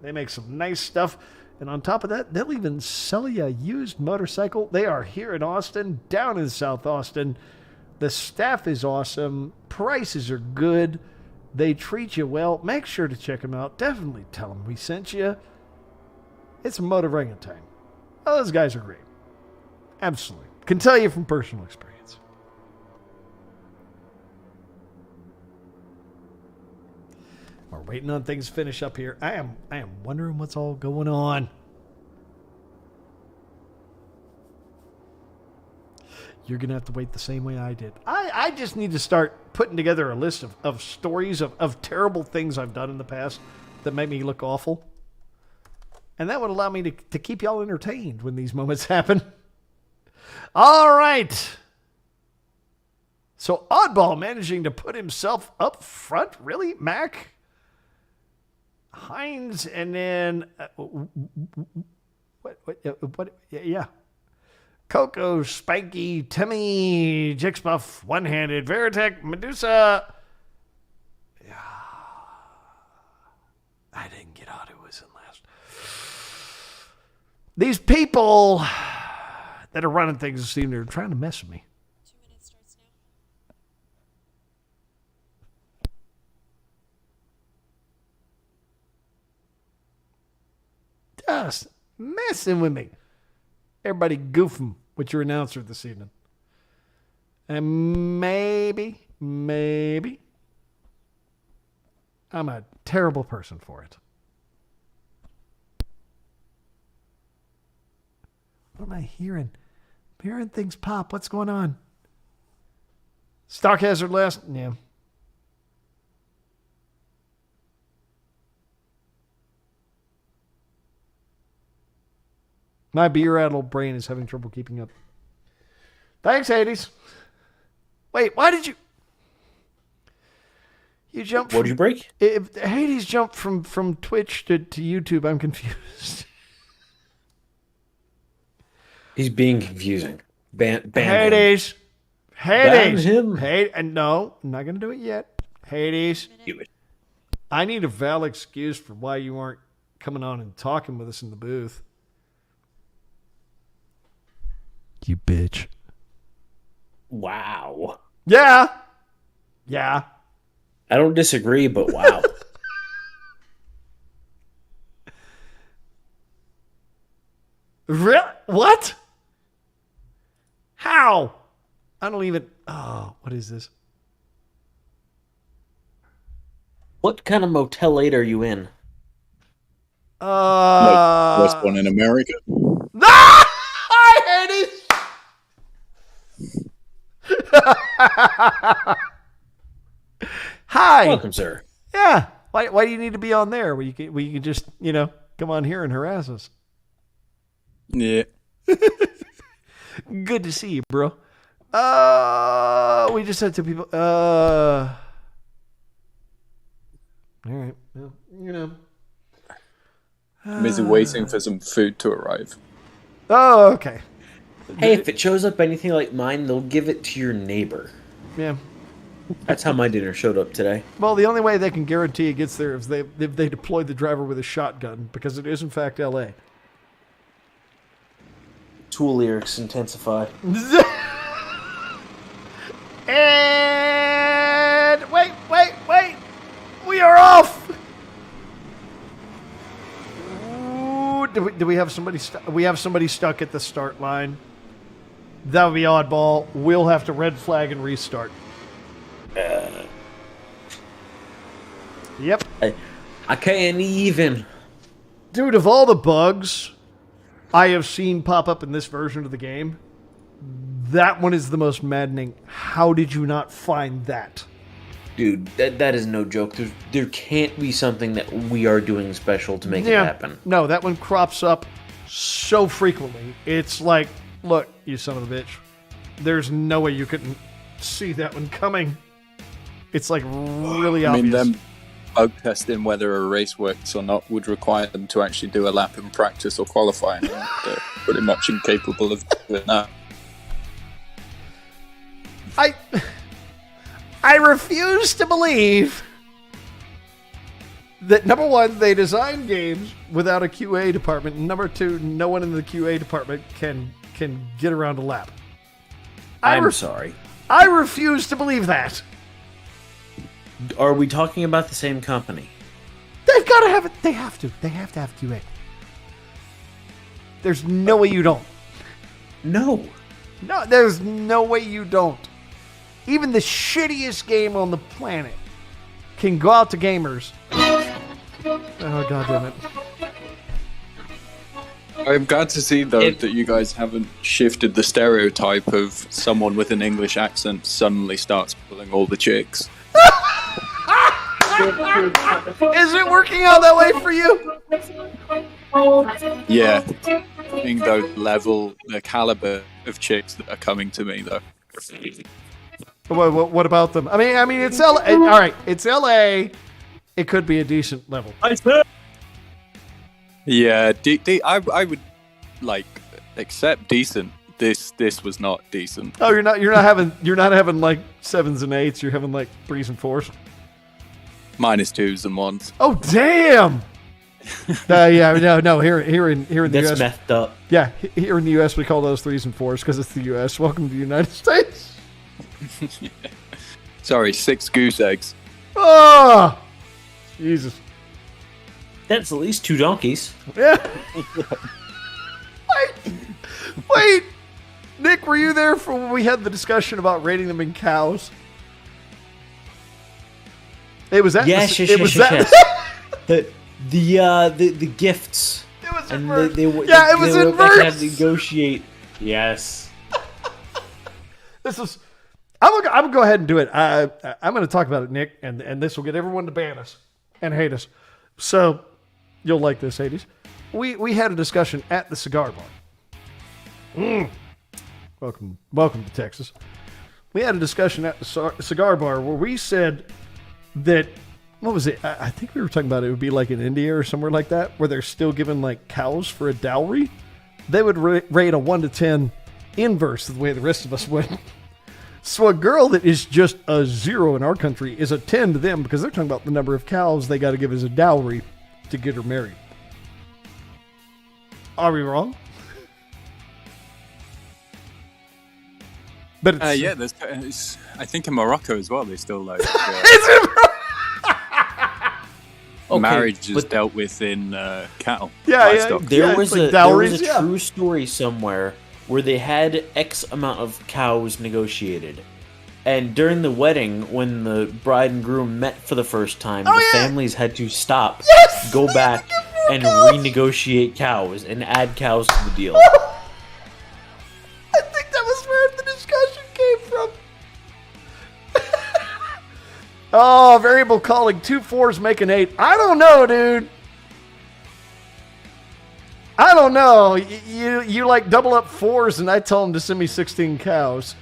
They make some nice stuff. And on top of that, they'll even sell you a used motorcycle. They are here in Austin, down in South Austin. The staff is awesome. Prices are good. They treat you well. Make sure to check them out. Definitely tell them we sent you. It's Moto Orangutan. Oh, those guys are great. Absolutely. Can tell you from personal experience. We're waiting on things to finish up here. I am wondering what's all going on. You're going to have to wait the same way I did. I just need to start putting together a list of stories of terrible things I've done in the past that make me look awful. And that would allow me to keep y'all entertained when these moments happen. All right. So Oddball managing to put himself up front. Really, Mac? Hines, and then what? Yeah. Coco, Spanky, Timmy, Jixbuff, One-Handed, Veritech, Medusa. Yeah. I didn't get out who was in last. These people that are running things seem they're trying to mess with me. 2 minutes starts now. Just messing with me. Everybody goofing with your announcer this evening. And maybe, I'm a terrible person for it. What am I hearing? I'm hearing things pop. What's going on? Stock hazard last? Yeah. My beer-addled brain is having trouble keeping up. Thanks, Hades. Wait, why did you... You jumped... What did you break? If Hades jumped from Twitch to YouTube, I'm confused. He's being confusing. Ban Hades. him. Hades. Ban him. And no, I'm not going to do it yet. Hades. Do it. I need a valid excuse for why you aren't coming on and talking with us in the booth. You bitch. Wow. Yeah. Yeah. I don't disagree, but wow. Really? What? How? I don't even... Oh, what is this? What kind of motel 8 are you in? Worst one in America. I hate it. Hi. Welcome, sir. Yeah. Why do you need to be on there where you can just, come on here and harass us? Yeah. Good to see you, bro. We just had two people. All right. Well, I'm busy waiting for some food to arrive. Oh, okay. Hey, if it shows up anything like mine, they'll give it to your neighbor. Yeah. That's how my dinner showed up today. Well, the only way they can guarantee it gets there is if they deploy the driver with a shotgun, because it is in fact L.A. Tool lyrics intensify. And wait! We are off. Ooh, do we have somebody? We have somebody stuck at the start line. That would be oddball. We'll have to red flag and restart. Yep. I can't even. Dude, of all the bugs I have seen pop up in this version of the game, that one is the most maddening. How did you not find that? Dude, that is no joke. There can't be something that we are doing special to make it happen. No, that one crops up so frequently. It's like, look, you son of a bitch. There's no way you couldn't see that one coming. It's like really I mean, obvious. them bug testing whether a race works or not would require them to actually do a lap in practice or qualifying. And they're pretty much incapable of doing that. I refuse to believe that, number one, they design games without a QA department, and number two, no one in the QA department can get around a lap. I'm sorry. I refuse to believe that. Are we talking about the same company? They've got to have it. They have to. They have to have QA. There's no way you don't. No. No, there's no way you don't. Even the shittiest game on the planet can go out to gamers. Oh, God damn it. I'm glad to see, though, that you guys haven't shifted the stereotype of someone with an English accent suddenly starts pulling all the chicks. Is it working out that way for you? Yeah. I think the caliber of chicks that are coming to me, though. What about them? I mean, it's LA. All right, it's LA. It could be a decent level. Yeah, I would accept decent. This was not decent. Oh, you're not having like 7s and 8s. You're having like 3s and 4s. -2s and 1s. Oh, damn. Yeah, no. Here in the That's U.S. messed up. Yeah, here in the U.S. we call those 3s and 4s because it's the U.S. Welcome to the United States. Sorry, 6 goose eggs. Oh, Jesus. That's at least 2 donkeys. Yeah. Wait. Nick, were you there for when we had the discussion about rating them in cows? It was that. Yes. The gifts. It was And inverse. they It was they inverse. have to negotiate. Yes. I'm gonna go ahead and do it. I'm gonna talk about it, Nick, and this will get everyone to ban us and hate us. So you'll like this, Hades. We had a discussion at the cigar bar. Welcome to Texas. We had a discussion at the cigar bar where we said that, what was it? I think we were talking about it would be like in India or somewhere like that, where they're still giving like cows for a dowry. They would rate a 1 to 10 inverse of the way the rest of us would. So a girl that is just a 0 in our country is a 10 to them because they're talking about the number of cows they got to give as a dowry to get her married. Are we wrong? But it's, yeah, I think in Morocco as well, they still like marriage is dealt with in cattle. Yeah. There was like a true story somewhere where they had X amount of cows negotiated. And during the wedding, when the bride and groom met for the first time, families had to stop, go back, and renegotiate cows and add cows to the deal. I think that was where the discussion came from. Oh, variable calling. 2 4s make an 8. I don't know, dude. I don't know. You like double up 4s, and I tell them to send me 16 cows.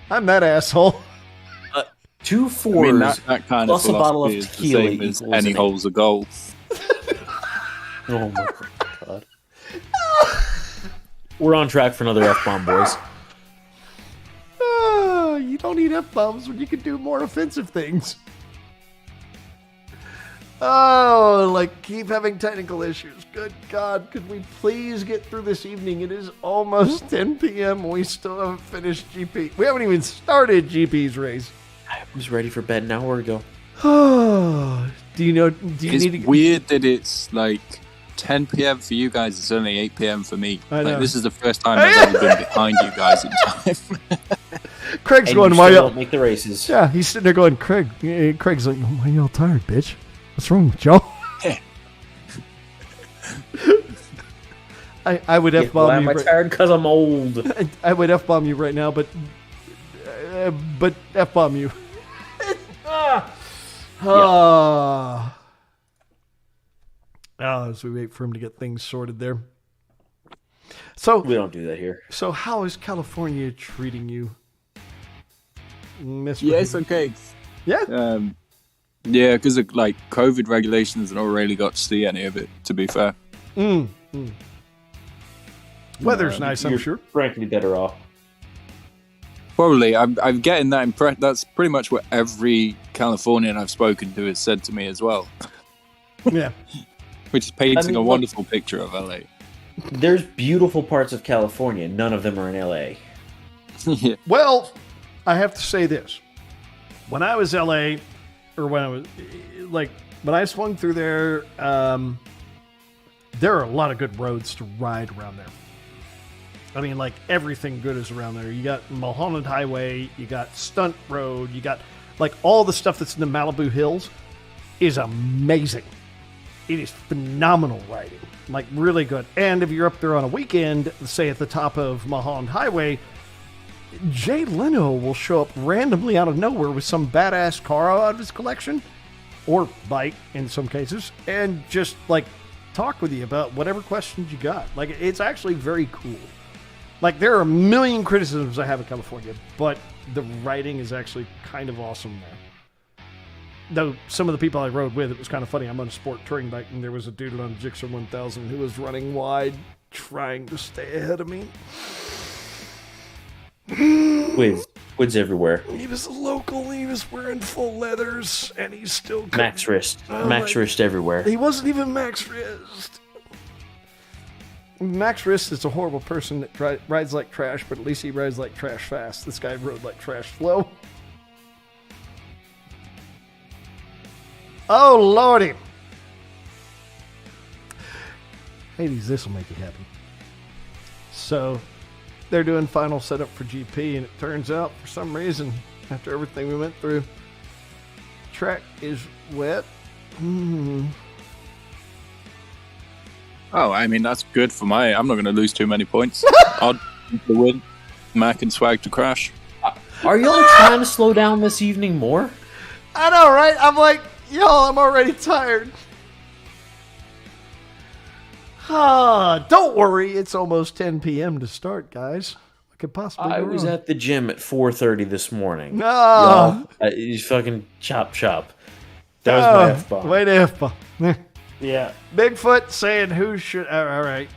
I'm that asshole. 2 4s I mean, that kind plus of a bottle of philosophy is the tequila same as equals any an hole's a goal. Oh my god. We're on track for another F-bomb, boys. You don't need F-bombs when you can do more offensive things. Oh, like, keep having technical issues. Good God, could we please get through this evening? It is almost 10 p.m. and we still haven't finished GP. We haven't even started GP's race. I was ready for bed an hour ago. Do you It's need to... weird that it's like 10 p.m. for you guys. It's only 8 p.m. for me. I know. Like, this is the first time I've ever been behind you guys in time. Craig's And going, you why still y'all... don't make the races. Yeah, he's sitting there going, Craig's like, why y'all tired, bitch? What's wrong with y'all? I would F-bomb Why you. am I tired? Because I'm old. I would F-bomb you right now, but F-bomb you. As we wait for him to get things sorted there. So We don't do that here. So how is California treating you, Mr. Yeah, it's okay. Yeah? Yeah, because of like COVID regulations, I've not really got to see any of it, to be fair. Weather's nice, I'm You're sure. frankly better off. Probably. I'm getting that impression. That's pretty much what every Californian I've spoken to has said to me as well. Yeah. Which is painting a look, wonderful picture of LA. There's beautiful parts of California. None of them are in LA. Yeah. Well, I have to say this. When I was LA, or when I was, like, when I swung through there, there are a lot of good roads to ride around there. I mean, like, everything good is around there. You got Mulholland Highway, you got Stunt Road, you got, like, all the stuff that's in the Malibu Hills is amazing. It is phenomenal riding. Like, really good. And if you're up there on a weekend, say at the top of Mulholland Highway, Jay Leno will show up randomly out of nowhere with some badass car out of his collection, or bike in some cases, and just, like, talk with you about whatever questions you got. Like, it's actually very cool. Like, there are a million criticisms I have of California, but the riding is actually kind of awesome there. Though some of the people I rode with, it was kind of funny. I'm on a sport touring bike, and there was a dude on a Gixxer 1000 who was running wide, trying to stay ahead of me. Woods everywhere. He was a local, he was wearing full leathers, and he's still... Max wrist. Oh Max my- wrist everywhere. He wasn't even Max Wrist. Max Wrist is a horrible person that rides like trash, but at least he rides like trash fast. This guy rode like trash slow. Oh, lordy. Hades, this will make you happy. So, they're doing final setup for GP, and it turns out, for some reason, after everything we went through, track is wet. Oh, I mean, that's good for I'm not going to lose too many points. I'll the win. Mac and Swag to crash. Are y'all trying to slow down this evening more? I know, right? I'm like, yo, I'm already tired. Don't worry, it's almost 10 p.m. to start, guys. What could possibly I go was wrong? at the gym at 4:30 this morning. Ah. Y'all, you fucking chop. That was my F-bomb. Wait, F-bomb. Yeah. Bigfoot saying who should... All right.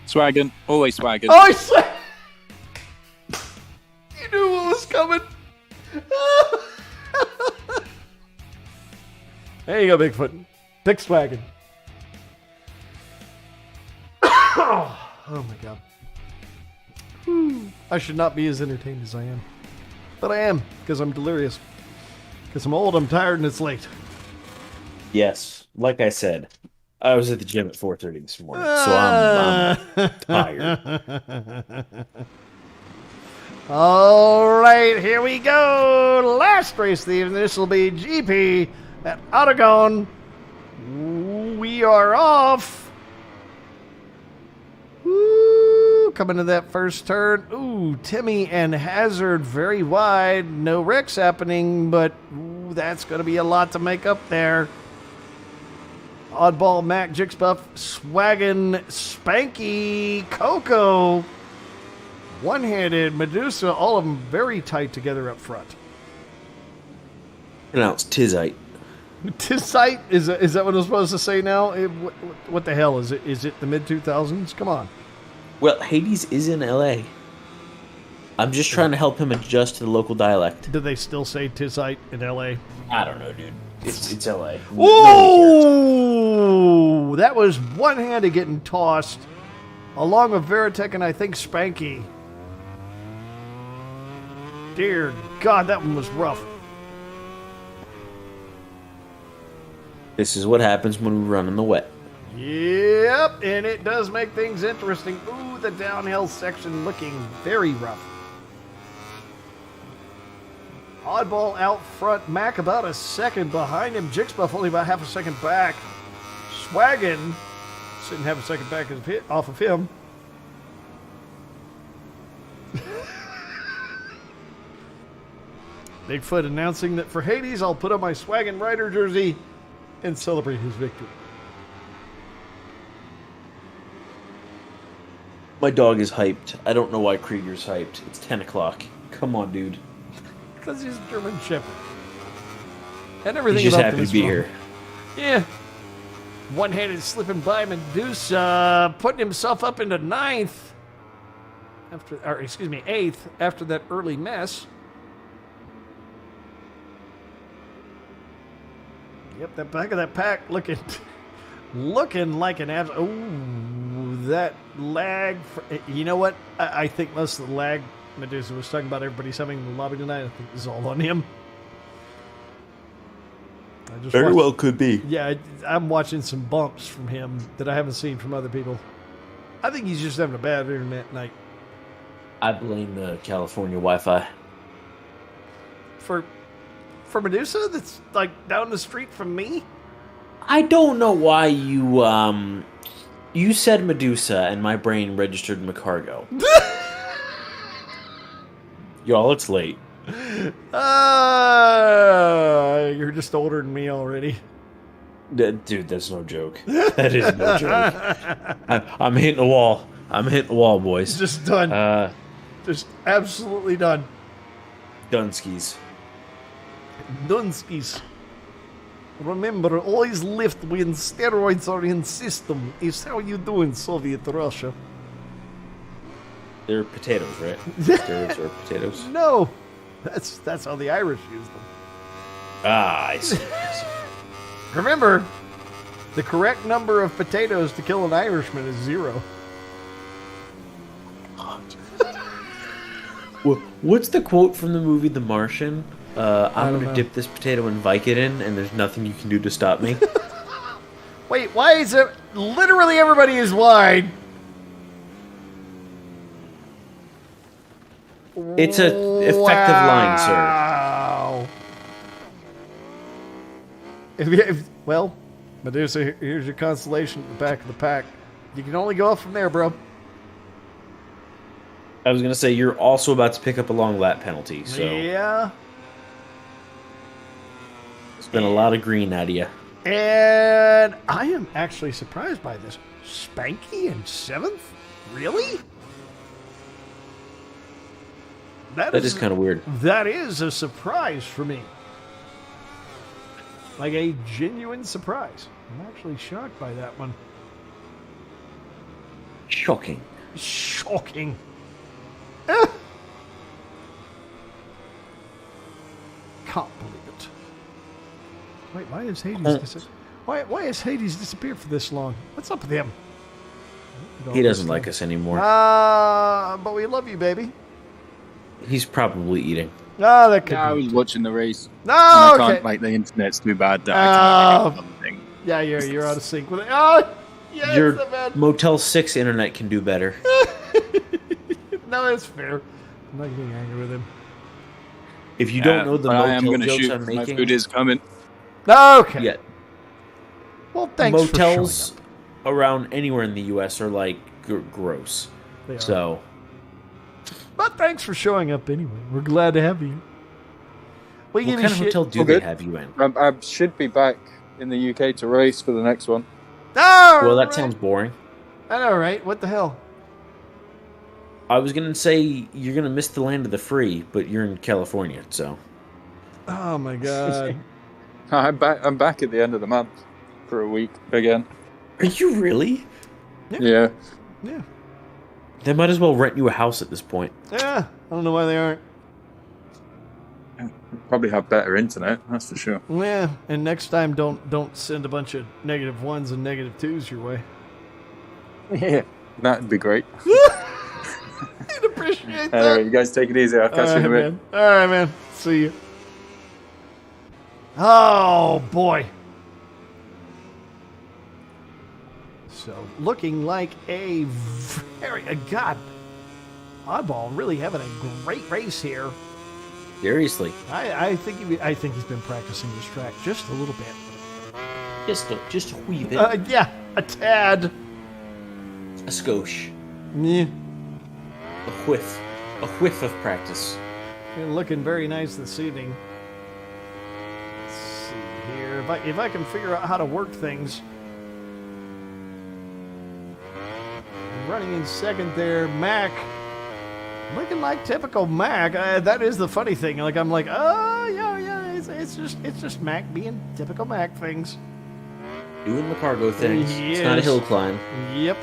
Swaggin. Always swaggin. Oh, I said... You knew what was coming. There you go, Bigfoot. Dick swagging. Oh my god. I should not be as entertained as I am. But I am, because I'm delirious. Because I'm old, I'm tired, and it's late. Yes. Like I said, I was at the gym at 4:30 this morning, so I'm tired. All right, here we go. Last race of the evening. This will be GP at Aragon. We are off. Woo, coming to that first turn. Ooh, Timmy and Hazard very wide. No wrecks happening, but ooh, that's going to be a lot to make up there. Oddball, Mac, Jixbuff, Swaggin, Spanky, Coco. One-handed, Medusa, all of them very tight together up front. Pronounced Tizite. Tisite? Is that what I'm supposed to say now? What the hell is it? Is it the mid-2000s? Come on. Well, Hades is in LA. I'm just trying to help him adjust to the local dialect. Do they still say Tisite in L.A.? I don't know, dude. It's LA. Ooh! That was one-handed getting tossed along with Veritek and I think Spanky. Dear God, that one was rough. This is what happens when we run in the wet. Yep, and it does make things interesting. Ooh, the downhill section looking very rough. Oddball out front. Mac about a second behind him. Jixbuff only about half a second back. Swaggin sitting half a second back off of him. Bigfoot announcing that for Hades, I'll put on my Swaggin Rider jersey and celebrate his victory. My dog is hyped. I don't know why Krieger's hyped. It's 10 o'clock. Come on, dude. Because he's a German Shepherd. And everything He's just about happy him to is be wrong. here. Yeah. One-handed slipping by Medusa, putting himself up into eighth after that early mess. Yep, that back of that pack looking like an abs. Oh, that lag. You know what? I think most of the lag Medusa was talking about everybody's having in the lobby tonight. I think is all on him. Very well could be. Yeah, I'm watching some bumps from him that I haven't seen from other people. I think he's just having a bad internet night. I blame the California Wi-Fi. For Medusa, that's like down the street from me. I don't know why you said Medusa and my brain registered McCargo. Y'all, it's late. You're just older than me already. Dude, that's no joke. That is no joke. I'm hitting the wall. I'm hitting the wall, boys. Just done. Just absolutely done. Dunskies. Dunskies. Remember, always lift when steroids are in system. Is how you do in Soviet Russia. They're potatoes, right? Steroids are potatoes. No, that's how the Irish use them. Ah, I see. Remember, the correct number of potatoes to kill an Irishman is 0. What's the quote from the movie The Martian? I'm don't going to know. dip this potato in Vicodin, and there's nothing you can do to stop me. Wait, why is it literally everybody is wide? It's a effective line, sir. Wow. Well, Medusa, here's your consolation at the back of the pack. You can only go up from there, bro. I was going to say, you're also about to pick up a long lap penalty, so Yeah. it's been a lot of green out of you. And I am actually surprised by this. Spanky in 7th? Really? That is kind of weird. That is a surprise for me. Like a genuine surprise. I'm actually shocked by that one. Shocking. Shocking. Can't believe it. Wait, why is Hades why has Hades disappeared for this long? What's up with him? He doesn't like us anymore. But we love you, baby. He's probably eating. Oh, that could I be. was watching the race. No, And I okay. can't, like, the internet's too bad that I can't get something. Yeah, you're out of sync with it. Oh, yes, Your the man. Motel 6 internet can do better. No, that's fair. I'm not getting angry with him. If you don't know the but I am motel gonna jokes shoot. I'm My making, food is coming. Okay. yeah, Well, thanks motels for showing up. around anywhere in the U.S. are like gross. They are. So But thanks for showing up anyway. We're glad to have you. We what give kind you of shit. hotel do Well, they good. have you in? I should be back in the UK to race for the next one. Oh, Well, that right. sounds boring. I know, right? What the hell? I was gonna say you're gonna miss the land of the free, but you're in California, so Oh my god. I'm back at the end of the month for a week again. are you really? Yeah. Yeah. They might as well rent you a house at this point. Yeah. I don't know why they aren't. Probably have better internet, that's for sure. Yeah. And next time, don't send a bunch of -1s and -2s your way. Yeah. That'd be great. I'd appreciate that. Anyway, you guys take it easy. I'll catch you in a bit. Man. All right, man. See you. Oh, boy. So, looking like a God, Oddball really having a great race here. Seriously, I think he's been practicing this track just a little bit. just a wee bit, Yeah, a tad. a skosh, Yeah. a whiff of practice. And looking very nice this evening. Let's see here. If I can figure out how to work things. Running in second there, Mac. Looking like typical Mac. That is the funny thing. Like I'm like, oh yeah. It's just Mac being typical Mac things. Doing the cargo things. He It's not a is. hill climb. Yep.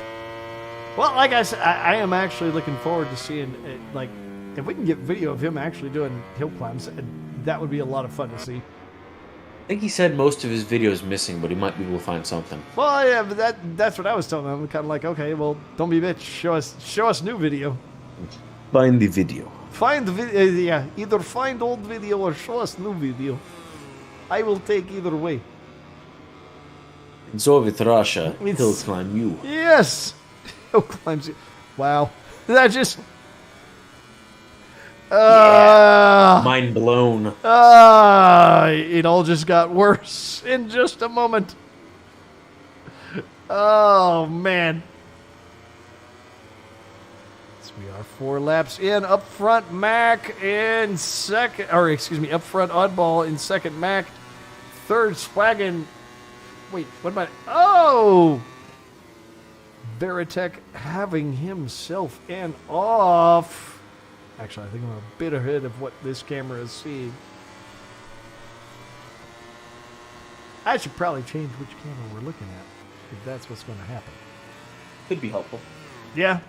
Well, like I said, I am actually looking forward to seeing it. Like, if we can get video of him actually doing hill climbs, that would be a lot of fun to see. I think he said most of his video is missing, but he might be able to find something. Well, yeah, but that's what I was telling him. I'm kind of like, okay, well, don't be a bitch. Show us new video. Find the video. Find the video. Yeah, either find old video or show us new video. I will take either way. In Soviet Russia, It's- hill climb you. Yes. Hill climbs. Wow. That just. Mind blown. It all just got worse in just a moment. Oh, man. So we are 4 laps in. Up front, Mac in second. Or, excuse me, up front, Oddball in second, Mac. Third, Swaggin. Wait, what am I? Oh! Veritek having himself an off. Actually, I think I'm a bit ahead of what this camera is seeing. I should probably change which camera we're looking at, if that's what's going to happen. Could be helpful. Yeah.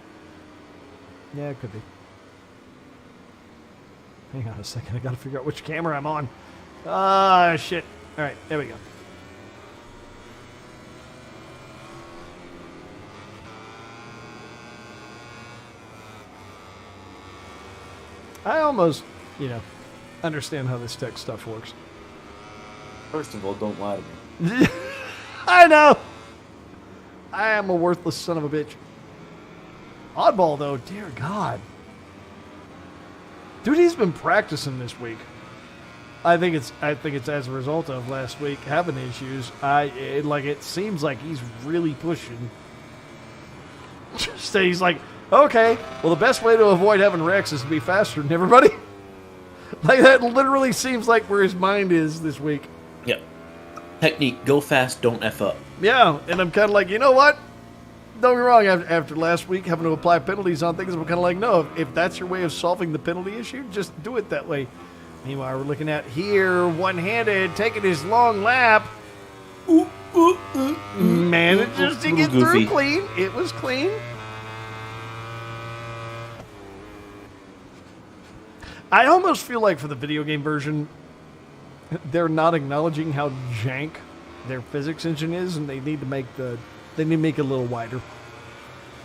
Yeah, it could be. Hang on a second, I gotta figure out which camera I'm on. Ah, shit. Alright, there we go. I almost, understand how this tech stuff works. First of all, don't lie to me. I know! I am a worthless son of a bitch. Oddball, though, dear God. Dude, he's been practicing this week. I think it's as a result of last week having issues. It seems like he's really pushing. So he's like, okay, well, the best way to avoid having wrecks is to be faster than everybody. Like, that literally seems like where his mind is this week. Yep. Technique, go fast, don't F up. Yeah, and I'm kind of like, you know what? Don't get me wrong, after last week having to apply penalties on things, I'm kind of like, no, if that's your way of solving the penalty issue, just do it that way. Meanwhile, we're looking at here, one-handed, taking his long lap. Manages to get through clean. It was clean. I almost feel like for the video game version, they're not acknowledging how jank their physics engine is, and they need to make it a little wider.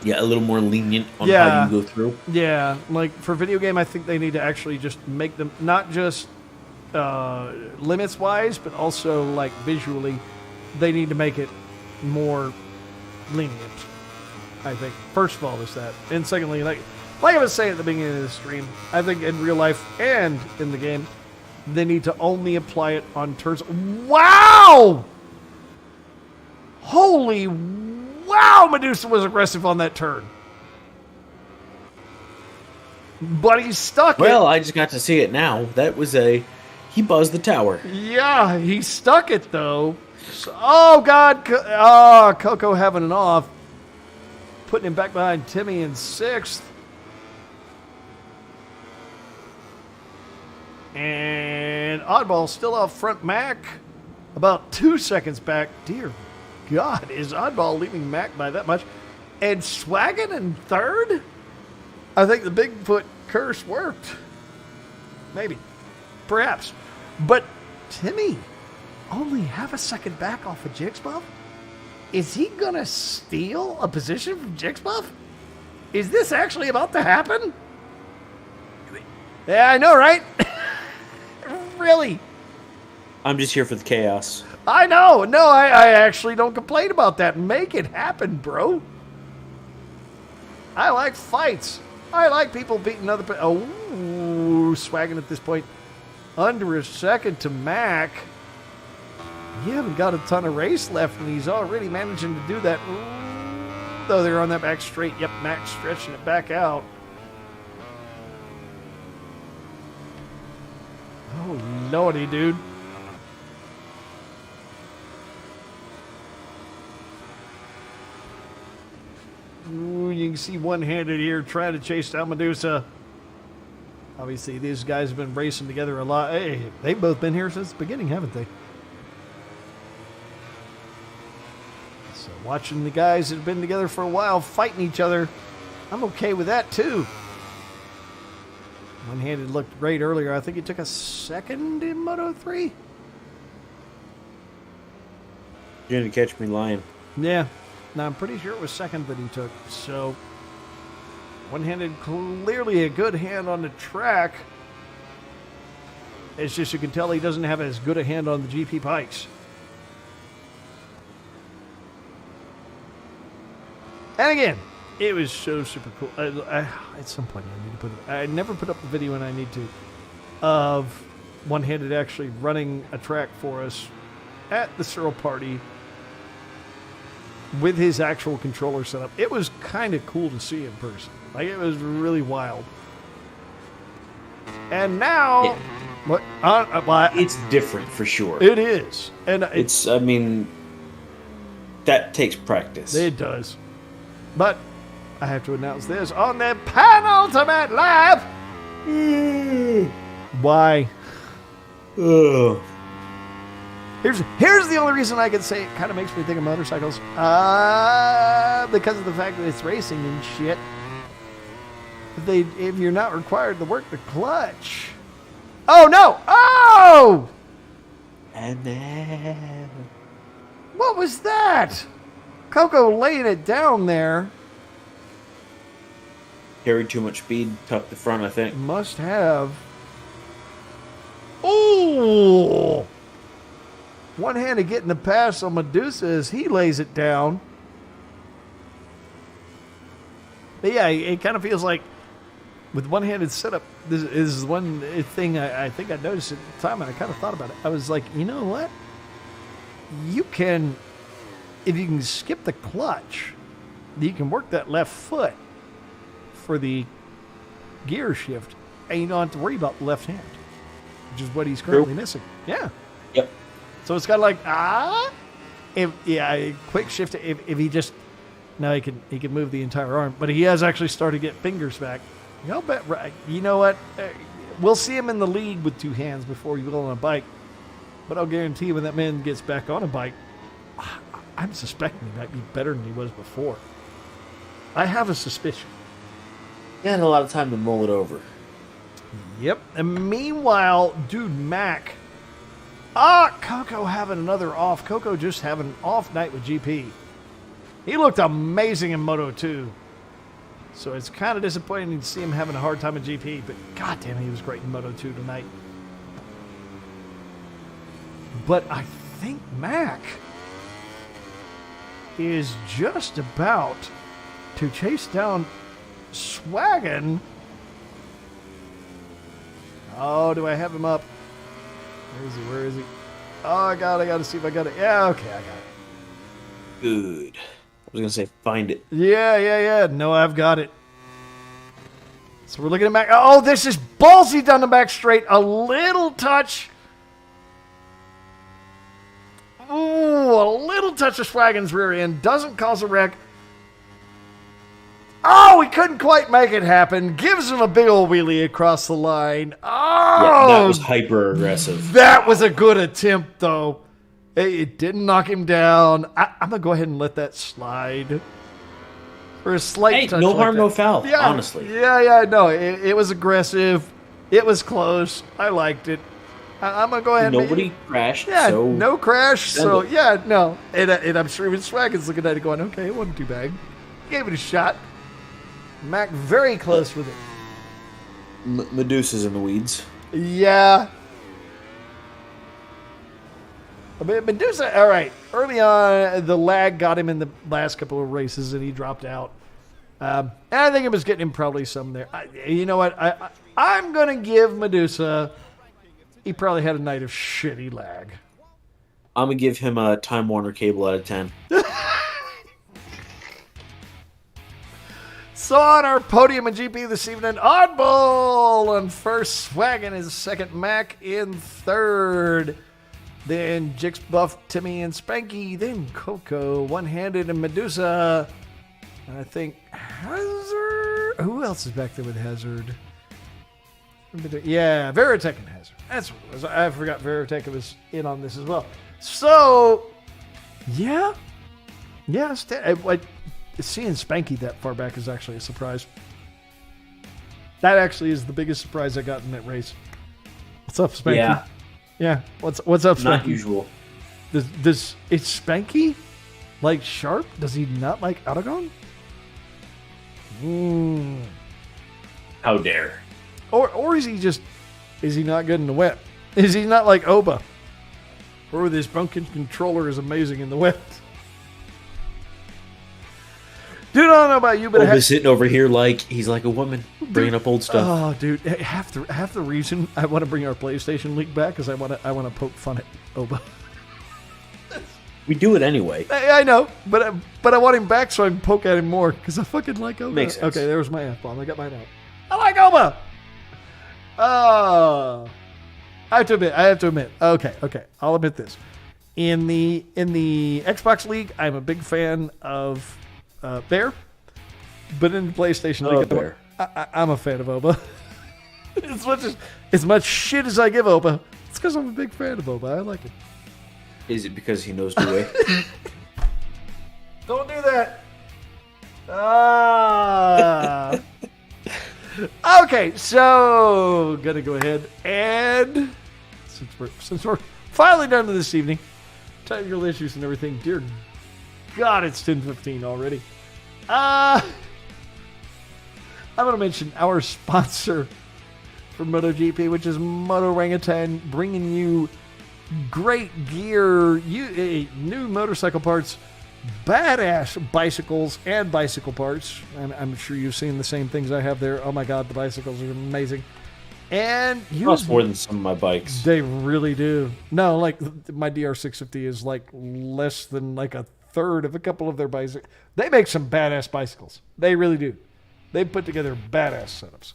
Yeah, a little more lenient on how you go through. Yeah, like for video game, I think they need to actually just make them not just limits wise, but also like visually, they need to make it more lenient. I think first of all is that, and secondly, like I was saying at the beginning of the stream, I think in real life and in the game, they need to only apply it on turns. Wow! Holy wow! Medusa was aggressive on that turn. But he stuck it. Well, I just got to see it now. That was he buzzed the tower. Yeah, he stuck it though. So, oh God! Coco having an off. Putting him back behind Timmy in 6th. And Oddball still out front Mac. About 2 seconds back. Dear God, is Oddball leaving Mac by that much? And Swaggin in 3rd? I think the Bigfoot curse worked. Maybe. Perhaps. But Timmy only half a second back off of Jixbuff? Is he going to steal a position from Jixbuff? Is this actually about to happen? Yeah, I know, right? Really? I'm just here for the chaos. I know. No, I actually don't complain about that. Make it happen, bro. I like fights. I like people beating other people. Oh, Swagging at this point. Under a second to Mac. You haven't got a ton of race left, and he's already managing to do that. Ooh, though they're on that back straight. Yep, Mac stretching it back out. Oh, lordy, dude. Ooh, you can see one-handed here trying to chase down Medusa. Obviously, these guys have been racing together a lot. Hey, they've both been here since the beginning, haven't they? So watching the guys that have been together for a while fighting each other, I'm okay with that, too. One-handed looked great earlier. I think he took a second in Moto 3. You're going to catch me lying. Yeah. Now, I'm pretty sure it was second that he took. So, one-handed, clearly a good hand on the track. It's just you can tell he doesn't have as good a hand on the GP pikes. And again, it was so super cool. At some point, I need to put it. I never put up the video, and I need to, of one-handed actually running a track for us at the Searle party with his actual controller setup. It was kind of cool to see in person. Like, it was really wild. And now, what? It's different for sure. It is, and it's. I mean, that takes practice. It does, but I have to announce this on the penultimate lap. Why? Ugh. Here's the only reason I can say it kind of makes me think of motorcycles. Because of the fact that it's racing and shit. If you're not required to work the clutch. Oh no! Oh! And then What was that? Coco laying it down there. carried too much speed, tucked the front, I think. Must have. Ooh! One-handed getting the pass on Medusa as he lays it down. But yeah, it kind of feels like with one-handed setup, this is one thing I think I noticed at the time, and I kind of thought about it. I was like, you know what? You can, if you can skip the clutch, you can work that left foot for the gear shift, and you don't have to worry about the left hand, which is what he's currently missing. Yeah. Yep. So it's kind of like, quick shift. If he just, now he can move the entire arm, but he has actually started to get fingers back. I'll bet, you know what? We'll see him in the league with 2 hands before he will on a bike, but I'll guarantee you when that man gets back on a bike, I'm suspecting he might be better than he was before. I have a suspicion. He had a lot of time to mull it over. Yep. And meanwhile, dude, Mac. Coco having another off. Coco just having an off night with GP. He looked amazing in Moto 2. So it's kind of disappointing to see him having a hard time in GP, but goddamn, he was great in Moto 2 tonight. But I think Mac is just about to chase down Swaggin. Oh, do I have him up? Where is he? Oh, I got to see if I got it. Yeah, okay, I got it. Good. I was going to say, find it. Yeah. No, I've got it. So we're looking at Mac. Oh, this is ballsy down the back straight. A little touch. Ooh, a little touch of Swaggin's rear end. Doesn't cause a wreck. Oh, he couldn't quite make it happen. Gives him a big old wheelie across the line. Oh, yeah, that was hyper aggressive. That was a good attempt, though. It didn't knock him down. I'm going to go ahead and let that slide. For a slight touch no like harm, that. no foul, Yeah, honestly. Yeah, no, it was aggressive. It was close. I liked it. I'm going to go ahead and... Nobody crashed, Yeah, so... no crash, so it. Yeah, no. And I'm sure even Swaggin's looking at it going, okay, it wasn't too bad. Gave it a shot. Mac very close with it. Medusa's in the weeds. Yeah. But Medusa, all right. Early on, the lag got him in the last couple of races, and he dropped out. And I think it was getting him probably some there. You know what? I'm going to give Medusa, he probably had a night of shitty lag. I'm going to give him a Time Warner cable out of 10. So on our podium in GP this evening, Oddball on first, Swaggin is second, Mac in third. Then Jix, Buff, Timmy, and Spanky. Then Coco, one-handed, and Medusa. And I think Hazard. Who else is back there with Hazard? Yeah, Veritek and Hazard. That's what it was. I forgot Veritek was in on this as well. So, yeah. Seeing Spanky that far back is actually a surprise. That actually is the biggest surprise I got in that race. What's up, Spanky? Yeah. What's up, Spanky? Not usual. Is Spanky like sharp? Does he not like Aragon? How dare. Or is he not good in the wet? Is he not like Oba? Or this Bunkin controller is amazing in the wet? Dude, I don't know about you, but Oba's sitting over here like he's like a woman, bringing up old stuff. Oh, dude, half the reason I want to bring our PlayStation league back is I want to poke fun at Oba. We do it anyway. I know, but I want him back so I can poke at him more because I fucking like Oba. Makes sense. Okay, there was my F-bomb. I got mine out. I like Oba. Oh, I have to admit. Okay, I'll admit this. In the Xbox League, I'm a big fan of Bear, but in the PlayStation League, Bear. I'm a fan of Oba. as much shit as I give Oba, it's because I'm a big fan of Oba. I like it. Is it because he knows the way? Don't do that. Ah. Okay, so gonna go ahead and since we're finally done with this evening, technical issues and everything. Dear God, it's 10:15 already. I'm gonna mention our sponsor for MotoGP, which is Moto Orangutan, bringing you great gear, new motorcycle parts, badass bicycles and bicycle parts. And I'm sure you've seen the same things I have there. Oh my God, the bicycles are amazing. And Cost more than some of my bikes. They really do. No, like my DR650 is like less than like a third of a couple of their bicycles. They make some badass bicycles. They really do. They put together badass setups.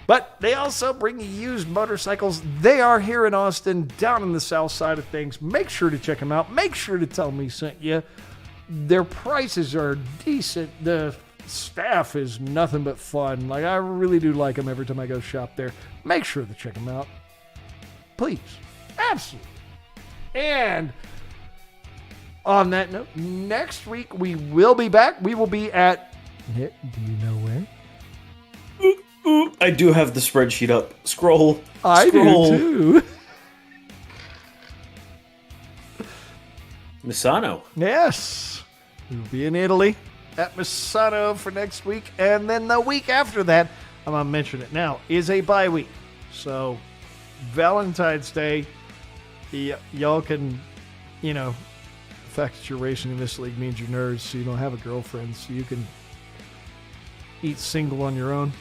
But they also bring you used motorcycles. They are here in Austin, down in the south side of things. Make sure to check them out. Make sure to tell them we sent you. Their prices are decent. The staff is nothing but fun. Like, I really do like them every time I go shop there. Make sure to check them out. Please. Absolutely. And on that note, next week we will be back. We will be at... Nick, do you know where? I do have the spreadsheet up. Scroll. I Scroll. do too. Misano. Yes. We will be in Italy at Misano for next week. And then the week after that, I'm going to mention it now, is a bye week. So Valentine's Day, y'all can, the fact that you're racing in this league means you're nerds, so you don't have a girlfriend, so you can eat single on your own.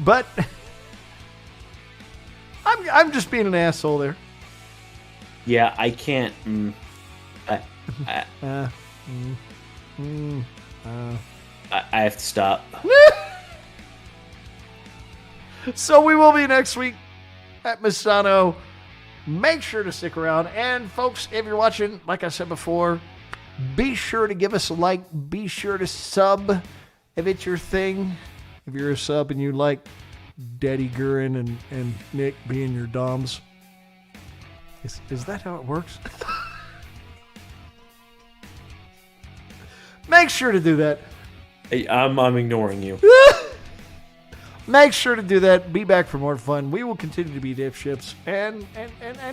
But I'm just being an asshole there. Yeah, I can't. I have to stop. So we will be next week at Misano. Make sure to stick around. And folks, if you're watching, like I said before, be sure to give us a like. Be sure to sub if it's your thing. If you're a sub and you like Daddy Gurin and Nick being your doms. Is that how it works? Make sure to do that. I'm ignoring you. Make sure to do that. Be back for more fun. We will continue to be dipshits, and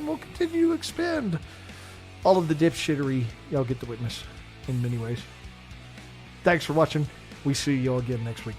we'll continue to expand all of the dipshittery y'all get to witness in many ways. Thanks for watching. We see y'all again next week.